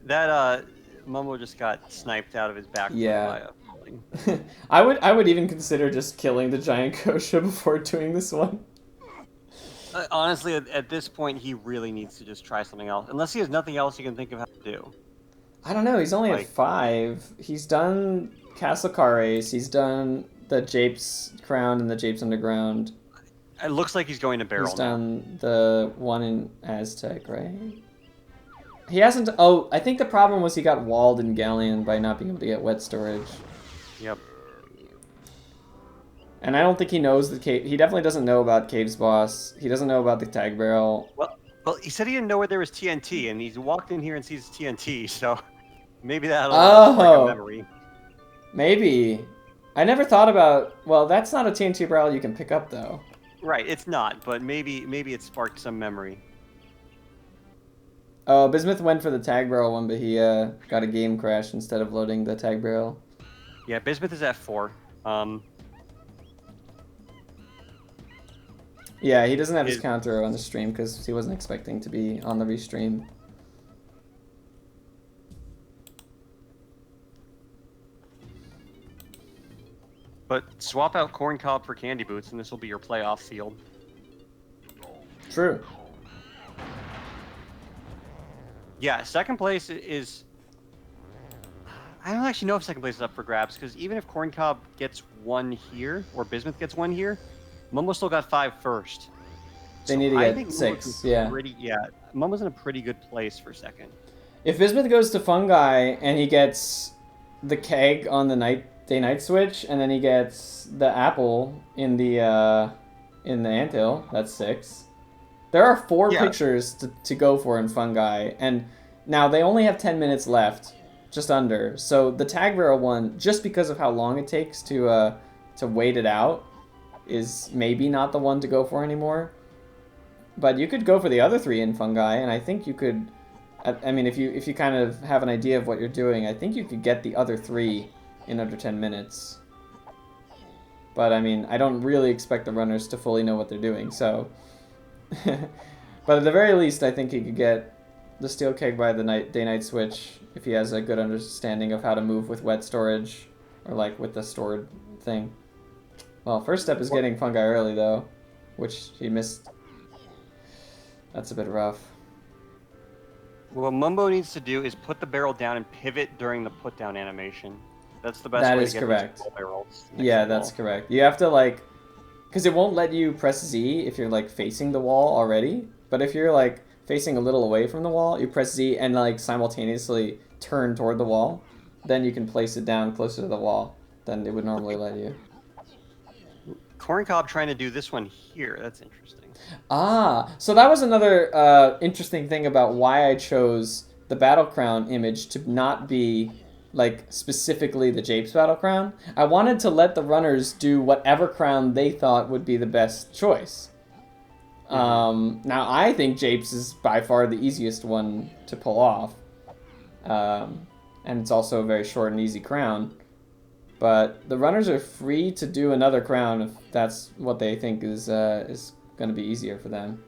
That Mumbo just got sniped out of his back. Yeah. I would even consider just killing the giant Kosha before doing this one. Honestly, at this point, he really needs to just try something else. Unless he has nothing else he can think of how to do. I don't know. He's only at 5. He's done Castle Car Race. He's done the Japes Crown and the Japes Underground. It looks like he's going to barrel. He's done the one in Aztec, right? He hasn't... Oh, I think the problem was he got walled in Galleon by not being able to get wet storage. Yep. And I don't think he knows the cave. He definitely doesn't know about Cave's boss. He doesn't know about the tag barrel. Well, he said he didn't know where there was TNT, and he's walked in here and sees TNT, so maybe that'll spark a memory. Maybe. I never thought about... Well, that's not a TNT barrel you can pick up, though. Right, it's not, but maybe it sparked some memory. Oh, Bismuth went for the tag barrel one, but he got a game crash instead of loading the tag barrel. Yeah, Bismuth is at 4. Yeah, he doesn't have his counter on the stream because he wasn't expecting to be on the restream. But swap out Corncob for Candy Boots, and this will be your playoff field. True. Yeah, second place is... I don't actually know if second place is up for grabs, because even if Corncob gets 1 here, or Bismuth gets 1 here, Mumbo still got 5 first. They need to get 6, yeah. Mumbo's in a pretty good place for second. If Bismuth goes to Fungi and he gets the keg on the day-night switch, and then he gets the apple in the anthill, that's 6. There are 4 pictures to go for in Fungi, and now they only have 10 minutes left, just under. So the tag barrel one, just because of how long it takes to wait it out, is maybe not the one to go for anymore. But you could go for the other 3 in Fungi, and I think you could. I mean, if you kind of have an idea of what you're doing, I think you could get the other 3 in under 10 minutes. But I mean, I don't really expect the runners to fully know what they're doing, so. But at the very least, I think he could get the steel keg by the day-night switch if he has a good understanding of how to move with wet storage, or like with the stored thing. Well, first step is getting Fungi early though, which he missed. That's a bit rough. What Mumbo needs to do is put the barrel down and pivot during the put-down animation. That's the best That way is to get correct. these barrels. Yeah, that's correct. You have to like, because it won't let you press Z if you're like facing the wall already. But if you're like facing a little away from the wall, you press Z and like simultaneously turn toward the wall. Then you can place it down closer to the wall than it would normally let you. Corncob trying to do this one here. That's interesting. Ah, so that was another interesting thing about why I chose the Battle Crown image to not be like specifically the Japes Battle Crown. I wanted to let the runners do whatever crown they thought would be the best choice. Now I think Japes is by far the easiest one to pull off. And it's also a very short and easy crown. But the runners are free to do another crown if that's what they think is going to be easier for them.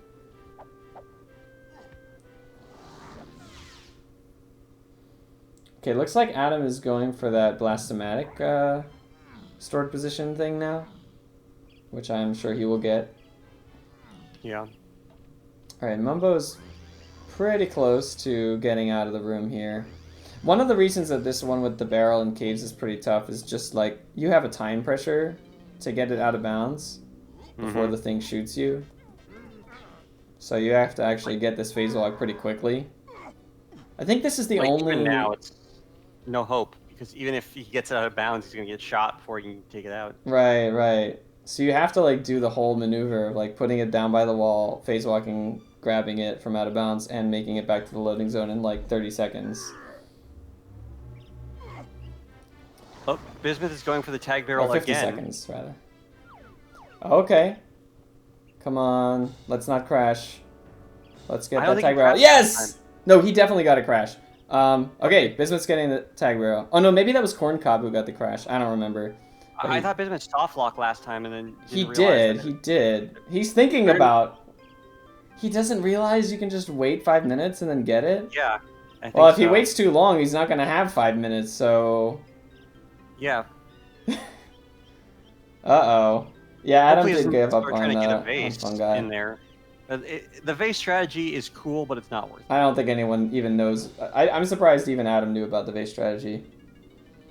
Okay, looks like Adam is going for that Blastomatic stored position thing now, which I'm sure he will get. Yeah. Alright, Mumbo's pretty close to getting out of the room here. One of the reasons that this one with the barrel and caves is pretty tough is just like you have a time pressure to get it out of bounds before the thing shoots you. So you have to actually get this phase log pretty quickly. I think this is the only... Even now, it's no hope, because even if he gets it out of bounds, he's going to get shot before he can take it out. Right, right. So you have to like do the whole maneuver of like putting it down by the wall, phase walking, grabbing it from out of bounds, and making it back to the loading zone in like 30 seconds. Oh, Bismuth is going for the tag barrel or 50 again. seconds, rather. Okay. Come on. Let's not crash. Let's get that tag barrel. Yes! No, he definitely got a crash. Okay, Bismuth's getting the tag barrel. Oh, no, maybe that was Corncob who got the crash. I don't remember. But I thought Bismuth soft locked last time and then he did. He's thinking about... He doesn't realize you can just wait 5 minutes and then get it? Yeah. I think well, if he waits too long, he's not going to have 5 minutes, so... Yeah. Uh-oh. Yeah, Adam Hopefully did give up on Fungi. in there. The vase strategy is cool, but it's not worth it. I don't think anyone even knows. I'm surprised even Adam knew about the vase strategy.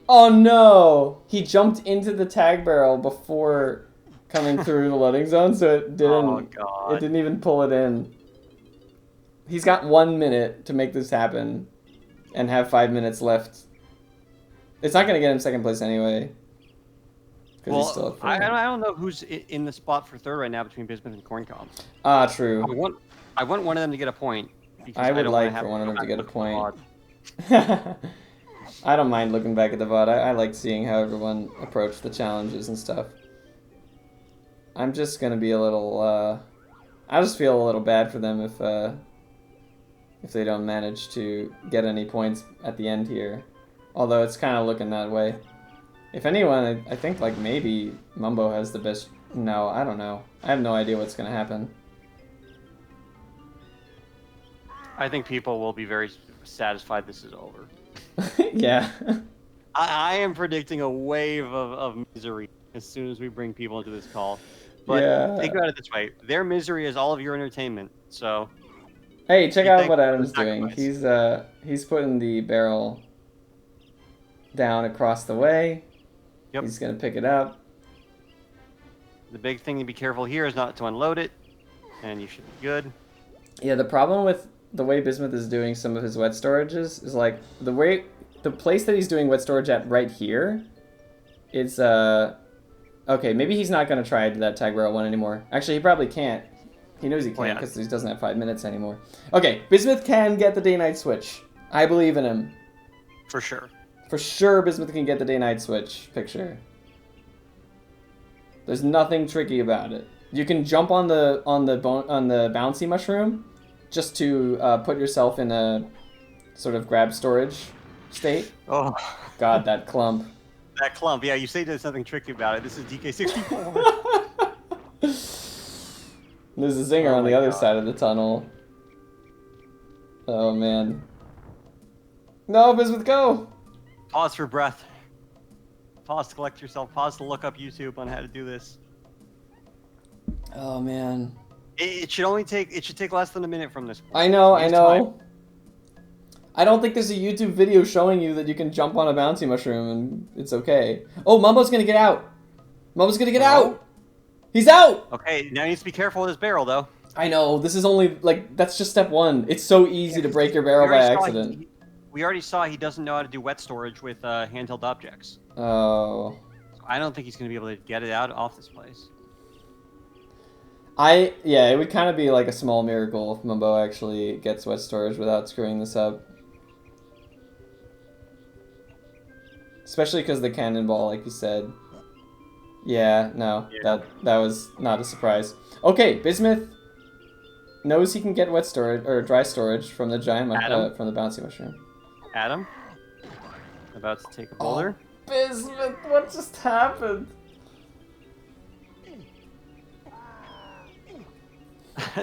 Oh no! He jumped into the tag barrel before coming through the loading zone, so it didn't. Oh, God. It didn't even pull it in. He's got 1 minute to make this happen, and have 5 minutes left. It's not gonna get him second place anyway. Well, he's still I don't know who's in the spot for third right now between Bismuth and Corncob. Ah, true. I want one of them to get a point. I would like for one of them to get a point. I don't mind looking back at the VOD. I like seeing how everyone approached the challenges and stuff. I'm just gonna be a little, I just feel a little bad for them if if they don't manage to get any points at the end here. Although it's kind of looking that way. If anyone, I think like maybe Mumbo has the best. No, I don't know. I have no idea what's going to happen. I think people will be very satisfied this is over. Yeah. I am predicting a wave of misery as soon as we bring people into this call. But Yeah. think about it this way. Their misery is all of your entertainment. So Hey, check You out think what for Adam's the doing. sacrifice. He's putting the barrel down across the way. Yep. He's gonna pick it up. The big thing to be careful here is not to unload it, and you should be good. Yeah, the problem with the way Bismuth is doing some of his wet storages is like the place that he's doing wet storage at right here is okay, maybe he's not gonna try that tag barrel one anymore. Actually, he probably can't. He knows he can't yeah. because he doesn't have 5 minutes anymore. Okay, Bismuth can get the day-night switch. I believe in him. For sure. For sure, Bismuth can get the day-night switch picture. There's nothing tricky about it. You can jump on the bouncy mushroom, just to put yourself in a sort of grab storage state. Oh, God, that clump. that clump. Yeah, you say there's nothing tricky about it. This is DK64. There's a zinger Oh on the my other God. side of the tunnel. Oh man. No, Bismuth, go! Pause for breath. Pause to collect yourself. Pause to look up YouTube on how to do this. Oh man. It should only take. It should take less than a minute from this point. I know, Use I know. time. I don't think there's a YouTube video showing you that you can jump on a bouncy mushroom and it's okay. Oh, Mumbo's gonna get out! Mumbo's gonna get out! He's out! Okay, now he needs to be careful with his barrel, though. I know, this is only, like, that's just step one. It's so easy to break your barrel by accident. We already saw he doesn't know how to do wet storage with handheld objects. Oh. So I don't think he's going to be able to get it out off this place. Yeah, it would kind of be like a small miracle if Mumbo actually gets wet storage without screwing this up. Especially because the cannonball, like you said. Yeah, no, Yeah. that was not a surprise. Okay, Bismuth knows he can get wet storage or dry storage from the giant from the bouncy mushroom. Adam, about to take a boulder. Bismuth, what just happened?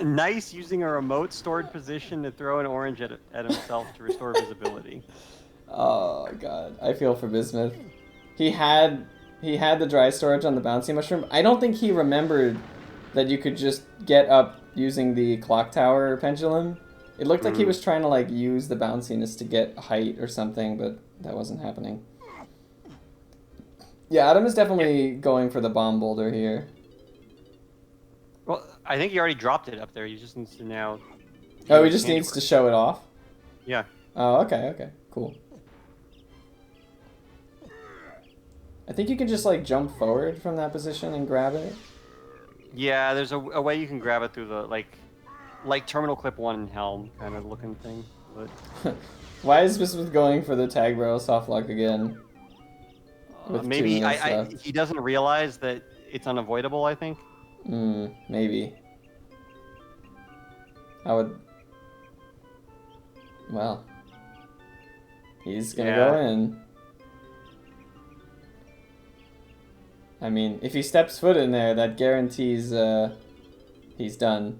Nice using a remote stored position to throw an orange at himself to restore visibility. Oh god, I feel for Bismuth. He had the dry storage on the bouncy mushroom. I don't think he remembered that you could just get up using the clock tower pendulum. It looked like he was trying to like use the bounciness to get height or something, but that wasn't happening. Yeah, Adam is definitely going for the bomb boulder here. Well, I think he already dropped it up there. He just needs to now. Oh, he just needs to show it off? Yeah. Oh, okay, cool. I think you can just like jump forward from that position and grab it. Yeah, there's a way you can grab it through the like terminal clip 1 in Helm kind of looking thing. But Why is Bismuth going for the tag barrel soft lock again? With maybe 2 minutes left. he doesn't realize that it's unavoidable. I think. Maybe. I would. Well, he's gonna go in. I mean, if he steps foot in there, that guarantees he's done.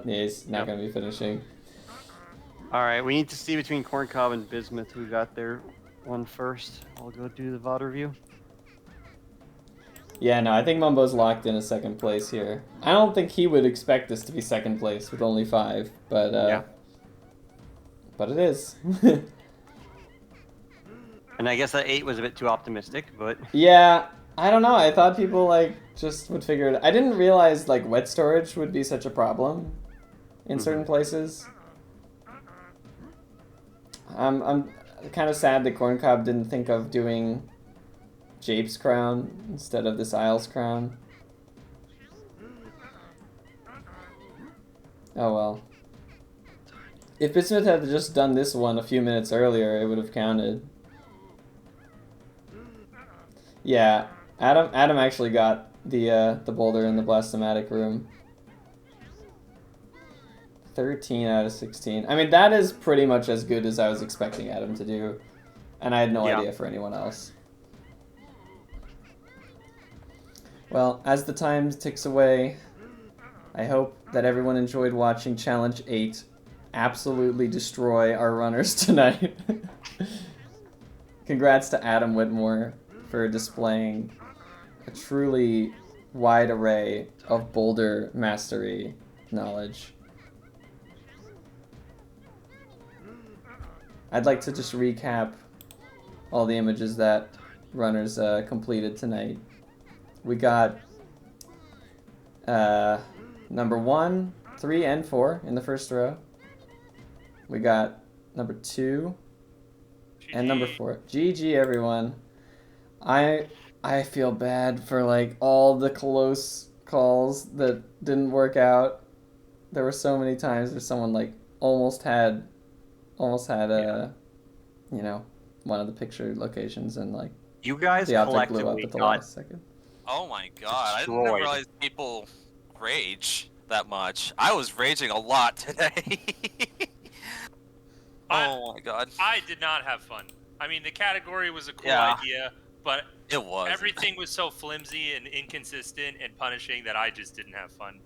He's not gonna be finishing. All right, we need to see between Corncob and Bismuth who got their one first. I'll go do the VOD review. Yeah, no, I think Mumbo's locked in a second place here. I don't think he would expect this to be second place with only 5, but but it is. And I guess that 8 was a bit too optimistic, but Yeah, I don't know. I thought people like just would figure it. I didn't realize like wet storage would be such a problem in certain places. I'm kind of sad that Corncob didn't think of doing Jape's crown instead of this Isle's crown. Oh well. If Bismuth had just done this one a few minutes earlier, it would have counted. Yeah, Adam actually got the boulder in the blastomatic room. 13 out of 16. I mean, that is pretty much as good as I was expecting Adam to do. And I had no idea for anyone else. Well, as the time ticks away, I hope that everyone enjoyed watching Challenge 8 absolutely destroy our runners tonight. Congrats to Adam Whitmore for displaying a truly wide array of boulder mastery knowledge. I'd like to just recap all the images that runners completed tonight. We got number 1, 3, and 4 in the first row. We got number 2 and number 4. GG, everyone. I feel bad for like all the close calls that didn't work out. There were so many times where someone like almost had you know, one of the picture locations, and like You guys the object blew up collectively at the got last second. Oh my god, I didn't Destroyed. realize people rage that much. I was raging a lot today. Oh my god. I did not have fun. I mean, the category was a cool Yeah. idea, but It was. everything was so flimsy and inconsistent and punishing that I just didn't have fun.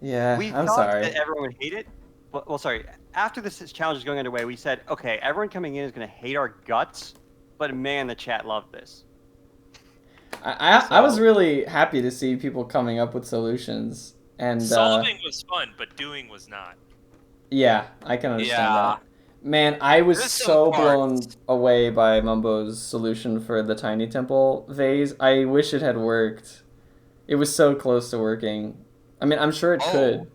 Yeah, We I'm thought sorry. that everyone would hate it. Well, sorry. After this challenge is going underway, we said, okay, everyone coming in is going to hate our guts, but man, the chat loved this. I was really happy to see people coming up with solutions, and Solving was fun, but doing was not. yeah, I can understand Yeah. that. Man, I was There's some so blown parts. away by Mumbo's solution for the tiny temple vase. I wish it had worked. It was so close to working. I mean, I'm sure it could.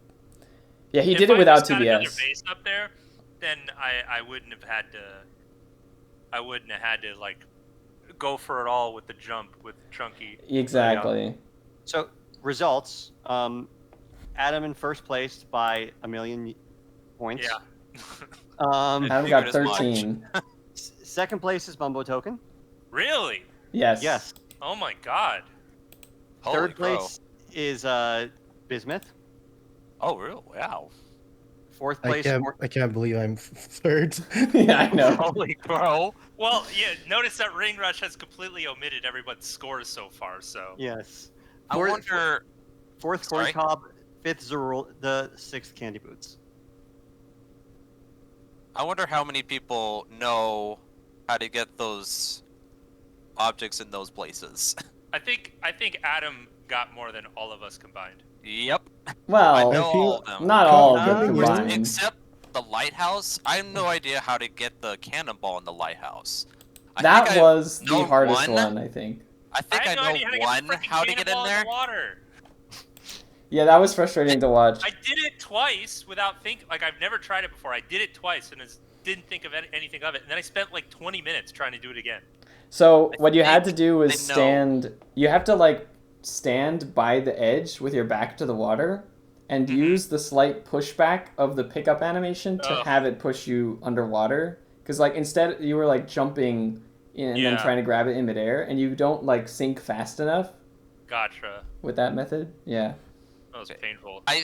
Yeah, he If did it I without just had another TBS. base up there, then I wouldn't have had to. I wouldn't have had to like go for it all with the jump with Chunky. Exactly. So, results. Adam in first place by 1,000,000 points. Yeah. Adam figured got as much. 13. Second place is Mumbotoken. Really? Yes. Yes. Oh my god. Holy Third crow. place is Bismuth. Oh, real? Wow. Fourth I place. can't believe I'm third. Yeah, I know. Holy crow. Well, yeah. Notice that Ringrush has completely omitted everyone's scores so far. So. Yes. I wonder. Fourth Sorry? Corncob. Fifth Zorulda. Sixth Candy Boots. I wonder how many people know how to get those objects in those places. I think Adam got more than all of us combined. Yep. Well, I know all of them. not all of Combined. them combined. Except the lighthouse. I have no idea how to get the cannonball in the lighthouse. I That think I was the know hardest one. one, I think. I think I have no know idea one how to get in cannonball there. the water. Yeah, that was frustrating to watch. I did it twice without thinking. Like I've never tried it before. I did it twice and didn't think of anything of it. And then I spent like 20 minutes trying to do it again. So I what you had to think do was they know. stand. You have to like stand by the edge with your back to the water, and Mhm. use the slight pushback of the pickup animation to Ugh. have it push you underwater. Because like instead you were like jumping in and then Yeah. trying to grab it in midair, and you don't like sink fast enough Gotcha. with that method. Yeah. That was painful. I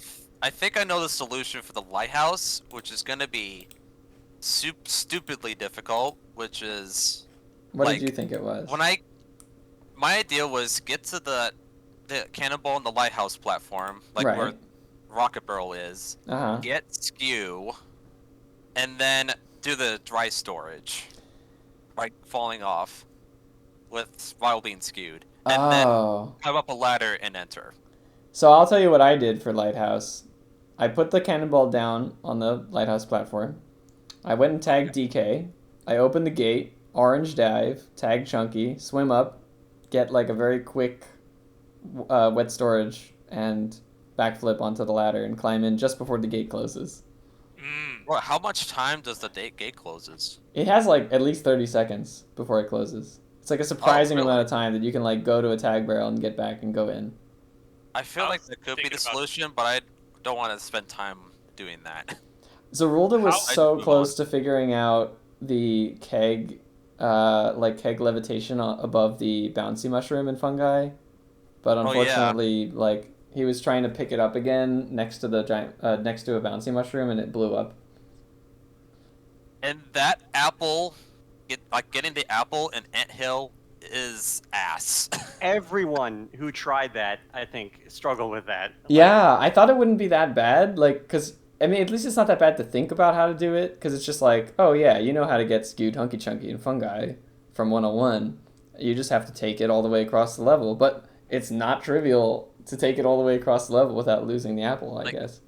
think I know the solution for the lighthouse, which is gonna be stupidly difficult. Which is What Like, did you think it was? my idea was get to the cannonball on the lighthouse platform, like where Right. Rocket Barrel is. Uh-huh. Get skew, and then do the dry storage, like falling off, while being skewed, and then Oh. climb up a ladder and enter. So I'll tell you what I did for Lighthouse. I put the cannonball down on the Lighthouse platform. I went and tagged DK. I opened the gate, orange dive, tag Chunky, swim up, get like a very quick wet storage, and backflip onto the ladder and climb in just before the gate closes. Well, how much time does the gate closes? It has like at least 30 seconds before it closes. It's like a surprising really? amount of time that you can like go to a tag barrel and get back and go in. I feel I like was that could be thinking the about- solution, but I don't want to spend time doing that. Zorulda was How- so I'd close move to figuring out the keg, keg levitation above the bouncy mushroom and fungi, but Oh, yeah. unfortunately, like he was trying to pick it up again next to the giant, next to a bouncy mushroom, and it blew up. And that apple, getting the apple in Anthill is ass. Everyone who tried that, I think, struggled with that. Yeah, I thought it wouldn't be that bad, like, because, I mean, at least it's not that bad to think about how to do it, because it's just like, oh yeah, you know how to get skewed Hunky Chunky and Fungi from 101. You just have to take it all the way across the level, but it's not trivial to take it all the way across the level without losing the apple, I guess.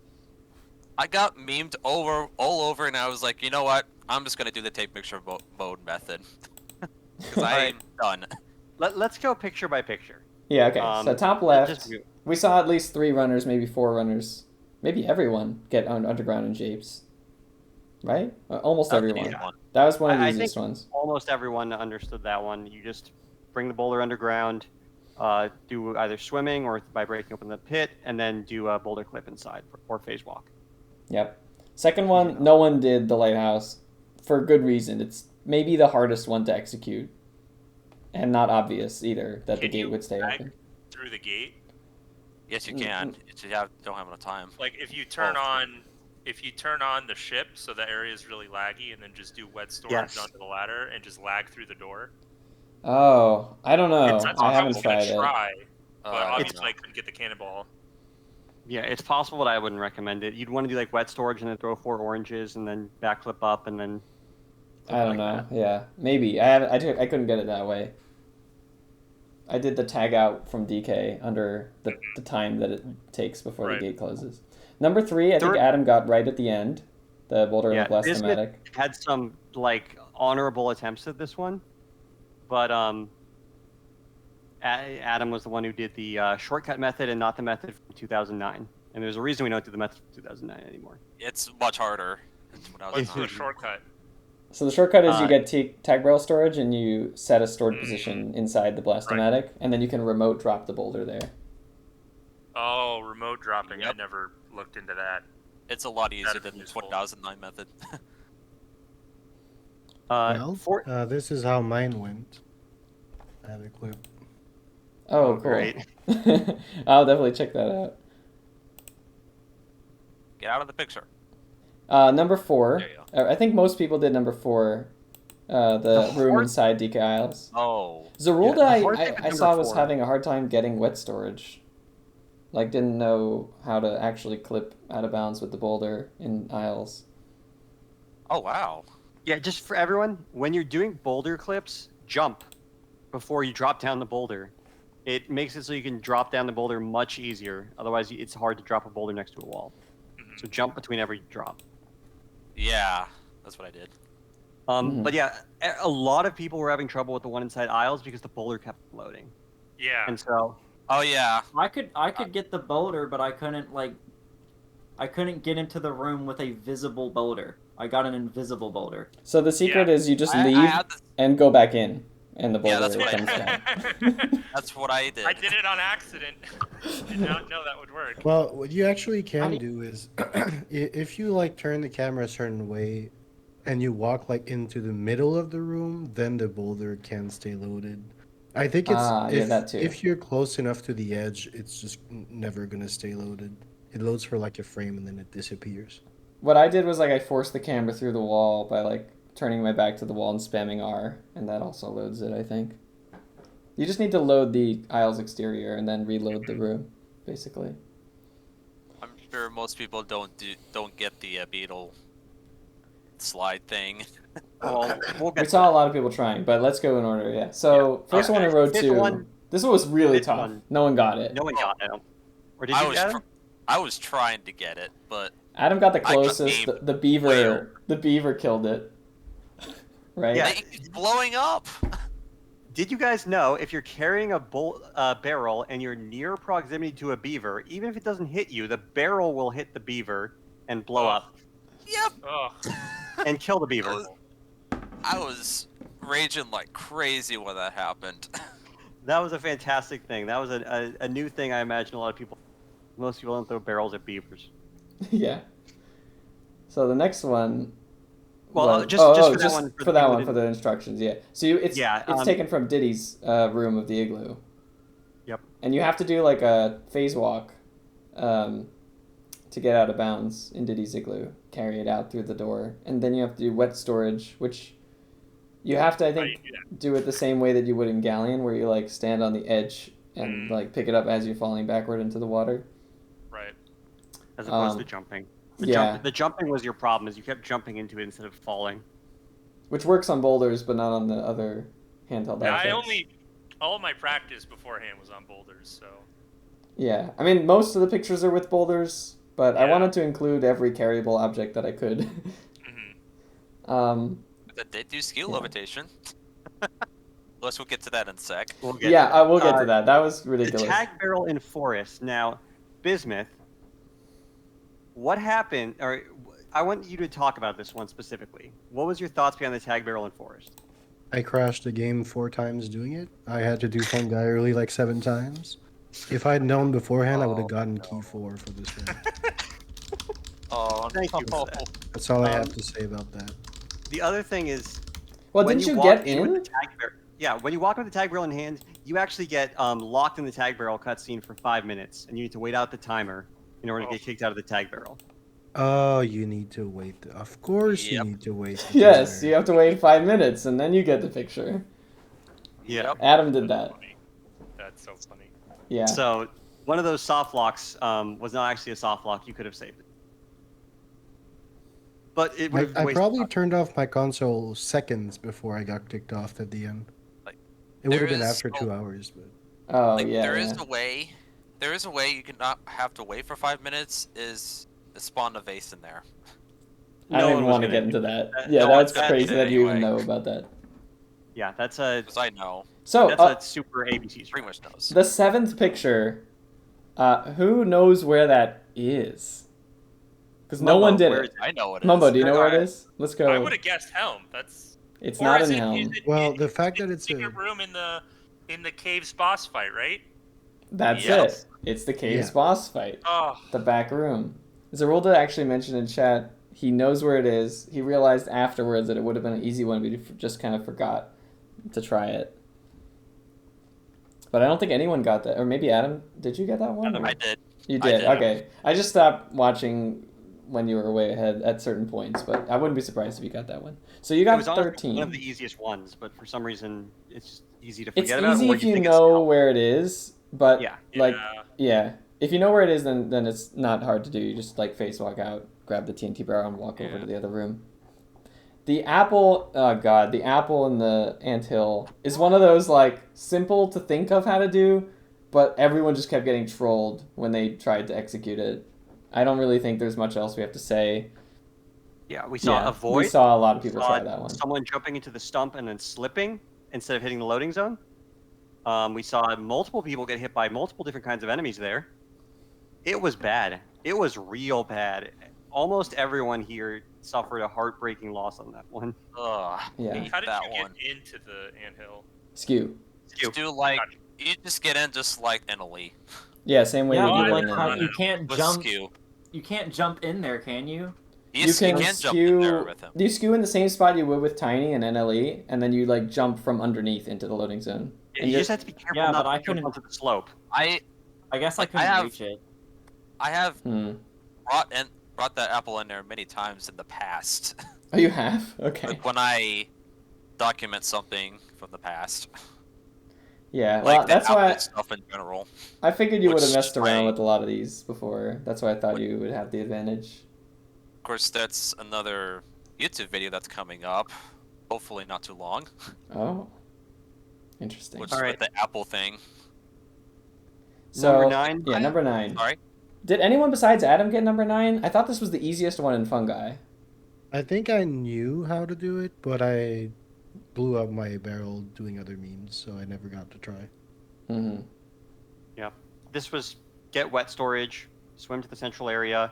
I got memed all over, and I was like, you know what? I'm just gonna do the tape picture mode method. Because I'm done. Let's go picture by picture. Yeah, okay. So top left, just- we saw at least 3 runners, maybe 4 runners, maybe everyone get underground in Japes. Right? Almost That's the everyone. easy one. That was one of the I easiest think ones. almost everyone understood that one. You just bring the boulder underground, do either swimming or by breaking open the pit, and then do a boulder clip inside or phase walk. Yep. Second one, no one did the lighthouse for good reason. It's maybe the hardest one to execute. And not obvious either that the Can gate you would stay back open. through the gate? Yes, you can. You don't have enough time. Like if you turn on the ship so the area is really laggy, and then just do wet storage Yes. onto the ladder and just lag through the door. Oh, I don't know. That's I what haven't was gonna tried it. try, but I don't obviously know. I couldn't get the cannonball. Yeah, it's possible, but I wouldn't recommend it. You'd want to do like wet storage and then throw 4 oranges and then backflip up and then. I don't know. Yeah, maybe. I couldn't get it that way. I did the tag out from DK under the time that it takes before Right. the gate closes. Number 3, I think Third- Adam got right at the end. The boulder and Yeah, the blastomatic. Had some like honorable attempts at this one, but Adam was the one who did the shortcut method and not the method from 2009. And there's a reason we don't do the method from 2009 anymore. It's much harder. That's what I was Let's do a doing. shortcut. So the shortcut is you Uh, get tag barrel storage and you set a stored position inside the blastomatic, and then you can remote drop the boulder there. Oh, remote dropping. I Yep. never looked into that. It's a lot easier That's than the useful. 2009 method. Well, For- this is how mine went. I have a clip. Oh, cool. great. I'll definitely check that out. Get out of the picture. Number 4. There you I think most people did number 4. The The room hard- inside DK Isles. Oh. Zorulda, the hard thing I with saw number was 4 having a hard time getting wet storage. Like, didn't know how to actually clip out of bounds with the boulder in Isles. Oh, wow. Yeah, just for everyone, when you're doing boulder clips, jump before you drop down the boulder. It makes it so you can drop down the boulder much easier. Otherwise, it's hard to drop a boulder next to a wall. So jump between every drop. Yeah, that's what I did. But yeah, a lot of people were having trouble with the one inside Isles because the boulder kept floating. Yeah. And so, Oh, yeah. I could get the boulder, but I couldn't get into the room with a visible boulder. I got an invisible boulder. So the secret Yeah. is you just I leave had the- and go back in, and the boulder Yeah, that's what I comes did. down. That's what I did. I did it on accident. Did not know that would work. Well, what you actually can mean- do is, if you like turn the camera a certain way, and you walk like into the middle of the room, then the boulder can stay loaded. I think it's Yeah, that too. if you're close enough to the edge, it's just never gonna stay loaded. It loads for like a frame and then it disappears. What I did was like I forced the camera through the wall by like turning my back to the wall and spamming R, and that also loads it, I think. You just need to load the Isles exterior and then reload the room, basically. I'm sure most people don't get the beetle slide thing. well, we'll We get saw a lot of people trying, but let's go in order, yeah. So, first one in row Fifth 2. one- This one was really fifth tough. one. No one got it. No one got it. Or did I you was get it? I was trying to get it, but Adam got the I got closest. aimed The way beaver. over. The beaver killed it. Right? Yeah. it's blowing up. Did you guys know if you're carrying a barrel and you're near proximity to a beaver, even if it doesn't hit you, the barrel will hit the beaver and blow Oh. up Yep. Oh, and kill the beaver. I was raging like crazy when that happened. That was a fantastic thing. That was a new thing. I imagine a lot of people, most people don't throw barrels at beavers. Yeah. So the next one. Well, was- just for that one. for the that people one who for the instructions, yeah. So it's Yeah, taken from Diddy's room of the igloo. Yep. And you have to do like a phase walk to get out of bounds in Diddy's Igloo, carry it out through the door, and then you have to do wet storage, which you have to, I think, do it the same way that you would in Galleon, where you like stand on the edge and like pick it up as you're falling backward into the water. Right. As opposed to jumping. The jumping was your problem, is you kept jumping into it instead of falling. Which works on boulders, but not on the other handheld objects. All of my practice beforehand was on boulders, so. Yeah, I mean, most of the pictures are with boulders, but I wanted to include every carryable object that I could. That did do skill levitation. Unless we'll get to that in a sec. We'll get to that. That was ridiculous. The tag barrel in forest. Now, Bismuth, what happened? Or I want you to talk about this one specifically. What was your thoughts behind the tag barrel in forest? I crashed the game 4 times doing it. I had to do fungi early like 7 times. If I'd known beforehand, I would have gotten key 4 for this one. Thank you for that. That's all I have to say about that. The other thing is, well, didn't you get in? When you walk with the tag barrel in hand, you actually get locked in the tag barrel cutscene for 5 minutes, and you need to wait out the timer in order to get kicked out of the tag barrel. Oh, you need to wait. Of course you need to wait. Yes, you have to wait 5 minutes, and then you get the picture. Yeah. Adam did that. That's so funny. Yeah. So, one of those soft locks was not actually a soft lock. You could have saved it. But it would have I probably turned off my console seconds before I got kicked off at the end. It would have been after 2 hours, but. Oh, There is a way you can not have to wait for 5 minutes is spawn a vase in there. I don't even want to get into that. Yeah, that's crazy that you even know about that. Yeah, that's a. Because I know. So that's a super ABC. Pretty much knows. The 7th picture, who knows where that is? Because no one did it. I know it is. Mumbo, do you know where it is? Let's go. I would have guessed Helm. It's not in Helm. Well, the fact that it's a secret room in the cave's boss fight, right? That's it. It's the cave's boss fight. Oh. The back room. Zorulda actually mentioned in chat he knows where it is. He realized afterwards that it would have been an easy one, but he just kind of forgot to try it. But I don't think anyone got that. Or maybe Adam, did you get that one? I did. You did? Okay. I just stopped watching when you were way ahead at certain points, but I wouldn't be surprised if you got that one. So you got 13. One of the easiest ones, but for some reason it's just easy to forget about. It's easy if you know where it is, but yeah. If you know where it is, then it's not hard to do. You just like face walk out, grab the TNT barrel, and walk over to the other room. The apple, the apple in the anthill is one of those like simple to think of how to do, but everyone just kept getting trolled when they tried to execute it. I don't really think there's much else we have to say. Yeah, we saw a void. We saw a lot of people try that one. Someone jumping into the stump and then slipping instead of hitting the loading zone. We saw multiple people get hit by multiple different kinds of enemies there. It was bad. It was real bad. Almost everyone here suffered a heartbreaking loss on that one. Ugh. Yeah. How did you get into the anthill? Skew. Do like you just get in just like Italy. Yeah, same way Yeah, we do like it. how you can't jump. Skew. You can't jump in there, can you? You can jump in there skew. with him. You skew in the same spot you would with Tiny and NLE, and then you like jump from underneath into the loading zone. Yeah, and you just have to be careful not to jump onto the slope. I guess I couldn't reach it. I have brought that apple in there many times in the past. Oh, you have? Okay. Like when I document something from the past. Yeah, like well, that's why stuff in general. I figured you would have messed around with a lot of these before. That's why I thought you would have the advantage. Of course, that's another YouTube video that's coming up. Hopefully not too long. Oh. Interesting. Which is with the apple thing. So, number 9? Yeah, number 9. Sorry? Did anyone besides Adam get number 9? I thought this was the easiest one in Fungi. I think I knew how to do it, but I blew up my barrel doing other means, so I never got to try. Mm-hmm. Yeah. This was get wet storage, swim to the central area,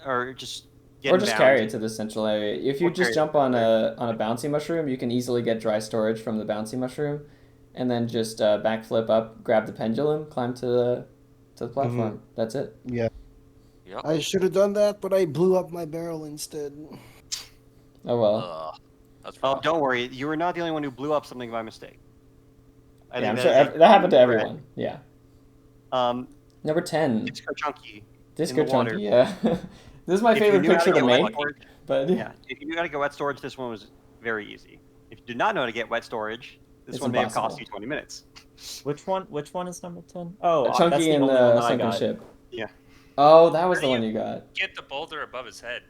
or just get Or just carry it to the central area. If you just jump on a bouncy mushroom, you can easily get dry storage from the bouncy mushroom, and then just backflip up, grab the pendulum, climb to the platform. Mm-hmm. That's it. Yeah. Yep. I should have done that, but I blew up my barrel instead. Oh well. Oh, don't worry. You were not the only one who blew up something by mistake. I'm sure that happened to everyone. Yeah. Number 10. Disco Chunky. Disco the water. Chunky, yeah. This is my If you favorite knew how picture to get wet make, storage- but Yeah, if you knew how to get wet storage, this one was very easy. If you did not know how to get wet storage, this It's one may have cost impossible. you 20 minutes. Which one is number 10? Oh, that's Chunky the in only one the that I sunken got. ship. Yeah. Oh, that was How the do one you- you got. Get the boulder above his head.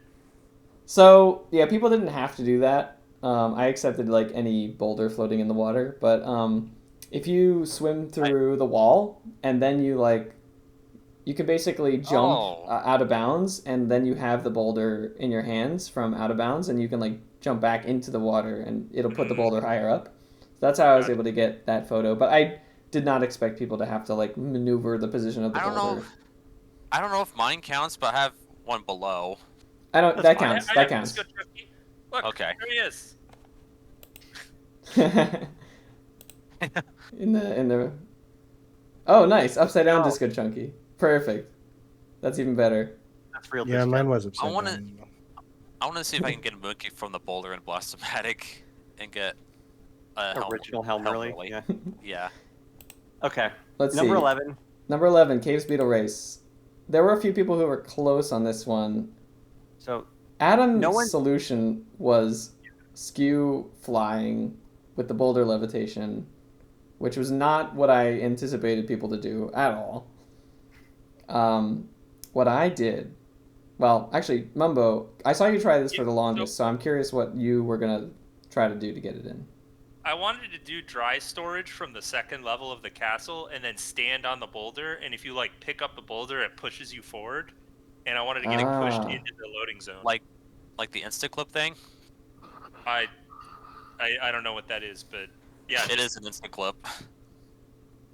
So yeah, people didn't have to do that. I accepted like any boulder floating in the water, but if you swim through the wall and then you can basically jump out of bounds, and then you have the boulder in your hands from out of bounds, and you can like jump back into the water, and it'll put the boulder higher up. So that's how I was able to get that photo. But I did not expect people to have to like maneuver the position of the boulder. I don't know if mine counts, but I have one below. I don't. That's That fine. counts. I That have counts. Disco Chunky. Look, Okay. there he is. in the. Oh, nice! Upside down Oh. Disco Chunky. Perfect. That's even better. That's real Yeah, disco. mine was upside wanna- down. I want to see if I can get a Mookie from the boulder and Blastomatic and get a Original helm early. Yeah. Yeah. Okay. Let's Number see. 11. Number 11, Caves Beetle Race. There were a few people who were close on this one. So Adam's No one- solution was skew flying with the boulder levitation, which was not what I anticipated people to do at all. What I did, well, actually, Mumbo, I saw you try this for the longest, so I'm curious what you were gonna try to do to get it in. I wanted to do dry storage from the second level of the castle and then stand on the boulder, and if you like pick up the boulder, it pushes you forward. And I wanted to get it pushed into the loading zone. Like the Instaclip thing? I don't know what that is, but yeah, It is an Instaclip.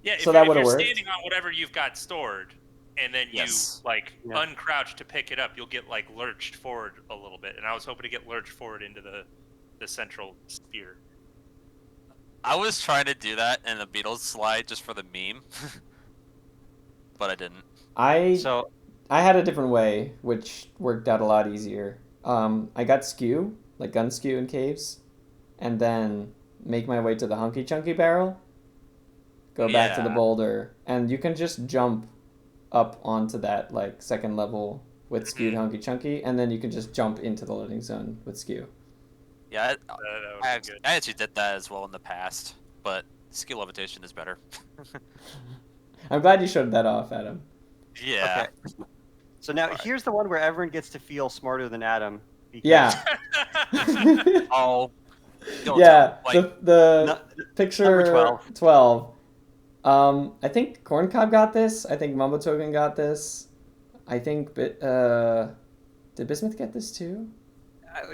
yeah. If, So that if would've you're worked? standing on whatever you've got stored, and then Yes. you like Yeah. uncrouch to pick it up, you'll get like lurched forward a little bit. And I was hoping to get lurched forward into the central sphere. I was trying to do that in the Beatles slide just for the meme, but I didn't. So I had a different way, which worked out a lot easier. I got skew, like gun skew in caves, and then make my way to the Hunky Chunky barrel, go back to the Yeah. boulder, and you can just jump up onto that like second level with skewed Hunky Chunky, and then you can just jump into the loading zone with skew. Yeah, That would be good. I actually did that as well in the past, but skill levitation is better. I'm glad you showed that off, Adam. Yeah. Okay. So now here's the one where everyone gets to feel smarter than Adam. because- Yeah. Oh. Don't Yeah, tell, like, the picture number 12. 12. I think Corncob got this. I think Mumbotoken got this. I think did Bismuth get this too?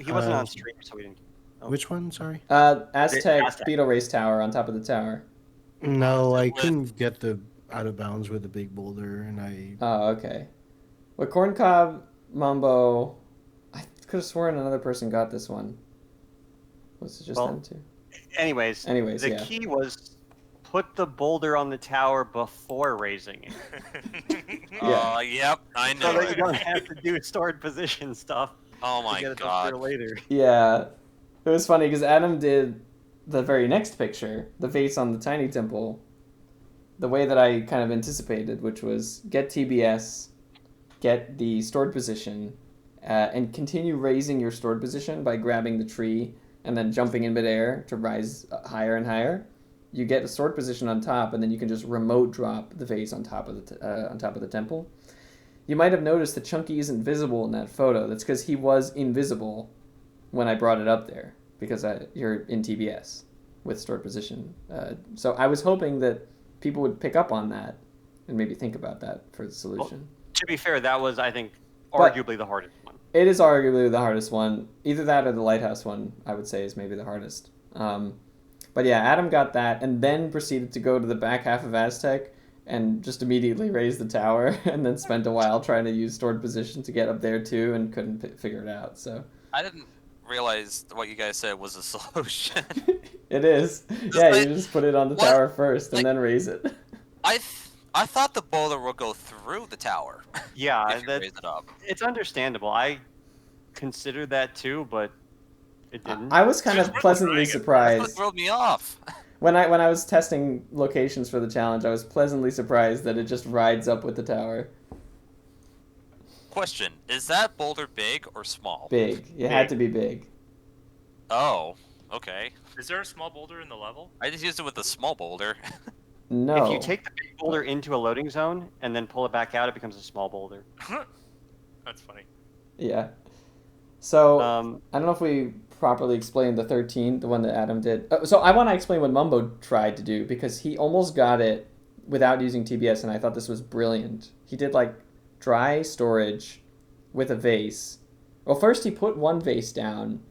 He wasn't on stream, so we didn't. Oh. Which one? Sorry. Aztec Aztec. Beetle Race Tower on top of the tower. No, I With- couldn't get the out of bounds with the big boulder, and I. Oh, okay. With Corncob, Mumbo, I could have sworn another person got this one. Was it just Well, them two? Anyways, Anyways, the yeah. key was put the boulder on the tower before raising it, Yep, I so know that you it. don't have to do stored position stuff Oh to my get it up god. there later. Yeah. It was funny because Adam did the very next picture, the vase on the tiny temple, the way that I kind of anticipated, which was get TBS, get the stored position, and continue raising your stored position by grabbing the tree and then jumping in midair to rise higher and higher. You get a stored position on top, and then you can just remote drop the vase on top of the temple. You might have noticed that Chunky isn't visible in that photo. That's because he was invisible when I brought it up there, because you're in TBS with stored position. So I was hoping that people would pick up on that and maybe think about that for the solution. To be fair, that was, I think, But- arguably the hardest one. It is arguably the hardest one. Either that or the lighthouse one, I would say, is maybe the hardest. But yeah, Adam got that and then proceeded to go to the back half of Aztec and just immediately raise the tower and then spent a while trying to use stored position to get up there too and couldn't figure it out. So I didn't realize what you guys said was a solution. it is. Yeah, you like- just put it on the what? tower first and Like- then raise it. I thought the boulder would go through the tower. Yeah, if you raise it up. it's understandable. I considered that too, but it didn't. I was kind of Just pleasantly trying it. That's what surprised. threw me off. When I was testing locations for the challenge, I was pleasantly surprised that it just rides up with the tower. Question: is that boulder big or small? Big. It had to be big. Oh, okay. Is there a small boulder in the level? I just used it with a small boulder. No. If you take the big boulder into a loading zone and then pull it back out, it becomes a small boulder. That's funny. Yeah. So Um, I don't know if we properly explained the 13, the one that Adam did. So I want to explain what Mumbo tried to do because he almost got it without using TBS, and I thought this was brilliant. He did like dry storage with a vase. Well, first he put one vase down,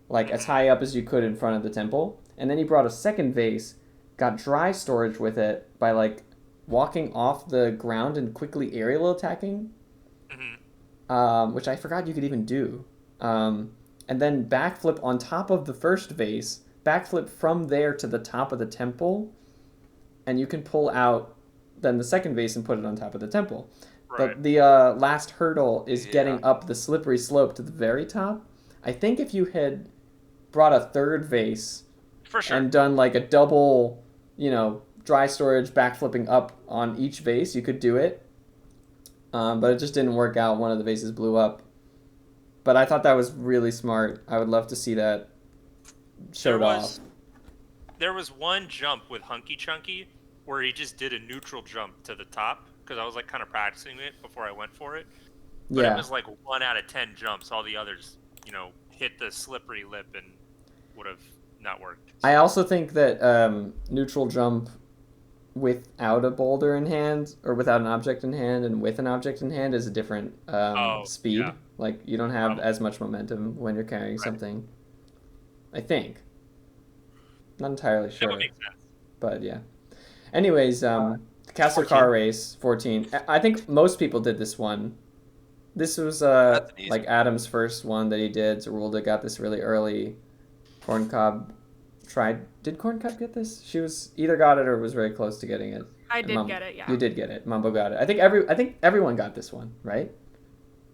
like as high up as you could in front of the temple, and then he brought a second vase, got dry storage with it by like walking off the ground and quickly aerial attacking, which I forgot you could even do. And then backflip on top of the first vase, backflip from there to the top of the temple, and you can pull out then the second vase and put it on top of the temple. Right. But the last hurdle is getting up the slippery slope to the very top. I think if you had brought a third vase For sure. and done like a double, dry storage backflipping up on each vase, you could do it. But it just didn't work out. One of the vases blew up. But I thought that was really smart. I would love to see that showed off. There was one jump with Hunky Chunky where he just did a neutral jump to the top because I was like kind of practicing it before I went for it. But it was like 1 out of 10 jumps. All the others, hit the slippery lip and would have not worked. I also think that neutral jump without a boulder in hand or without an object in hand and with an object in hand is a different speed. Yeah. Like you don't have as much momentum when you're carrying something. I think. Not entirely sure. That would make sense. But yeah. Anyways, Castle 14. Car Race 14. I think most people did this one. This was That's an easy like Adam's first one that he did. Zorulda got this really early. Corncob tried. Did Corncob get this? She was either got it or was very close to getting it. I did get it, yeah. You did get it. Mumbo got it. I think everyone got this one, right?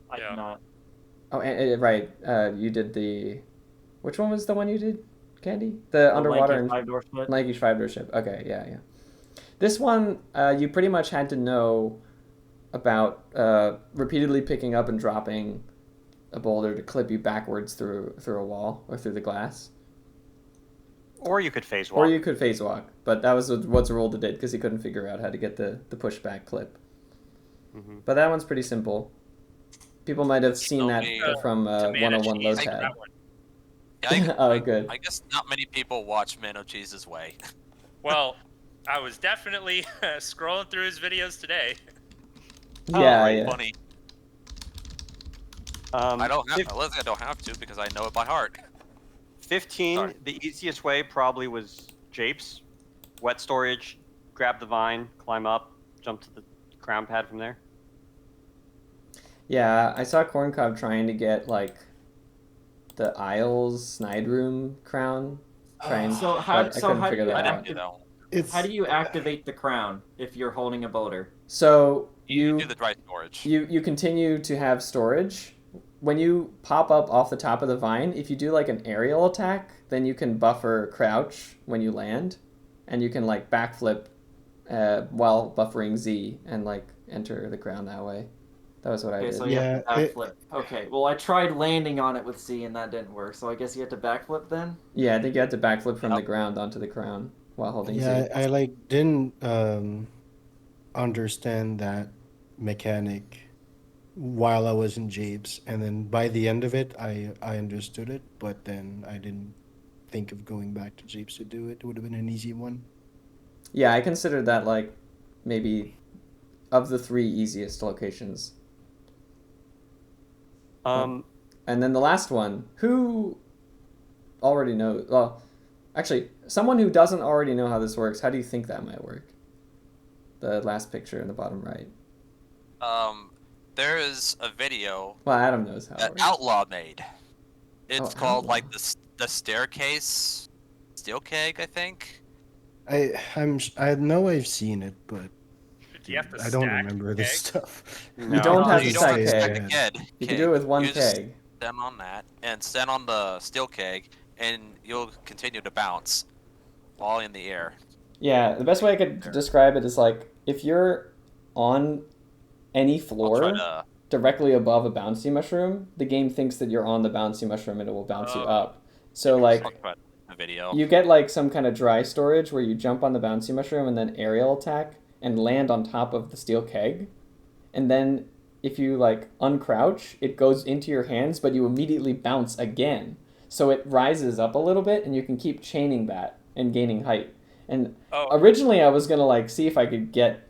I Yeah. did not. Oh, right. You did the. Which one was the one you did, Candy? The underwater and Five-door split. Lankish 5-door ship. Okay, yeah. This one, you pretty much had to know about repeatedly picking up and dropping a boulder to clip you backwards through a wall or through the glass. or you could phase walk. Or you could phase walk, but that was what Zorulda did because he couldn't figure out how to get the pushback clip. Mhm. But that one's pretty simple. People might have seen that Okay. from Tomato 101 low cheese, tab. that one. Yeah, Oh, good. I guess not many people watch Mano Cheese's Way. Well, I was definitely scrolling through his videos today. Yeah. Funny. I don't have to because I know it by heart. 15, Sorry. the easiest way probably was Japes. Wet storage, grab the vine, climb up, jump to the crown pad from there. Yeah, I saw Corncob trying to get like the Isles Snide Room crown. So how- but I so couldn't how figure do you that I out. didn't do that one. It's How do you activate the crown if you're holding a boulder? So You do the dry storage. you continue to have storage. When you pop up off the top of the vine, if you do like an aerial attack, then you can buffer crouch when you land, and you can like backflip while buffering Z and like enter the ground that way. That was what I Okay, did. so you have to Yeah, backflip. Okay, well I tried landing on it with C and that didn't work, so I guess you have to backflip then? Yeah, I think you had to backflip from the Yep. ground onto the crown while holding Z. yeah, I like didn't understand that mechanic while I was in Japes, and then by the end of it, I understood it, but then I didn't think of going back to Japes to do it. It would have been an easy one. Yeah, I considered that like maybe of the 3 easiest locations. Um, And then the last one, who already knows? Well, actually, someone who doesn't already know how this works, how do you think that might work? The last picture in the bottom right. There is a video Well, Adam knows how it that works. Outlaw made. It's Oh, called Outlaw. like the staircase steel keg, I think. I know I've seen it, but Do you have to I don't stack remember this kegs? stuff. You don't have You to don't stack have to stack keg. a keg. You can do it with one You just keg. stand on that and stand on the steel keg, and you'll continue to bounce. ball in the air. Yeah, the best way I could describe it is like if you're on any I'll floor try to. directly above a bouncy mushroom, the game thinks that you're on the bouncy mushroom and it will bounce you Oh, up. So I'll like try the video. you get like some kind of dry storage where you jump on the bouncy mushroom and then aerial attack and land on top of the steel keg. And then if you like uncrouch, it goes into your hands, but you immediately bounce again. So it rises up a little bit and you can keep chaining that and gaining height. And Oh, originally I was going to like see if I could get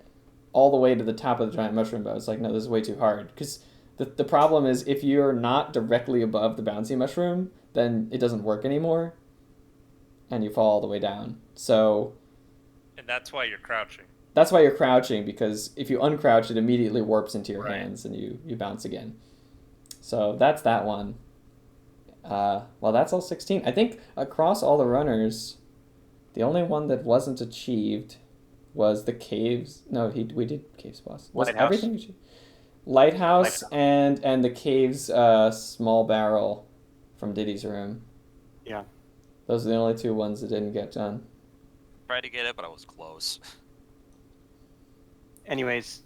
all the way to the top of the giant mushroom, but I was like, no, this is way too hard. Because the problem is if you're not directly above the bouncy mushroom, then it doesn't work anymore. And you fall all the way down. So and that's why you're crouching. that's why you're crouching, because if you uncrouch, it immediately warps into your Right. hands and you bounce again. So that's that one. Well, that's all 16. I think across all the runners, the only one that wasn't achieved was the caves. No, we did caves boss. Was Lighthouse. everything achieved? Lighthouse and the caves small barrel from Diddy's room. Yeah. Those are the only two ones that didn't get done. Tried to get it, but I was close. Anyways,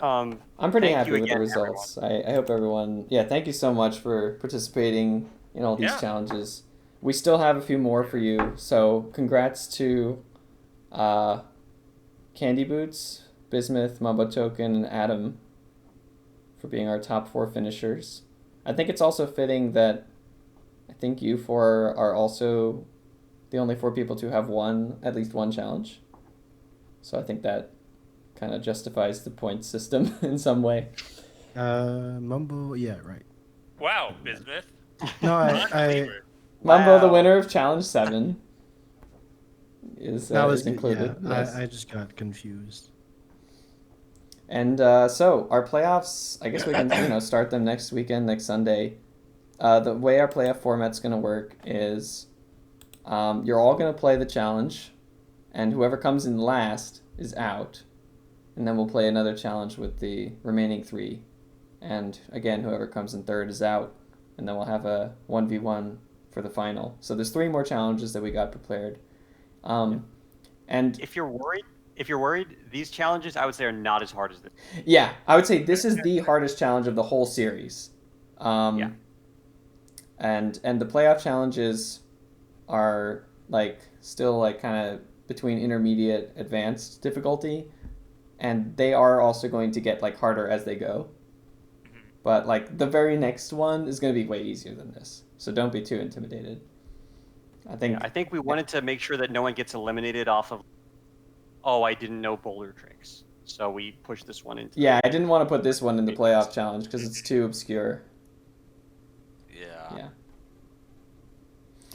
I'm pretty Thank happy you with the again, results. I hope everyone. Yeah, thank you so much for participating in all these Yeah. challenges. We still have a few more for you, so congrats to Candy Boots, Bismuth, Mumbotoken, and Adam for being our top 4 finishers. I think it's also fitting that I think you 4 are also the only 4 people to have won at least one challenge. So I think that kind of justifies the point system in some way. Mumbo, yeah, right. Wow, Bismuth. No, I Non-believer. Mumbo, the Wow. winner of Challenge 7, is included. Yeah, Yes. I just got confused. And so our playoffs, I guess we can start them next weekend, next Sunday. The way our playoff format's going to work is you're all going to play the challenge, and whoever comes in last is out. And then we'll play another challenge with the remaining 3. And again, whoever comes in third is out. And then we'll have a 1v1 for the final. So there's 3 more challenges that we got prepared. And if you're worried, these challenges I would say are not as hard as this. yeah, I would say this is the hardest challenge of the whole series. Yeah. And the playoff challenges are like still like kind of between intermediate advanced difficulty, and they are also going to get like harder as they go. But like the very next one is going to be way easier than this. So don't be too intimidated. I think we wanted to make sure that no one gets eliminated off of, oh, I didn't know boulder tricks. So we pushed this one into. Yeah, I didn't want to put this one in the playoff challenge because it's too obscure.